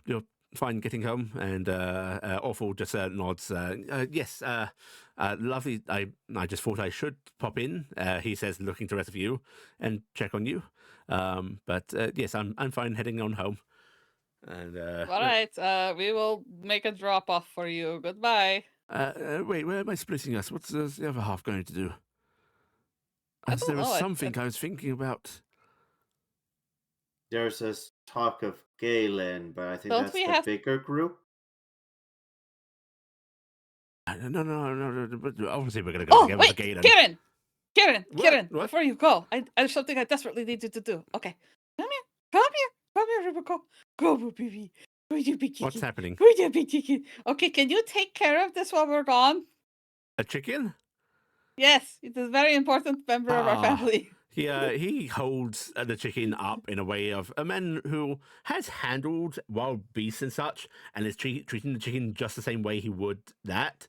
fine getting home, and Awful just nods. Yes, lovely. I just thought I should pop in. He says, looking to the rest of you, and check on you. But yes, I'm fine heading on home. And All right, we will make a drop off for you. Goodbye. wait, where am I splitting us? What's the other half going to do? I don't There was know. something I was thinking about. There's this talk of Galen, but I think Don't that's we the have- bigger group. No. But obviously, we're going to go together wait, with Galen. Kieran, What? before you go, there's something I desperately need you to do. Okay, come here, Rebecca. Go, baby. Go, you big What's chicken. happening? Go, you big chicken. Okay, can you take care of this while we're gone? A chicken? Yes, it is a very important member of our Ah. family. He holds the chicken up in a way of a man who has handled wild beasts and such, and is treating the chicken just the same way he would that,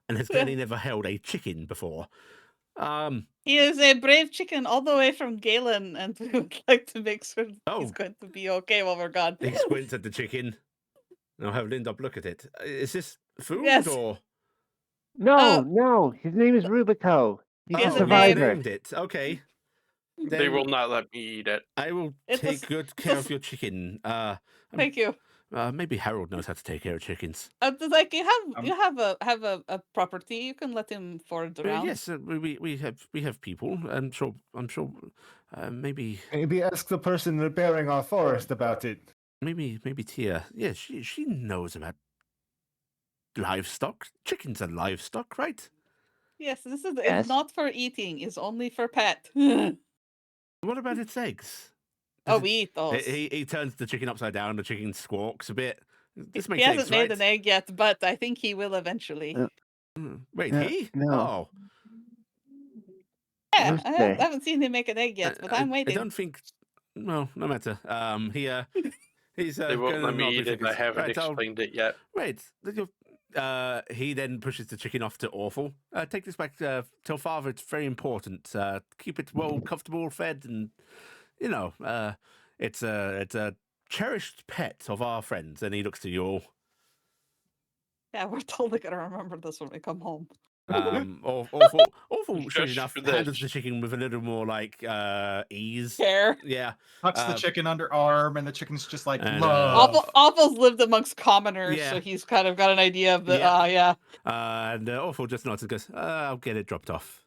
and has clearly never held a chicken before. He is a brave chicken all the way from Galen, and we would like to make sure Oh. he's going to be okay while we're gone. He squints at the chicken. I'll have Lindop look at it. Is this food Yes. or? No. His name is Rubico. He's He has a a survivor. Named it. Okay. They Then will not let me eat it. I will It take was- good care of your chicken. Thank you. Maybe Harold knows how to take care of chickens. Like you have a property, you can let him forage around. Yes, we have people. I'm sure. Maybe Maybe ask the person repairing our forest about it. maybe Tia. Yes, she knows about livestock. Chickens are livestock, right? Yes, this is Yes. it's not for eating, it's only for pet. What about its eggs? Oh, we eat those. He turns the chicken upside down. The chicken squawks a bit. This He makes hasn't eggs, made right? an egg yet, but I think he will eventually. Wait, No, he? no. Oh, Yeah, Who's I they? haven't seen him make an egg yet, but I'm I waiting. don't think. Well, no matter. He's They won't gonna let not me be eat it. I focused. haven't Right, explained it yet. wait. He then pushes the chicken off to Awful. Take this back. Tell father it's very important. Keep it well, comfortable, fed, and it's a cherished pet of our friends. And he looks to you all. Yeah, we're totally gonna remember this when we come home. Awful, strange Just enough, for handles this. the chicken with a little more like ease. Care. Yeah. Tucks the chicken under arm, and the chicken's just like, and, love. Awful's lived amongst commoners, Yeah. so he's kind of got an idea of the. Yeah. Yeah. And Awful just nods and goes, "I'll get it dropped off."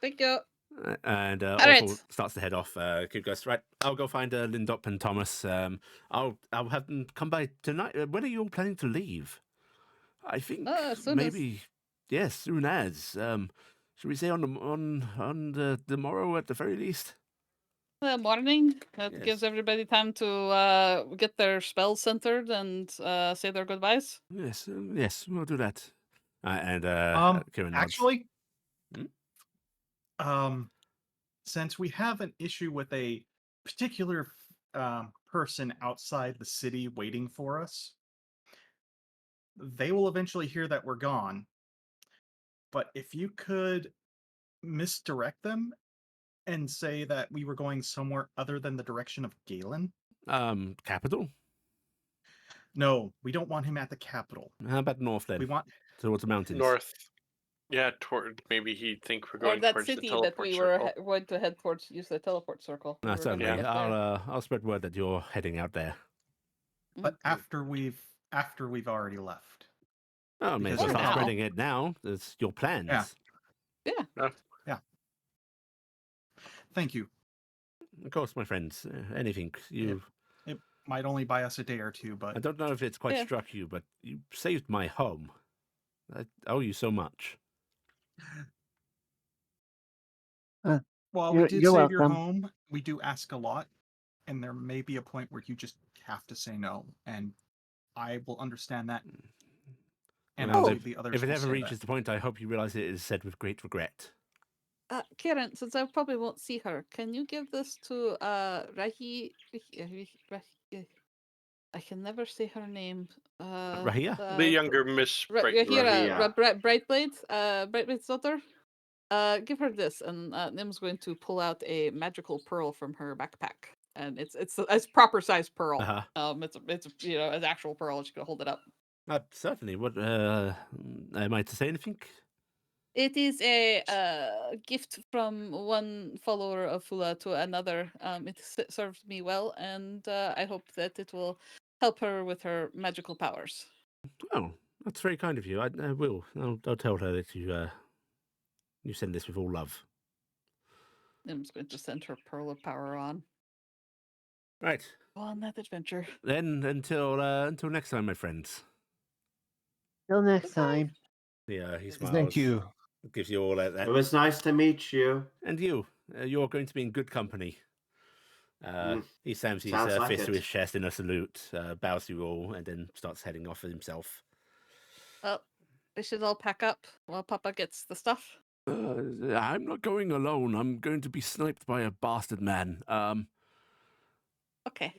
Thank you. And All Awful right. starts to head off. Kid goes, "Right, I'll go find Lindop and Thomas. I'll have them come by tonight. When are you all planning to leave? I think As soon maybe yes, soon as. Should we say on the morrow at the very least? The morning. That Yes. gives everybody time to get their spells centered and say their goodbyes. Yes, we'll do that." And Kieran nods. Actually, Hmm? since we have an issue with a particular person outside the city waiting for us, they will eventually hear that we're gone. But if you could misdirect them and say that we were going somewhere other than the direction of Galen. Capital? No, we don't want him at the capital. How about north then? We want Towards the mountains. North. Yeah, toward maybe he'd think we're Or going that towards the city teleport that we circle. were going to head towards, use the teleport circle. We No, were gonna certainly. get there. I'll spread word that you're heading out there. but after we've already left. Oh, may as well Because start now- spreading it now. It's your plans. Yeah. Thank you. Of course, my friends. Anything you. It might only buy us a day or two, but I don't know if it's quite Yeah. struck you, but you saved my home. I owe you so much. while You're- we did you're save your welcome. home, we do ask a lot, and there may be a point where you just have to say no, and I will understand that. And Well, I if- believe the others If it will ever say reaches the point, I hope you realize it is said with great regret. Kieran, since I probably won't see her, can you give this to I can never say her name. Rahia? The younger Miss Rahira, Rahia. Brightblade, Brightblade's daughter. Give her this, and Nim's going to pull out a magical pearl from her backpack, and it's proper size pearl. Uh-huh. It's an actual pearl. She's gonna hold it up. Certainly. What am I to say anything? It is a gift from one follower of Fula to another. It served me well, and I hope that it will help her with her magical powers. Oh, that's very kind of you. I will. I'll tell her that you send this with all love. Nim's going to send her pearl of power on. Right. Go on that adventure. Then until next time, my friends. Till next time. Yeah, he smiles. Thank you. Gives you all that. It was nice to meet you. And you're going to be in good company. He slams his Sounds like fist to it. his chest in a salute, bows to you all, and then starts heading off himself. Well, we should all pack up while Papa gets the stuff. I'm not going alone. I'm going to be sniped by a bastard man. Okay.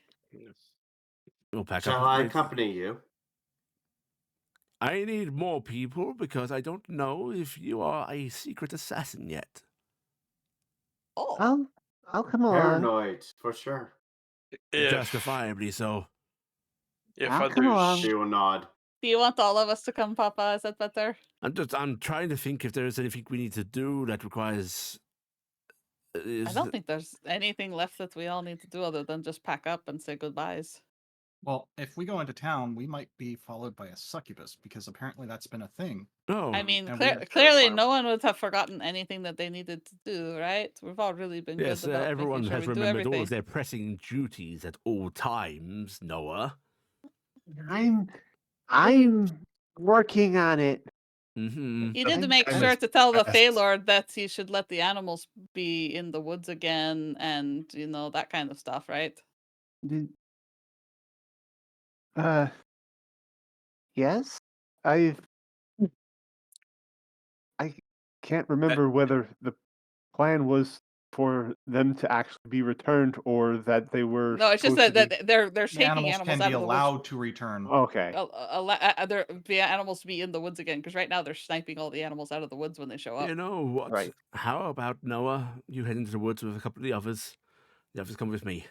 We'll pack Shall up. I accompany you? I need more people because I don't know if you are a secret assassin yet. Oh. I'll come along. Paranoid, for sure. Justifiably so. If I'll come along. She will nod. Do you want all of us to come, Papa? Is that better? I'm trying to think if there's anything we need to do that requires. I don't think there's anything left that we all need to do other than just pack up and say goodbyes. Well, if we go into town, we might be followed by a succubus, because apparently that's been a thing. Oh, I mean, And we have clearly farm. no one would have forgotten anything that they needed to do, right? We've all really been yes, good about everyone making sure has we do remembered all everything. of their pressing duties at all times, Noah. I'm working on it. Mm-hmm. You need to I'm make kind sure of to tell the fast. Feylord that he should let the animals be in the woods again and, that kind of stuff, right? Did- Yes. I can't remember whether the plan was for them to actually be returned, or that they were. No, it's just supposed that, to that they're The taking animals animals can out be of the allowed to return. Okay. woods. The animals to be in the woods again, because right now they're sniping all the animals out of the woods when they show up. You know what? Right. How about Noah? You head into the woods with a couple of the others. The others come with me.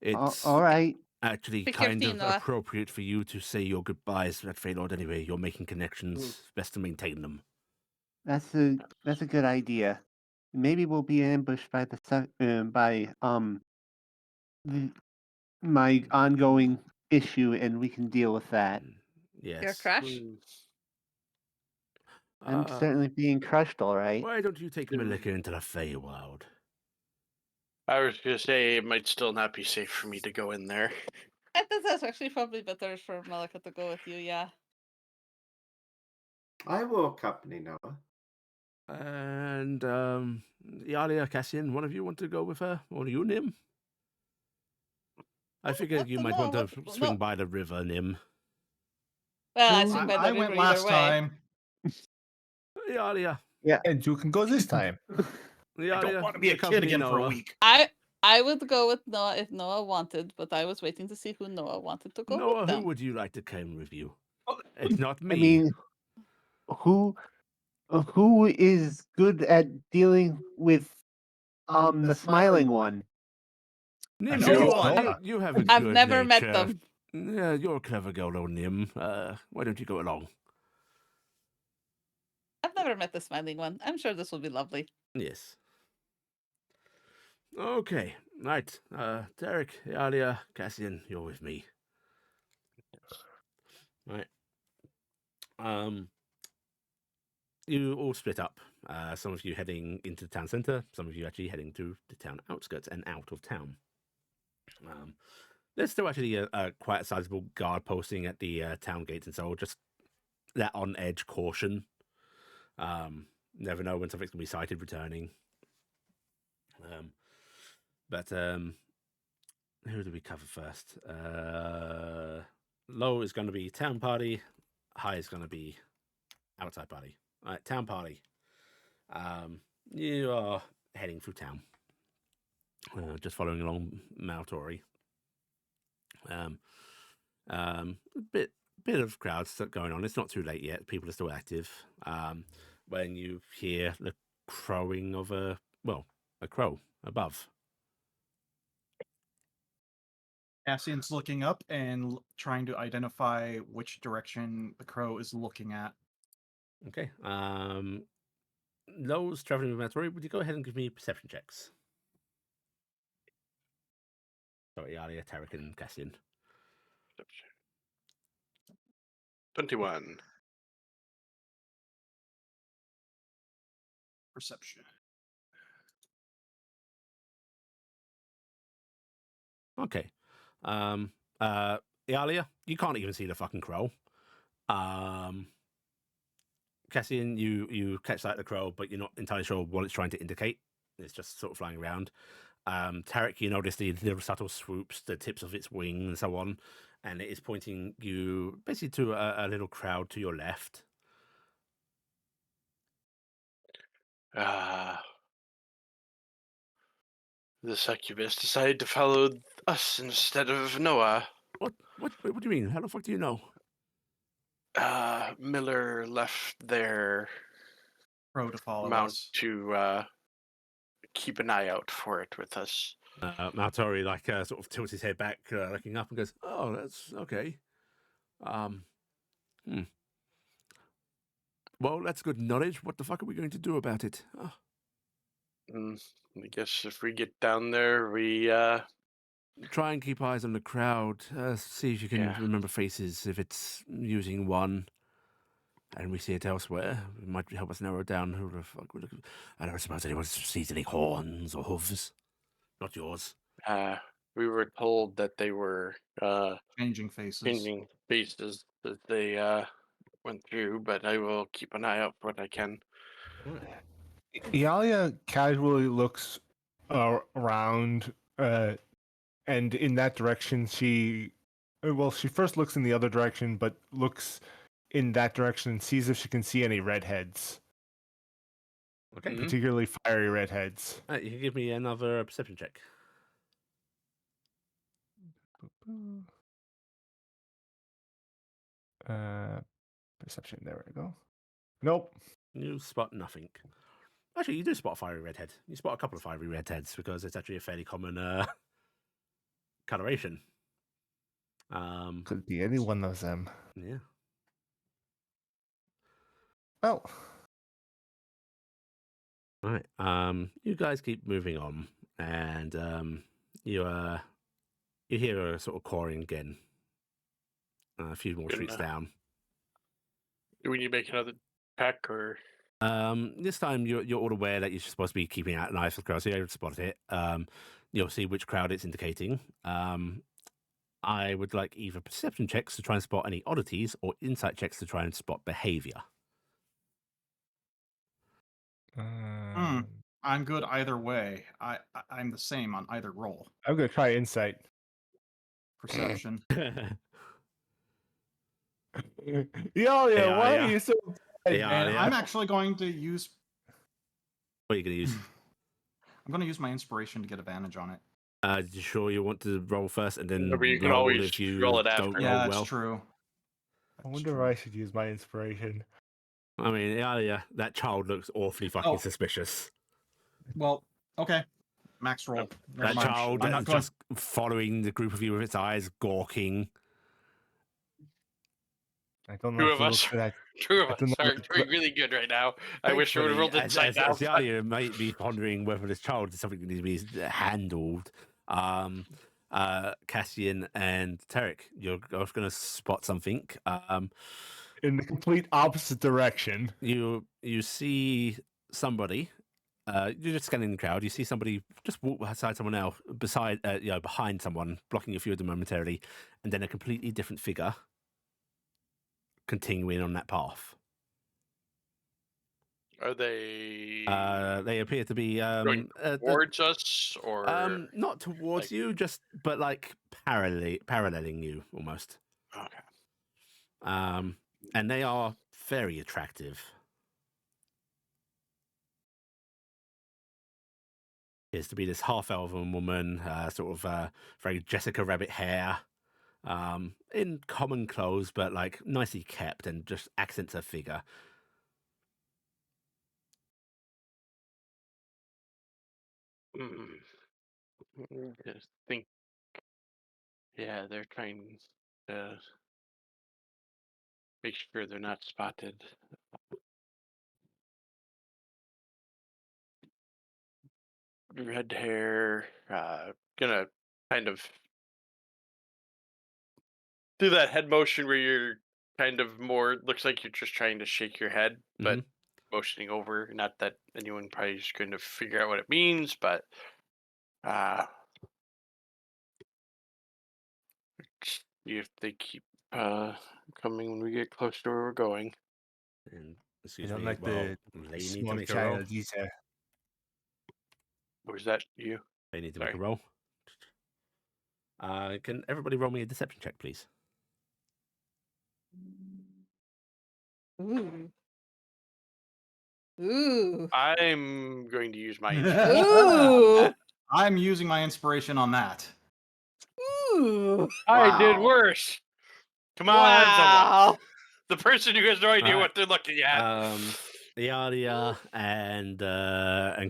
It's All right. actually Pick your kind team, of Noah. appropriate for you to say your goodbyes at Feylord anyway. You're making connections. Best to maintain them. That's a good idea. Maybe we'll be ambushed by my ongoing issue, and we can deal with that. Yes. Your crush? I'm certainly being crushed, all right. Why don't you take Melikka into the Feywild? I was gonna say it might still not be safe for me to go in there. I think that's actually probably better for Melikka to go with you, yeah. I will accompany Noah. And Iala, Cassian, one of you want to go with her? Or you, Nim? I figured you might want to swing by the river, Nim. Well, I swing by the I river went either last way. time. Iala. And you can go this time. I don't want to be a kid again for a week. I would go with Noah if Noah wanted, but I was waiting to see who Noah wanted to go Noah, with who them. would you like to come with you? It's not me. I mean, who is good at dealing with the smiling one? Nim, No one. you have a I've good never met nature. them. Yeah, you're a clever girl, though, Nim. Why don't you go along? I've never met the smiling one. I'm sure this will be lovely. Yes. Okay, right. Taryc, Talia, Cassian, you're with me. Right. You all split up. Some of you heading into the town centre, some of you actually heading to the town outskirts and out of town. There's still actually a quite a sizable guard posting at the town gates, and so just that on edge caution. Never know when something's gonna be sighted returning. But who do we cover first? Low is going to be town party. High is going to be outside party. All right, town party. You are heading through town, just following along Maltori. Bit of crowds going on. It's not too late yet. People are still active. When you hear the crowing of a crow above. Cassian's looking up and trying to identify which direction the crow is looking at. Okay. Lowe's traveling with Maltori. Would you go ahead and give me perception checks? Sorry, Alia, Taryc, and Cassian. 21. Perception. Okay. Iala, you can't even see the fucking crow. Cassian, you catch sight of the crow, but you're not entirely sure what it's trying to indicate. It's just sort of flying around. Taryc, you notice the little subtle swoops, the tips of its wing, and so on, and it is pointing you basically to a little crowd to your left. The succubus decided to follow us instead of Noah. What do you mean? How the fuck do you know? Miller left their Crow to follow mount us. to keep an eye out for it with us. Maltori sort of tilts his head back, looking up, and goes, "Oh, that's okay. Well, that's good knowledge. What the fuck are we going to do about it?" Oh. I guess if we get down there, we Try and keep eyes on the crowd. See if you can Yeah. remember faces. If it's using one, and we see it elsewhere, it might help us narrow down who the fuck. I don't suppose anyone sees any horns or hooves. Not yours. we were told that they were Changing faces. changing faces that they went through, but I will keep an eye out for what I can. Iala casually looks around, and in that direction, she first looks in the other direction, but looks in that direction and sees if she can see any redheads. Okay. Mhm. particularly fiery redheads. You can give me another perception check. Perception. There we go. Nope. You spot nothing. Actually, you do spot a fiery redhead. You spot a couple of fiery redheads because it's actually a fairly common coloration. Could be any one of them. Yeah. Oh. Right. You guys keep moving on, and you hear a sort of quarrying again. A few more Good streets enough. down. Do we need to make another pack or? This time you're all aware that you're supposed to be keeping out an eye for the crowd, so you're able to spot it. You'll see which crowd it's indicating. I would like either perception checks to try and spot any oddities, or insight checks to try and spot behavior. I'm good either way. I'm the same on either roll. I'm gonna try insight. Perception. Yeah, why yeah. are you so bad? Yeah. And I'm actually going to use. What are you going to use? I'm going to use my inspiration to get advantage on it. You sure you want to roll first and then But you can roll always if you roll it don't after. roll Yeah, that's well? true. I wonder if I should use my inspiration. I mean, yeah, that child looks awfully fucking suspicious. Well, okay. Max roll. Never That mind. child I'm is not going. just following the group of you with its eyes, gawking. I don't Two know of if it us. looks that. Two of I don't us know are what doing really good right now. I wish we would have rolled insight now. As Yalia might be pondering whether this child is something that needs to be handled. Cassian and Taryc, you're both going to spot something. In the complete opposite direction. You see somebody. You're just scanning the crowd. You see somebody just walk beside someone else, behind someone, blocking a few of them momentarily, and then a completely different figure continuing on that path. Are they They appear to be going towards us or not towards like- you, but like paralleling you almost. okay? And they are very attractive. Appears to be this half-elven woman, sort of very Jessica Rabbit hair, in common clothes, but like nicely kept and just accents her figure. Just think. Yeah, they're trying to make sure they're not spotted. Red hair, gonna kind of do that head motion where you're kind of more looks like you're just trying to shake your head, but motioning over. Not that anyone probably is going to figure out what it means, but see if they keep coming when we get close to where we're going. And I excuse don't me, like well, the they need to small make a roll. child detail. Or is that you? They need to Sorry. make a roll. Can everybody roll me a deception check, please? Ooh. Ooh. I'm going to use my inspiration. Ooh. I'm using my inspiration on that. Ooh. I did Wow. worse. Come on, someone. Wow. The person who has no idea Alright. what they're looking at. Iala and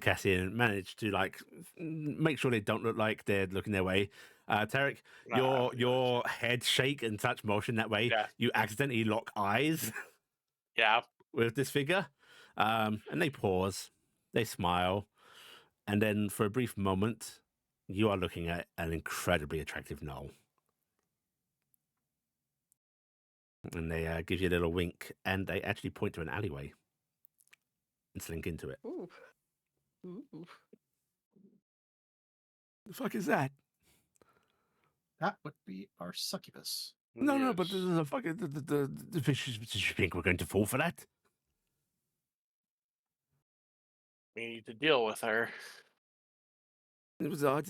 Cassian managed to like make sure they don't look like they're looking their way. Taryc, your head shake in such motion that way, Yeah. you accidentally lock eyes Yeah. with this figure. And they pause, they smile, and then for a brief moment, you are looking at an incredibly attractive gnoll. And they give you a little wink, and they actually point to an alleyway and slink into it. Ooh. Ooh. The fuck is that? That would be our succubus. No, but Yes. this is a fucking the fish. Do you think we're going to fall for that? We need to deal with her. It was. Do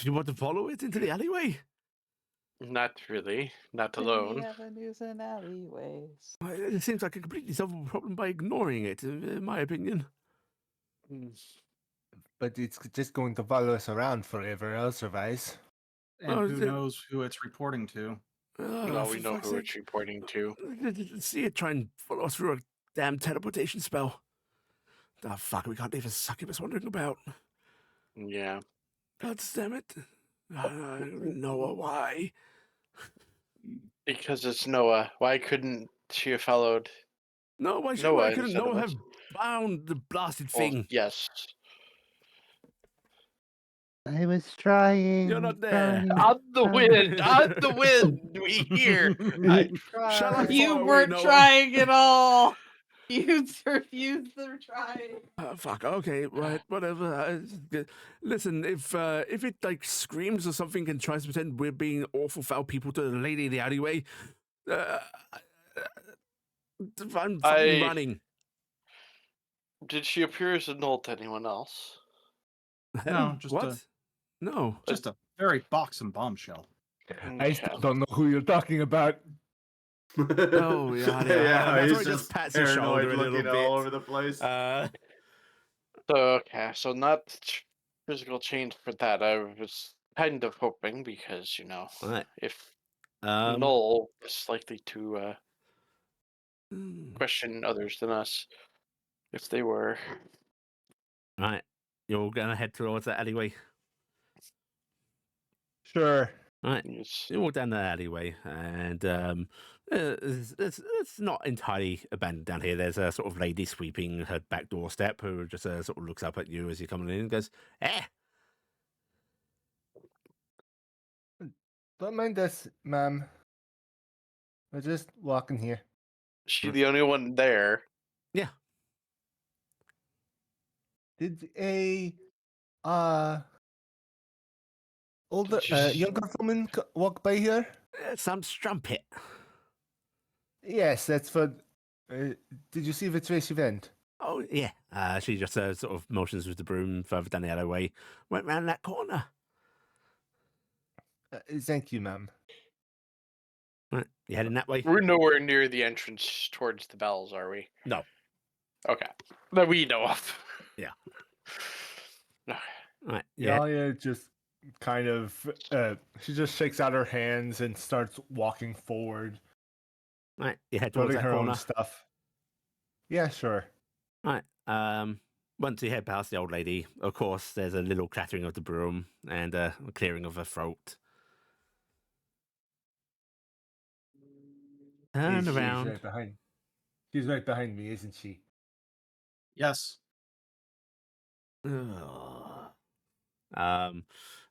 you want to follow it into the alleyway? Not really. Not City alone. avenues and alleyways. It seems like a completely solvable problem by ignoring it, in my opinion. But it's just going to follow us around forever, otherwise. And Oh, who knows who it's reporting to? No, For we know fuck's who it's sake. reporting to. See it try and follow us through a damn teleportation spell. Oh, fuck, we can't leave a succubus wandering about. Yeah. God damn it. Noah, why? Because it's Noah. Why couldn't she have followed No, why Noah couldn't instead of Noah us? have bound the blasted Well, thing? yes. I was trying. You're not there. On the wind! On the wind! We hear! I Shall I tried. You follow weren't Noah? trying at all. You refused to try. Fuck. Okay. Right. Whatever. Listen. If it like screams or something and tries to pretend we're being awful foul people to the lady in the alleyway, I'm fucking running. Did she appear as a null to anyone else? No, just what? a No. just a very boxing bombshell. I still don't know who you're talking about. Oh yeah. Yeah, That's he's why he just just pats his paranoid, shoulder a little looking bit. all over the place. So not physical change for that. I was kind of hoping because, Right. if Um. Null is likely to hmm. question others than us, if they were. Right. You're all gonna head towards that alleyway. Sure. Right. Yes. You walk down the alleyway, and it's not entirely abandoned down here. There's a sort of lady sweeping her back doorstep who just sort of looks up at you as you're coming in and goes, "Eh." Don't mind us, ma'am. We're just walking here. Is she the only one there? Yeah. Did a older younger woman walk by here? Some strumpet. Yes, that's for. Did you see the trace event? Oh yeah. She just sort of motions with the broom further down the alleyway. Went round that corner. Thank you, ma'am. Right. You heading that way? We're nowhere near the entrance towards the bells, are we? No. Okay. That we know of. Yeah. Okay. Right. Yeah. Talia just kind of. She just shakes out her hands and starts walking forward, Right. You head towards putting that her corner. own stuff. Yeah, sure. Right. Once you head past the old lady, of course, there's a little clattering of the broom and a clearing of her throat. Turn She's around. right behind. She's right behind me, isn't she? Yes. Ugh. And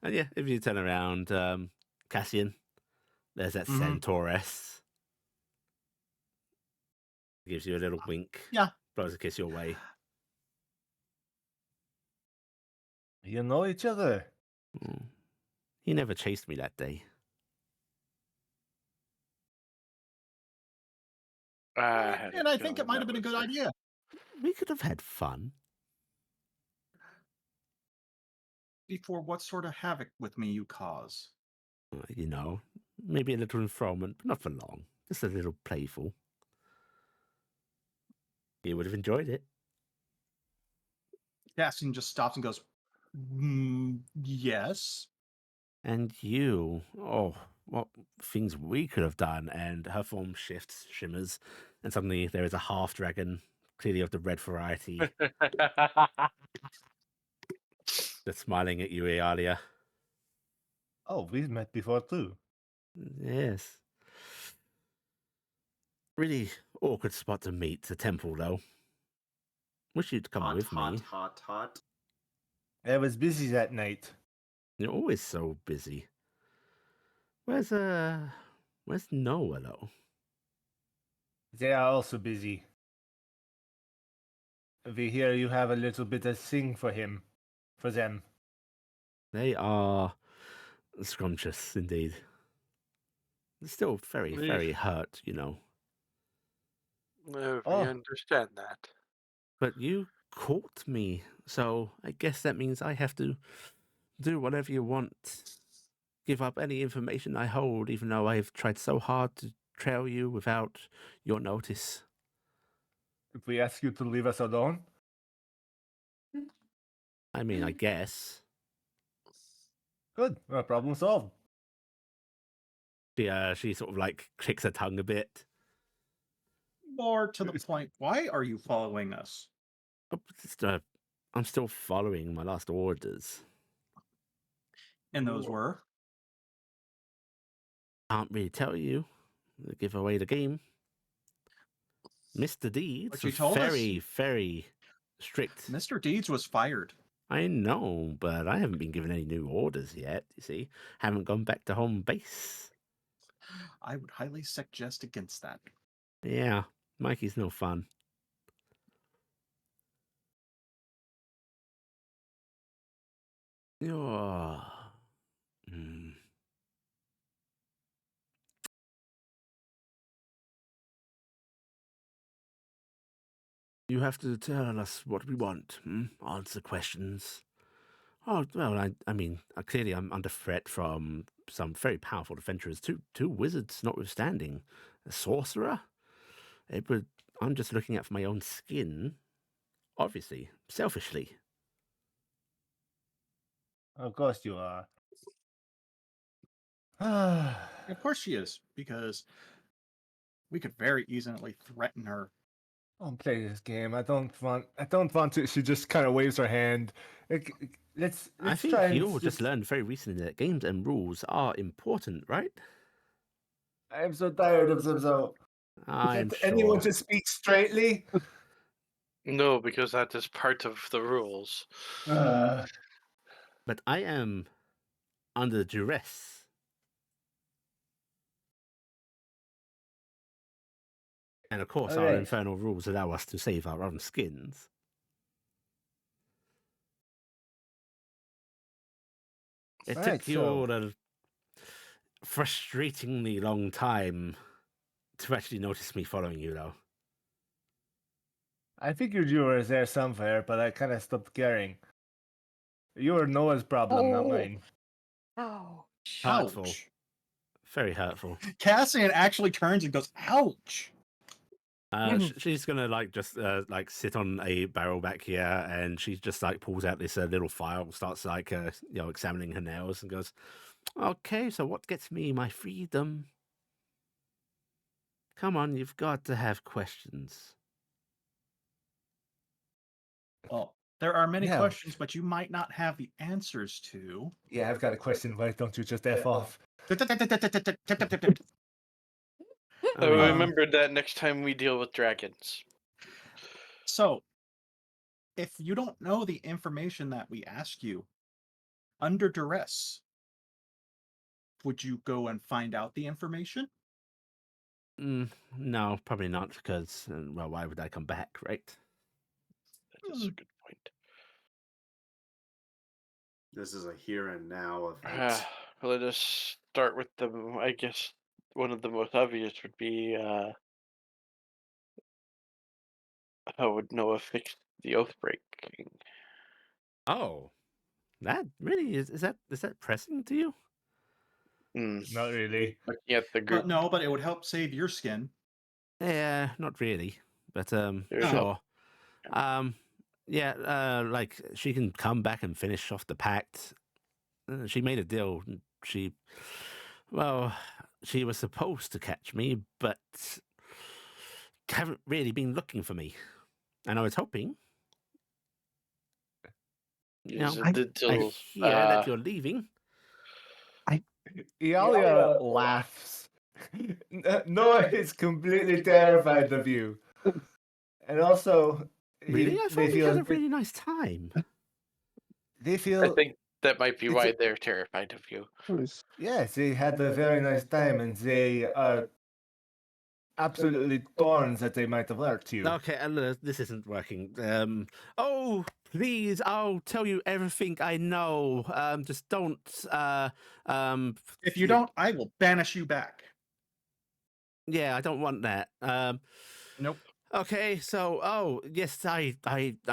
yeah, if you turn around, Cassian, there's that Mhm. centauress. Gives you a little wink. Yeah. Blows a kiss your way. You know each other. He never chased me that day. And I think it might have been a good idea. We could have had fun. Before what sort of havoc with me you cause? You know, maybe a little enthrallment, but not for long. Just a little playful. You would have enjoyed it. Cassian just stops and goes, yes. And you, oh, what things we could have done. And her form shifts, shimmers, and suddenly there is a half dragon, clearly of the red variety, that's smiling at you, Iala. Oh, we've met before too. Yes. Really awkward spot to meet, the temple, though. Wish you'd come with me. Hot. I was busy that night. You're always so busy. Where's Noah, though? They are also busy. We hear you have a little bit of sing for him, for them. They are scrumptious, indeed. They're still very, very hurt, you know. No, we Oh. understand that. But you caught me, so I guess that means I have to do whatever you want. give up any information I hold, even though I've tried so hard to trail you without your notice. If we ask you to leave us alone, I mean, I guess. good. Problem solved. She sort of like clicks her tongue a bit. More to the point, why are you following us? Oh, I'm still following my last orders. And those were? Can't really tell you. Give away the game. Mr. Deeds But you was told us. very, very strict. Mr. Deeds was fired. I know, but I haven't been given any new orders yet, you see. Haven't gone back to home base. I would highly suggest against that. Yeah, Mikey's no fun. Oh. You have to tell us what we want. Answer questions. Oh, well, I mean, clearly I'm under threat from some very powerful adventurers. Two wizards notwithstanding. A sorcerer? I'm just looking out for my own skin. Obviously. Selfishly. Of course you are. Of course she is, because we could very easily threaten her. Don't play this game. I don't want to. She just kind of waves her hand. Let's I think try and you just learned very recently that games and rules are important, right? I'm so tired of them. So I'm can't sure. anyone just speak straightly? No, because that is part of the rules. Uh, But I am under duress. And of course, our Alright. infernal rules allow us to save our own skins. It Alright, took you all a frustratingly long time to actually notice me following you, though. I figured you were there somewhere, but I kind of stopped caring. You were Noah's problem, not mine. Ouch. Hurtful. Ouch. Very hurtful. Cassian actually turns and goes, ouch. She's gonna just sit on a barrel back here, and she just pulls out this little file, starts examining her nails, and goes, "Okay, so what gets me my freedom? Come on, you've got to have questions." Well, there are many Yeah. questions, but you might not have the answers to. Yeah, I've got a question. Why don't you just F off? I mean, Remember that next time we deal with dragons. So, if you don't know the information that we ask you, under duress, would you go and find out the information? no, probably not, because why would I come back, right? That is a good point. This is a here and now event. Let us start with I guess one of the most obvious would be how would Noah fix the oath breaking? Oh, that really is that pressing to you? Not really. Looking at the group. No, but it would help save your skin. Yeah, not really, but There's sure. Yeah, she can come back and finish off the pact. She made a deal. She was supposed to catch me, but haven't really been looking for me. And I was hoping. I hear that you're leaving. Iala laughs. Noah is completely terrified of you. And also, Really? I they thought we feel had a really nice time. they I feel think that might be It's why a- they're terrified of you. yes, they had a very nice time, and they are absolutely thorns that they might have hurt you. Okay, this isn't working. Oh, please, I'll tell you everything I know. Just don't. If you don't, I will banish you back. Yeah, I don't want that. Nope. Okay, so yes, I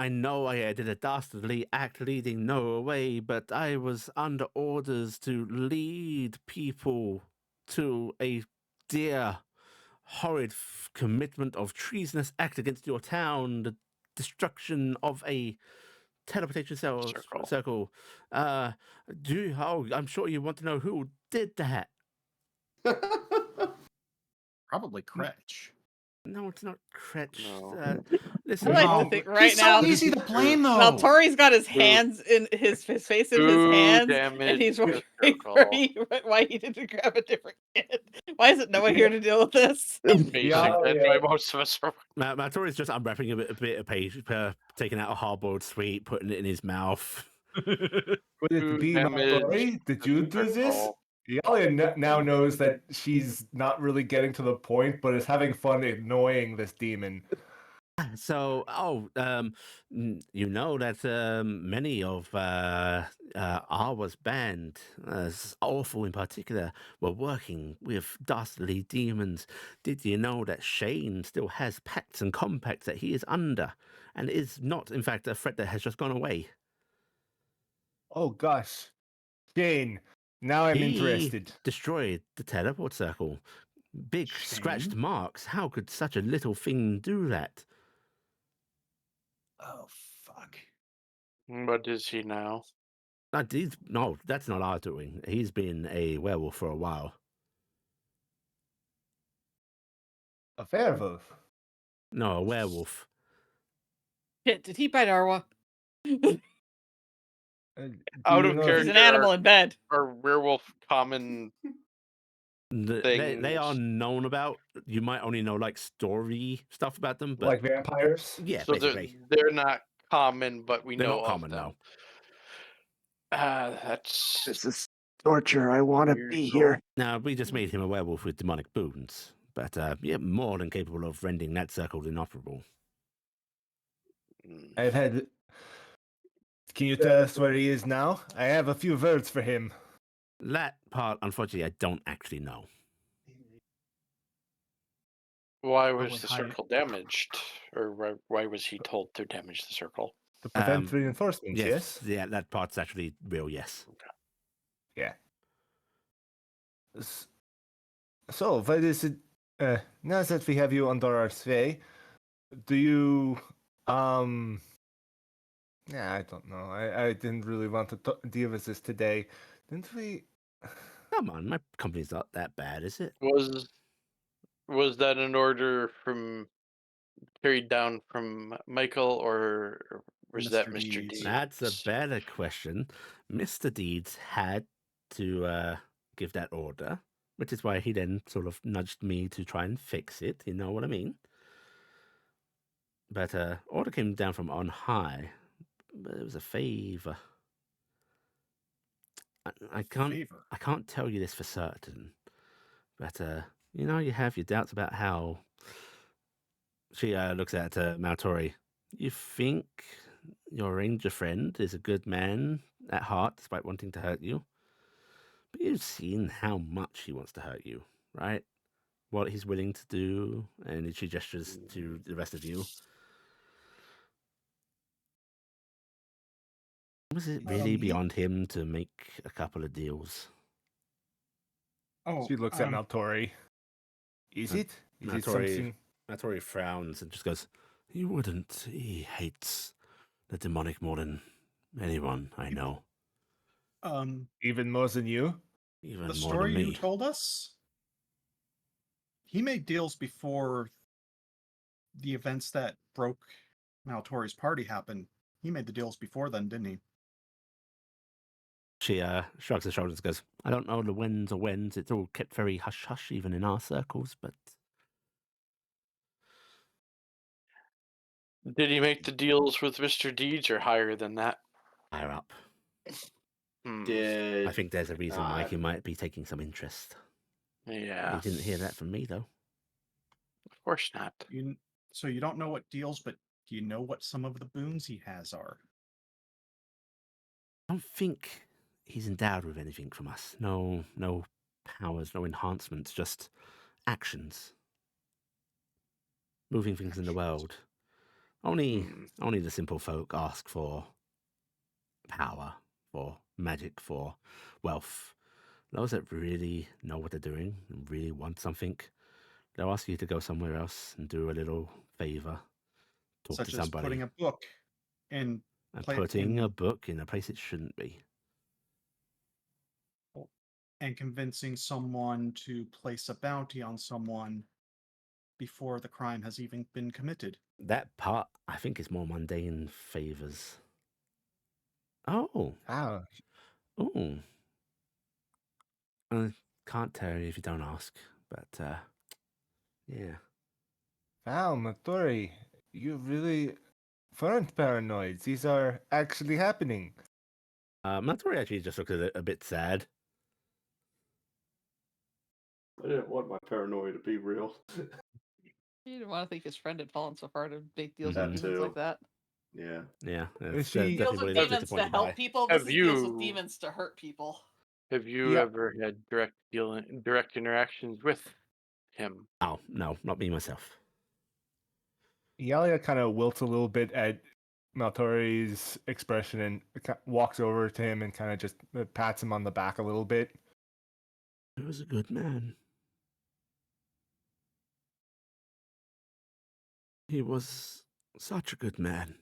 know I did a dastardly act leading Noah away, but I was under orders to lead people to a dear, horrid commitment of treasonous act against your town, the destruction of a teleportation Circle. circle. I'm sure you want to know who did that. Probably Kretch. No, it's not Kretch. No. Listen, I like No, to think but right he's so now. easy to blame, though. Valtori's got his Who- hands in his face in his Who hands, damaged and he's the wondering circle? why he didn't grab a different kid. Why isn't Noah here to deal with this? Basic. Yeah, That's yeah. why most of us are. Matori's just unwrapping a bit of paper, taking out a hard-boiled sweet, putting it in his mouth. Could Who it be damaged Mallory? Did the you do this? circle? Iala now knows that she's not really getting to the point, but is having fun annoying this demon. So, you know that many of Arwa's band, Aweful in particular, were working with dastardly demons. Did you know that Shane still has pacts and compacts that he is under, and is not, in fact, a threat that has just gone away? Oh gosh. Shane, now I'm He interested. destroyed the teleport circle. Big scratched Shane? marks. How could such a little thing do that? Oh, fuck. What is he now? No, that's not our doing. He's been a werewolf for a while. A werewolf. No, a werewolf. Shit, did he bite Arwa? Do Out you of know if He's character. an animal in bed. Are werewolf common? They are Things. known about. You might only know like story stuff about them, but like vampires? yeah, So basically they're not common, but we they're know not of common. them. No, That's This is torture. I want to be here. now we just made him a werewolf with demonic boons, but yeah, more than capable of rendering that circle inoperable. Mm. I've had. Can you tell us where he is now? I have a few words for him. That part, unfortunately, I don't actually know. Why Probably was the high- circle damaged, or why was he told to damage the circle? To prevent reinforcements, yes? Yeah, that part's actually real. Yes. Yeah. So, what is it? Now that we have you under our sway, do you, yeah, I don't know. I didn't really want to deal with this today. Didn't we? Come on, my company's not that bad, is it? Was that an order from carried down from Michael, or was that Mr. Mr. Deeds. D? That's a better question. Mr. Deeds had to give that order, which is why he then sort of nudged me to try and fix it. You know what I mean? But order came down from on high. But it was a favor. I can't. Favor. I can't tell you this for certain, but you know, you have your doubts about how. She looks at Maltori. You think your ranger friend is a good man at heart, despite wanting to hurt you? But you've seen how much he wants to hurt you, right? What he's willing to do, and she gestures to the rest of you. Was it really beyond him to make a couple of deals? Oh, She looks at Maltori. Is it? Is it something? Maltori frowns and just goes, "He wouldn't. He hates the demonic more than anyone I know. Even more than you? Even the more story than me." you told us, he made deals before the events that broke Maltori's party happened. He made the deals before then, didn't he? She shrugs her shoulders and goes, "I don't know the whens or whens. It's all kept very hush-hush, even in our circles, but..." Did he make the deals with Mr. Deeds or higher than that? Higher up. Did I think there's a reason why he might be taking some interest. Yeah. You didn't hear that from me, though. Of course not. So you don't know what deals, but do you know what some of the boons he has are? I don't think he's endowed with anything from us. No powers, no enhancements, just actions. moving things in the world. Only the simple folk ask for power, for magic, for wealth. Those that really know what they're doing and really want something, they'll ask you to go somewhere else and do a little favor, talk Such to as somebody, putting a book in and play putting in a book in a place it shouldn't be. and convincing someone to place a bounty on someone before the crime has even been committed. That part, I think, is more mundane favors. Oh, Wow. oh. I can't tell you if you don't ask, but yeah. Wow, Matori, you really weren't paranoid. These are actually happening. Matori actually just looked a bit sad. I didn't want my paranoia to be real. He didn't want to think his friend had fallen so far to make deals That with demons too. like that. Yeah. Yeah, Is that's she- Deals definitely with what he was demons to disappointed help by. people. This Have is deals with you- demons to hurt people. Have you Yeah. ever had direct interactions with him? Oh, no, not me myself. Iala kind of wilts a little bit at Maltori's expression and walks over to him and kind of just pats him on the back a little bit. He was a good man. He was such a good man.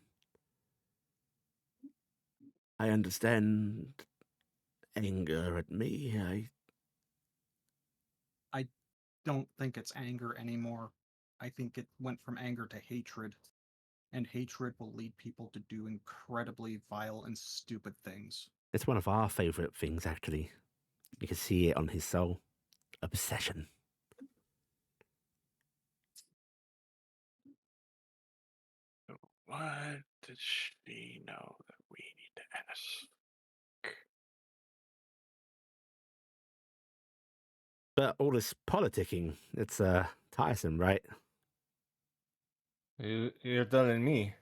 I understand anger at me. Don't think it's anger anymore. I think it went from anger to hatred. And hatred will lead people to do incredibly vile and stupid things. It's one of our favorite things, actually. You can see it on his soul. Obsession. What does she know that we need to ask? But all this politicking, it's tiresome, right? You're telling me.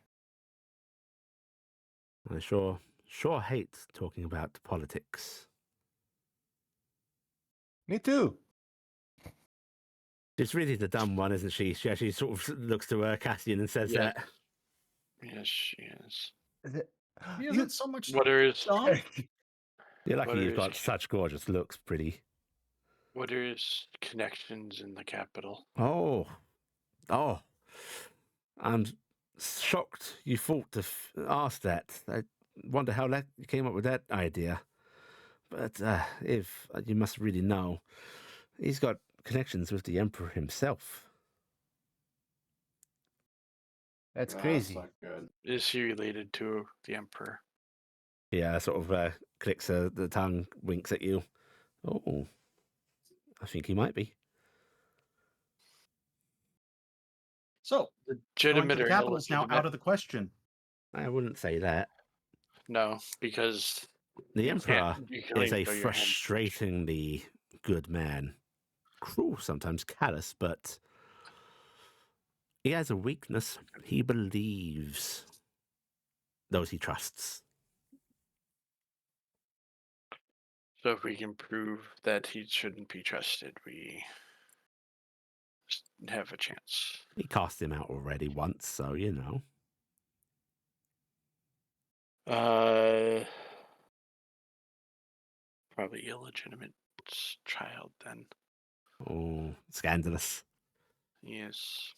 I sure hate talking about politics. Me too. She's really the dumb one, isn't she? She actually sort of looks to Cassian and says Yeah. that. Yes, she is. He You- isn't so much What are his dumb. You're lucky What you've is- got such gorgeous looks, pretty. What are his connections in the capital? Oh. I'm shocked you thought to ask that. I wonder how you came up with that idea. But if you must really know, he's got connections with the Emperor himself. That's Nah, crazy. That's not good. Is he related to the Emperor? Yeah, sort of clicks the tongue, winks at you. Oh, I think he might be. So, going to Legitimate the or capital is now illegitimate? out of the question. I wouldn't say that. No, because The you Emperor can't is a throw your hand- frustratingly good man. Cruel sometimes, callous, but he has a weakness. He believes those he trusts. So if we can prove that he shouldn't be trusted, we have a chance. He cast him out already once, so you know. Probably illegitimate child then. Oh, scandalous. Yes.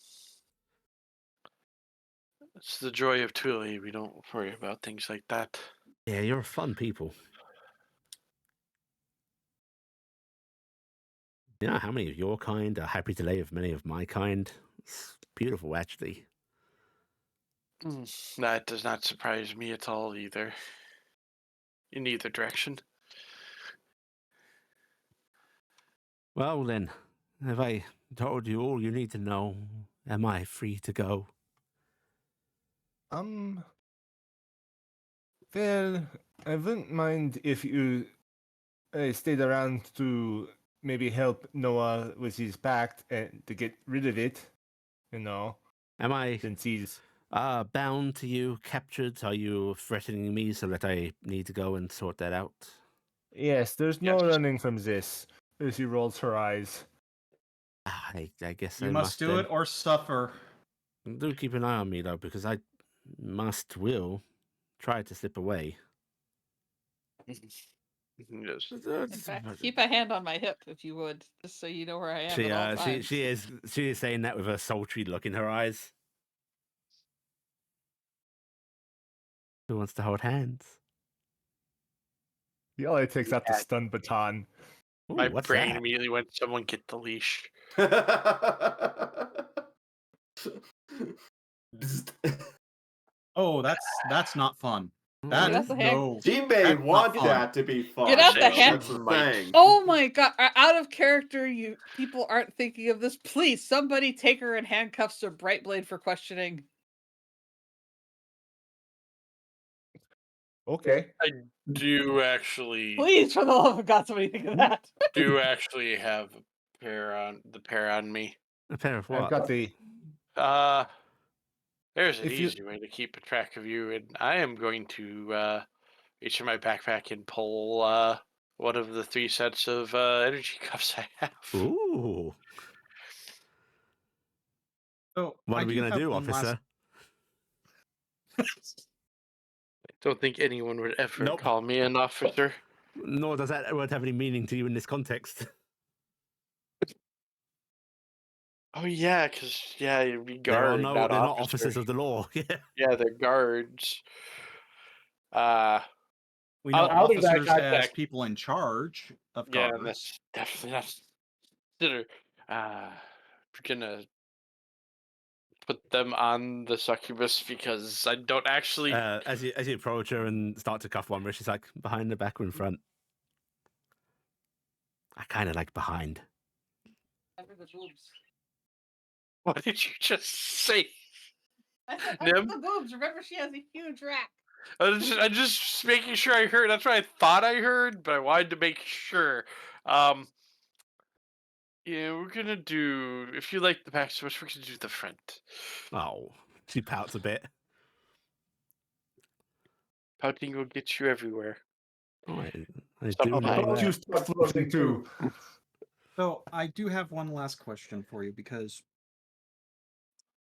It's the joy of Thule. We don't worry about things like that. Yeah, you're fun people. You know how many of your kind are happy to lay with many of my kind? It's beautiful, actually. That does not surprise me at all either. In either direction. Well then, have I told you all you need to know? Am I free to go? Well, I wouldn't mind if you stayed around to maybe help Noah with his pact and to get rid of it. You know, Am I since he's bound to you, captured? Are you threatening me so that I need to go and sort that out? yes, there's no Yes. running from this. As she rolls her eyes. I guess You I must do then. it or suffer. Do keep an eye on me, though, because I will try to slip away. Yes. In fact, keep a hand on my hip if you would, just so you know where I am She, at all times. she is saying that with a sultry look in her eyes. Who wants to hold hands? Iala takes out the Yeah. stun baton. Ooh, My what's brain that? immediately went, someone get the leash. Oh, that's not fun. Get off the hand. No. She may That's not want fun. that to be fun. Get off the though, hand. That's the Might. thing. Oh my god! Out of character, you people aren't thinking of this. Please, somebody take her in handcuffs or Brightblade for questioning. Okay. I do actually Please, for the love of God, somebody think of that. have the pair on me. A pair of I've what? got the. There's an If you- easy way to keep a track of you, and I am going to reach in my backpack and pull one of the 3 sets of energy cuffs I have. Ooh. So What I are we going to have do, one officer? I don't think anyone would ever Nope. call me an officer. Nor does that word have any meaning to you in this context. Oh yeah, because it'd be There are guard, no, not they're not officer. officers of the law. Yeah. Yeah, they're guards. We know Out of that officers as context- people in charge of Yeah, guards. that's definitely not consider. We're gonna put them on the succubus because I don't actually. As you approach her and start to cuff one wrist, she's like, behind the back or in front? I kind of like behind. Under the boobs. What did you just say? I said Nim? under the boobs. Remember, she has a huge rack. I'm just making sure I heard. That's what I thought I heard, but I wanted to make sure. Yeah, we're gonna do. If you like the back switch, we're gonna do the front. Oh, she pouts a bit. Pouting will get you everywhere. Oh, I do Sometimes. know Don't you that. start floating too. So I do have one last question for you because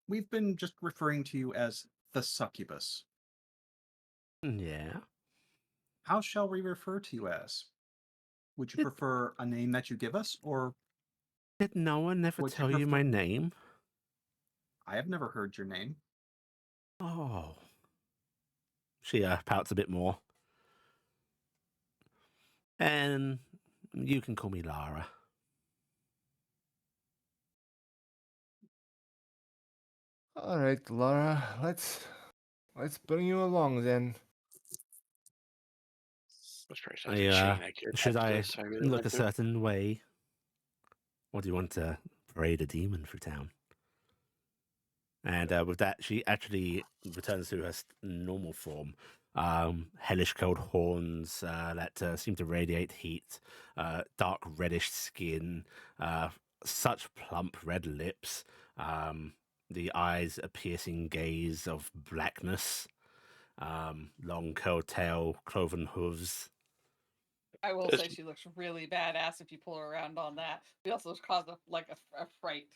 we've been just referring to you as the succubus. Yeah. How shall we refer to you as? Would you prefer a name that you give us, or Did no one ever Would you tell you my prefer- name? I have never heard your name. Oh. She pouts a bit more. And you can call me Lara. All right, Laura. Let's bring you along then. That's probably something Shane I cared Should after I this, really look went a through. certain way? Or do you want to parade a demon through town? And with that, she actually returns to her normal form. Hellish cold horns that seem to radiate heat, dark reddish skin, such plump red lips, the eyes a piercing gaze of blackness, long curled tail, cloven hooves. I will say she looks really badass if you pull her around on that. We also cause a fright.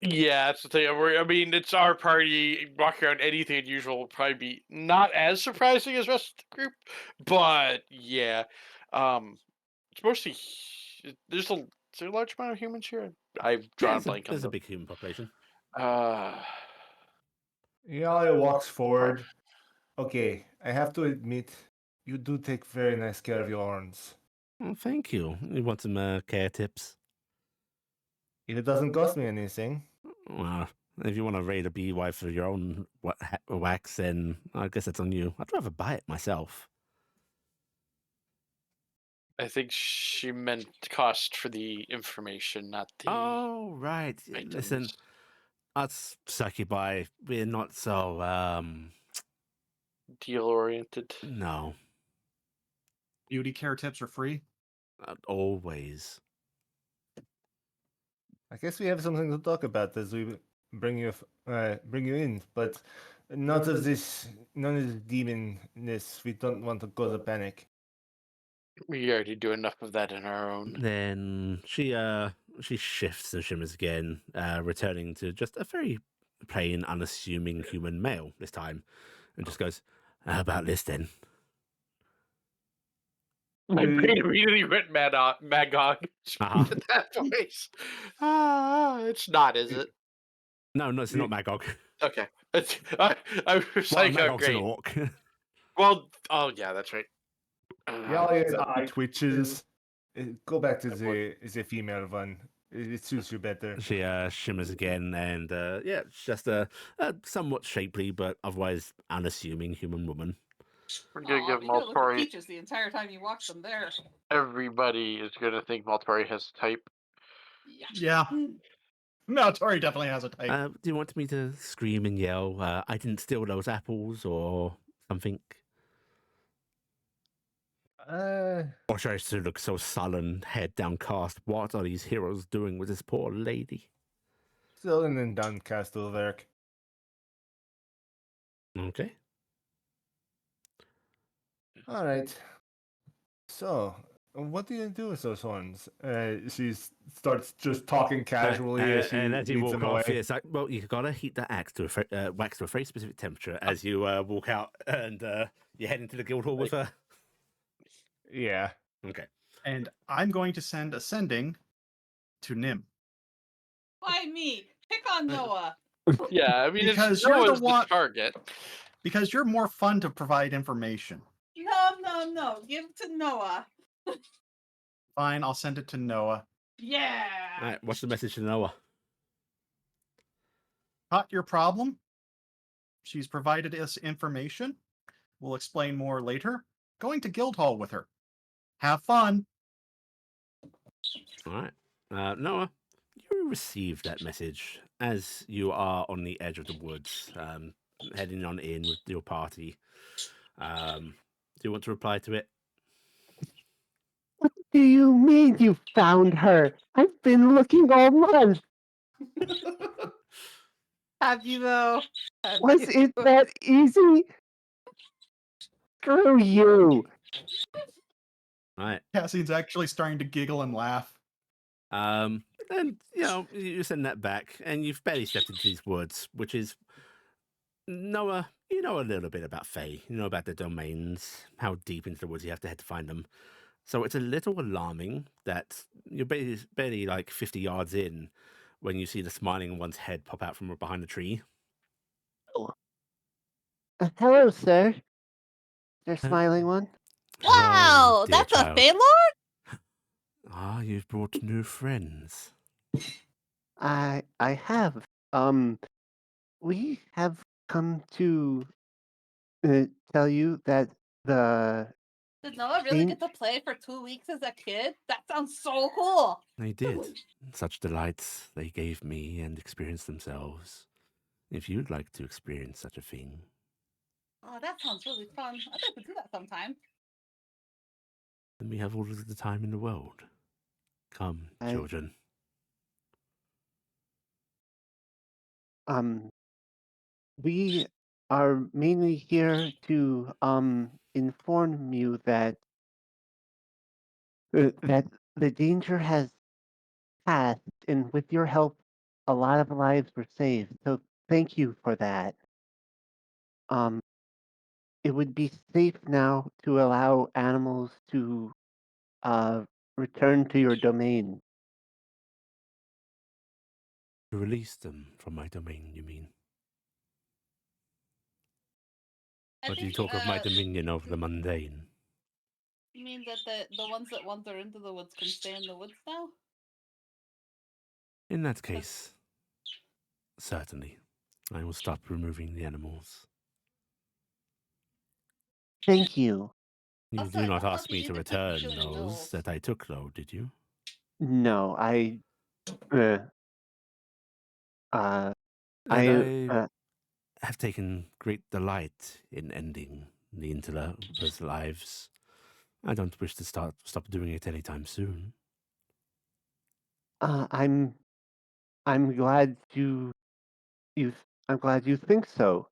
Yeah, that's the thing. I mean, it's our party. Walking around anything unusual will probably be not as surprising as the rest of the group, but yeah, it's mostly is there a large amount of humans here? I've drawn a blank on There's a them. big human population. Iala walks forward. Okay, I have to admit, you do take very nice care of your horns. Oh, thank you. You want some care tips? It doesn't cost me anything. Well, if you want to raid a beehive for your own wax, then I guess that's on you. I'd rather buy it myself. I think she meant cost for the information, not the Oh, right. items. Listen, us succubi, we're not so, Deal oriented. no, Beauty care tips are free. not always. I guess we have something to talk about as we bring you in, but none of this demonness. We don't want to cause a panic. We already do enough of that in our own. Then she shifts and shimmers again, returning to just a very plain, unassuming human male this time, and just goes, "How about this then?" My brain immediately went Magog Uh-huh. at that voice. It's not, is it? No, it's not Magog. Okay. I was Well, like, oh, Magog's an great. orc. Well, oh yeah, that's right. Yalia's eye twitches. Go back to the female one. It suits you better. She shimmers again, and yeah, it's just a somewhat shapely but otherwise unassuming human woman. We're gonna give But you look at Maltori. peaches the entire time you watch them there. Everybody is gonna think Maltori has type. Yeah. No, Tori definitely has a type. Do you want me to scream and yell, "I didn't steal those apples," or something? Or should I still look so sullen, head downcast? What are these heroes doing with this poor lady? Still in downcast, Ulverk. Okay. All right. So, what do you do with those horns? She starts just talking casually as she and as you leads walk them off, away. it's like, well, you've got to heat that axe to wax to a very specific temperature as you walk out, and you head into the guild hall with her. Yeah. Okay. And I'm going to send Ascending to Nim. Why me? Pick on Noah. Yeah, I mean, Because it's you're the Noah's the one- target. Because you're more fun to provide information. No. Give it to Noah. Fine, I'll send it to Noah. Yeah. All right. What's the message to Noah? Caught your problem? She's provided us information. We'll explain more later. Going to Guildhall with her. Have fun. All right. Noah, you received that message as you are on the edge of the woods, heading on in with your party. Do you want to reply to it? What do you mean you found her? I've been looking all month. Have you though? Was it that easy? Screw you. All right. Cassian's actually starting to giggle and laugh. And you send that back, and you've barely stepped into these woods, which is Noah. You know a little bit about Fae. You know about their domains, how deep into the woods you have to head to find them. So it's a little alarming that you're barely like 50 yards in when you see the smiling one's head pop out from behind the tree. Hello, sir. Their Uh, smiling one. Hello, Wow, dear that's child. a Fey Lord? Ah, you've brought new friends. I have. We have come to tell you that the Did Noah really get to play for 2 weeks as a kid? That sounds so cool. They did. Such delights they gave me and experienced themselves. If you'd like to experience such a thing, Oh, that sounds really fun. I'd like to do that sometime. then we have all of the time in the world. Come, children. We are mainly here to inform you that that the danger has passed, and with your help, a lot of lives were saved. So thank you for that. It would be safe now to allow animals to return to your domain. To release them from my domain, you mean? But you talk of my dominion over the mundane. You mean that the ones that wander into the woods can stay in the woods now? In that case, certainly, I will stop removing the animals. Thank you. You Also, do I not don't ask think you me to need to keep return chewing those bills. that I took, though, did you? No, And I have taken great delight in ending the interlopers' lives. I don't wish to stop doing it anytime soon. I'm glad I'm glad you think so.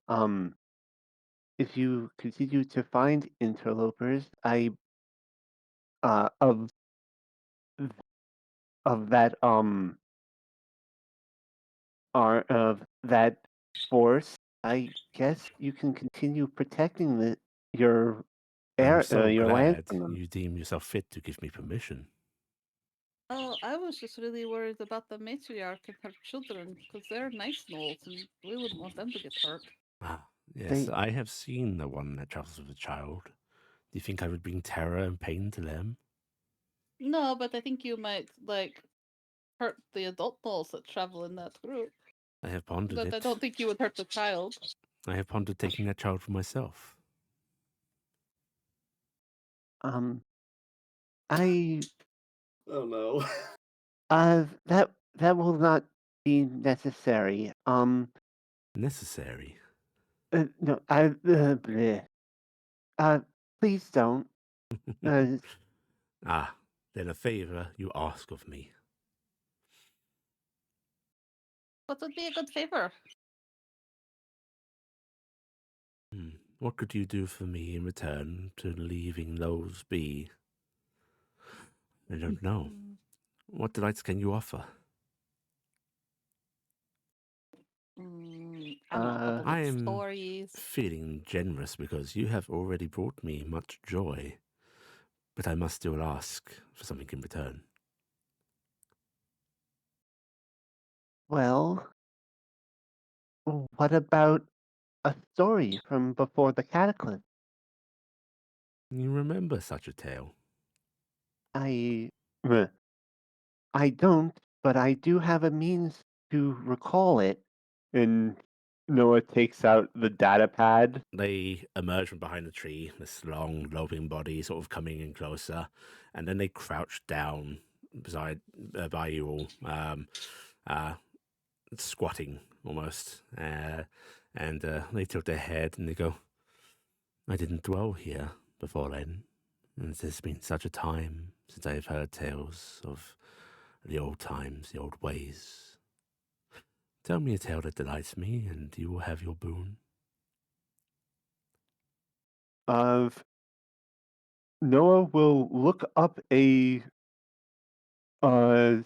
If you continue to find interlopers, of that are of that force, I guess you can continue protecting your I'm so your land glad from them. you deem yourself fit to give me permission. Oh, I was just really worried about the matriarch and her children because they're nice gnolls and we wouldn't want them to get hurt. Ah, yes, They- I have seen the one that travels with a child. Do you think I would bring terror and pain to them? No, but I think you might hurt the adult gnolls that travel in that group. I have pondered But it. I don't think you would hurt the child. I have pondered taking that child for myself. I Oh no. that will not be necessary. Necessary. No, bleh. Please don't. Ah, then a favor you ask of me. What would be a good favor? What could you do for me in return to leaving those be? I don't know. What delights can you offer? I don't know, a couple I of am stories. feeling generous because you have already brought me much joy, but I must still ask for something in return. Well, what about a story from before the cataclysm? You remember such a tale? I I don't, but I do have a means to recall it. And Noah takes out the data pad. They emerge from behind the tree, this long, loping body sort of coming in closer, and then they crouch down by you all, squatting almost, and they tilt their head and they go, I didn't dwell here before then, and it has been such a time since I have heard tales of the old times, the old ways. Tell me a tale that delights me, and you will have your boon. Of Noah will look up uh a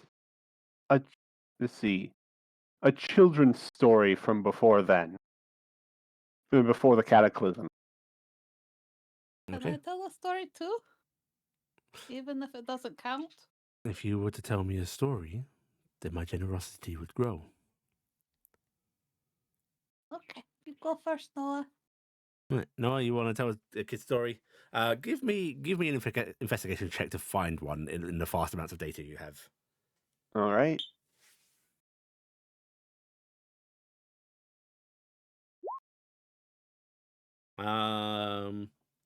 let's see, a children's story from before then, before the cataclysm. Can Okay. I tell a story too? Even if it doesn't count? If you were to tell me a story, then my generosity would grow. Okay, you go first, Noah. Right. Noah, you want to tell a kid story? Give me an investigation check to find one in the vast amounts of data you have. All right.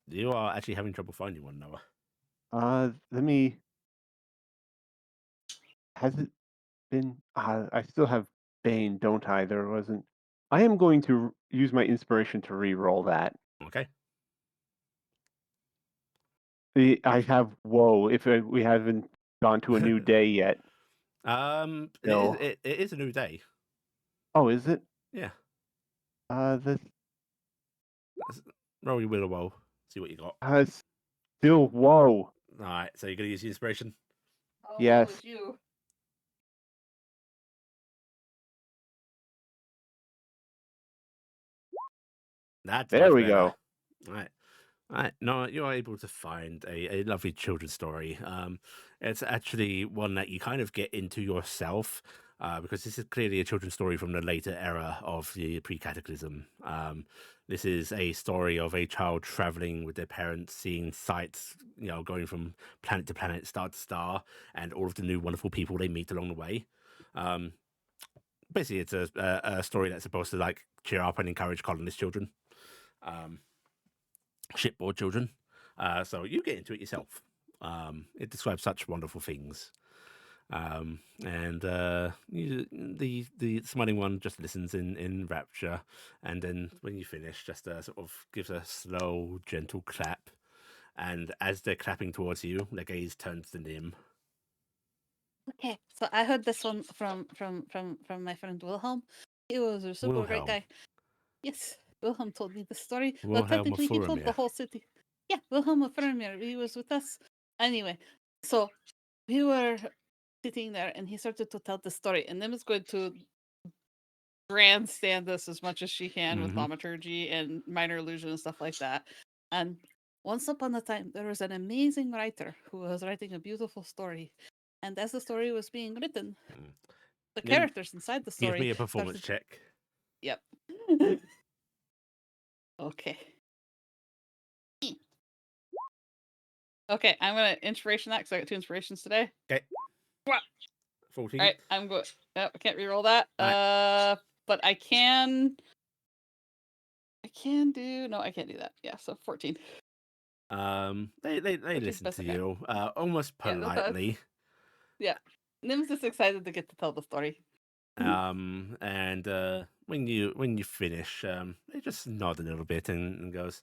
You are actually having trouble finding one, Noah. Let me. Has it been? I still have Bane, don't I? There wasn't. I am going to use my inspiration to re-roll that. Okay. I have woe if we haven't gone to a new day yet. No. It is a new day. Oh, is it? Yeah. The Roll your will or woe. See what you got. still woe. All right. So you're gonna use the inspiration. Oh, Yes. woe is you. That's There much we better. go. All right. Right, no, you're able to find a lovely children's story. It's actually one that you kind of get into yourself, because this is clearly a children's story from the later era of the pre-cataclysm. This is a story of a child traveling with their parents, seeing sights, going from planet to planet, star to star, and all of the new wonderful people they meet along the way. Basically, it's a story that's supposed to cheer up and encourage colonist children. Shipboard children. So you get into it yourself. It describes such wonderful things. And the smiling one just listens in rapture, and then when you finish, just sort of gives a slow, gentle clap. And as they're clapping towards you, their gaze turns to Nim. Okay, so I heard this one from my friend Wilhelm. He was a super great Wilhelm. guy. Yes, Wilhelm told me the story. Well, Wilhelm of technically, he told the Faramir. whole city. Yeah, Wilhelm of Faramir. He was with us. Anyway, so we were sitting there, and he started to tell the story, and Nim is going to grandstand this as much as she can with Mhm. thaumaturgy and minor illusion and stuff like that. And once upon a time, there was an amazing writer who was writing a beautiful story. And as the story was being written, Mm. the Then characters inside the Give story me a performance started. check. Yep. Okay. Okay, I'm gonna inspiration that because I got 2 inspirations today. Okay. Wow. 14. All right, I'm good. Nope, I can't reroll that. Alright. But I can. I can do. No, I can't do that. Yeah, so 14. They 14 listen best to I can. you, almost Yeah, that's fine. politely. Yeah, Nim's just excited to get to tell the story. And when you finish, they just nod a little bit and goes,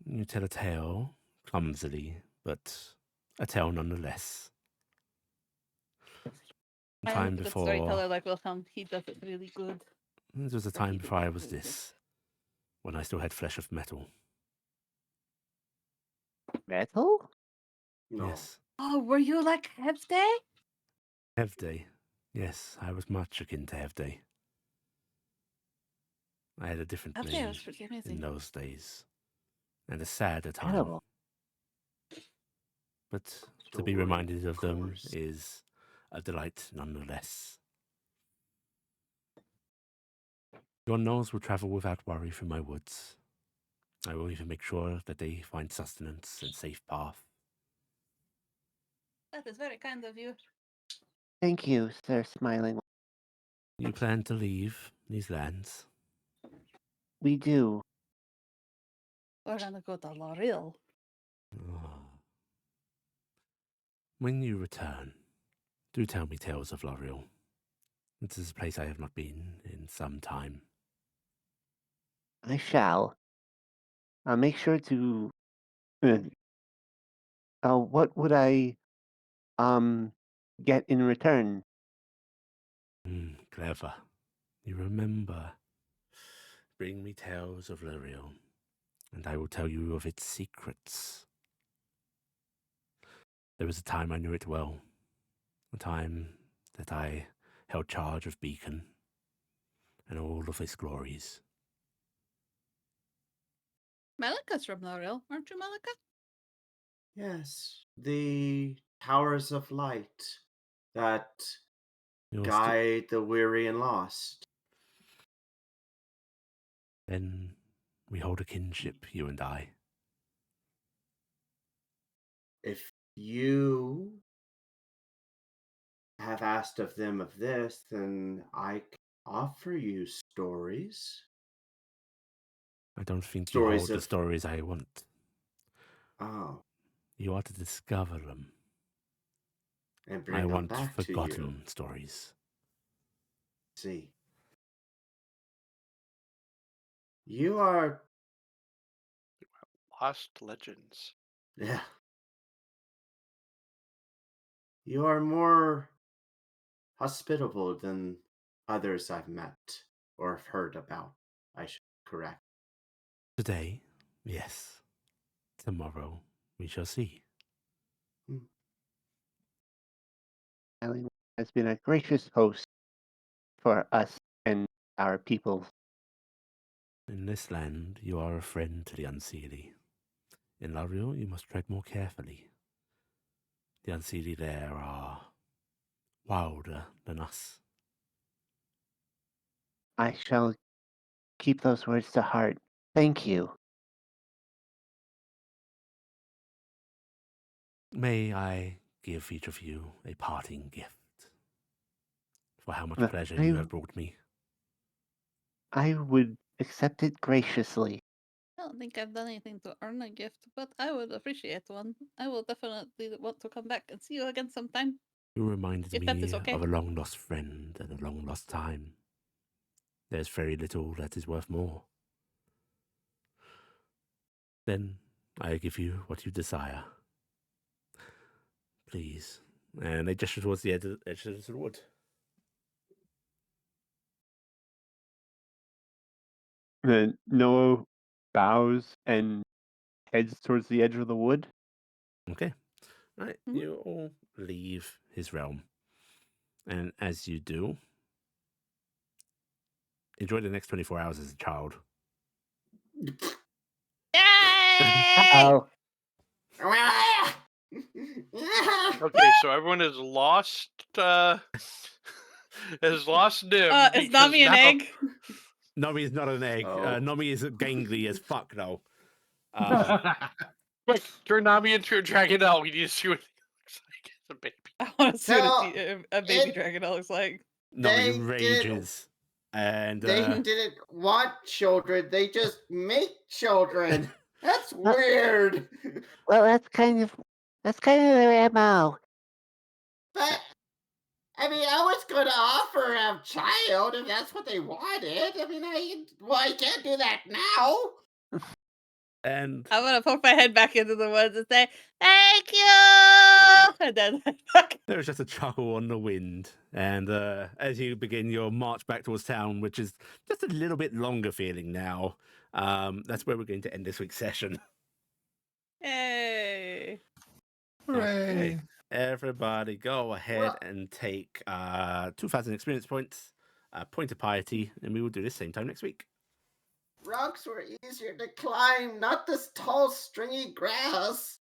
"You tell a tale clumsily, but a tale nonetheless." I Time like a good before storyteller like Wilhelm. He does it really good. It was a Or he time did before I it was really good. this, when I still had flesh of metal. Metal? No. Yes, Oh, were you like Hefty? Hevday. Yes, I was much akin to Hevday. I had a different Hefty name was pretty in amazing. those days, and a sadder time. Metal. But to be Story, reminded of them course. is a delight nonetheless. Your gnolls will travel without worry through my woods. I will even make sure that they find sustenance and safe path. That is very kind of you. Thank you, Sir Smiling. You plan to leave these lands? We do. We're gonna go to Loril. Ah. When you return, do tell me tales of Loril. This is a place I have not been in some time. I shall. I'll make sure to. What would I get in return? Clever. You remember. Bring me tales of Loril, and I will tell you of its secrets. There was a time I knew it well. A time that I held charge of Beacon and all of its glories. Melikka's from Loril, aren't you, Melikka? Yes, the towers of light that You're guide the weary and lost. Then we hold a kinship, you and I. If you have asked of them of this, then I can offer you stories. I don't think you Stories hold the of stories I want. oh, You are to discover them. and I bring them want back to you. forgotten stories. See, you are Lost legends. yeah. You are more hospitable than others I've met or have heard about. I should correct. Today, yes. Tomorrow, we shall see. Smiling has been a gracious host for us and our people. In this land, you are a friend to the Unseelie. In Loril, you must tread more carefully. The Unseelie there are wilder than us. I shall keep those words to heart. Thank you. May I give each of you a parting gift for how much Uh, pleasure I, you have brought me? I would accept it graciously. I don't think I've done anything to earn a gift, but I would appreciate one. I will definitely want to come back and see you again sometime. You reminded If that is me okay. of a long-lost friend and a long-lost time. There's very little that is worth more. Then I give you what you desire. Please. And they gesture towards the edge of the wood. Noah bows and heads towards the edge of the wood. Okay. Right. Mhm. You all leave his realm. And as you do, enjoy the next 24 hours as a child. Yay! Oh, Okay, so everyone has lost has lost Nim. Is because Nami an now- egg? Nomi is not an egg. Oh. Nomi is gangly as fuck now. Quick, turn Nami into a dragonelle. We need to see what he looks like as a baby. I want to see No, what a baby it- dragon looks like. They Nomi did- rages. And They didn't want children. They just make children. That's weird. well, that's kind of their MO. But I mean, I was going to offer a child if that's what they wanted. I mean, I can't do that now. and I'm gonna poke my head back into the woods and say, "Thank you," and then there is just a chuckle on the wind. And as you begin your march back towards town, which is just a little bit longer feeling now, that's where we're going to end this week's session. Yay! Hooray! Everybody go ahead Well- and take 2,000 experience points, point of piety, and we will do this same time next week. Rocks were easier to climb, not this tall, stringy grass.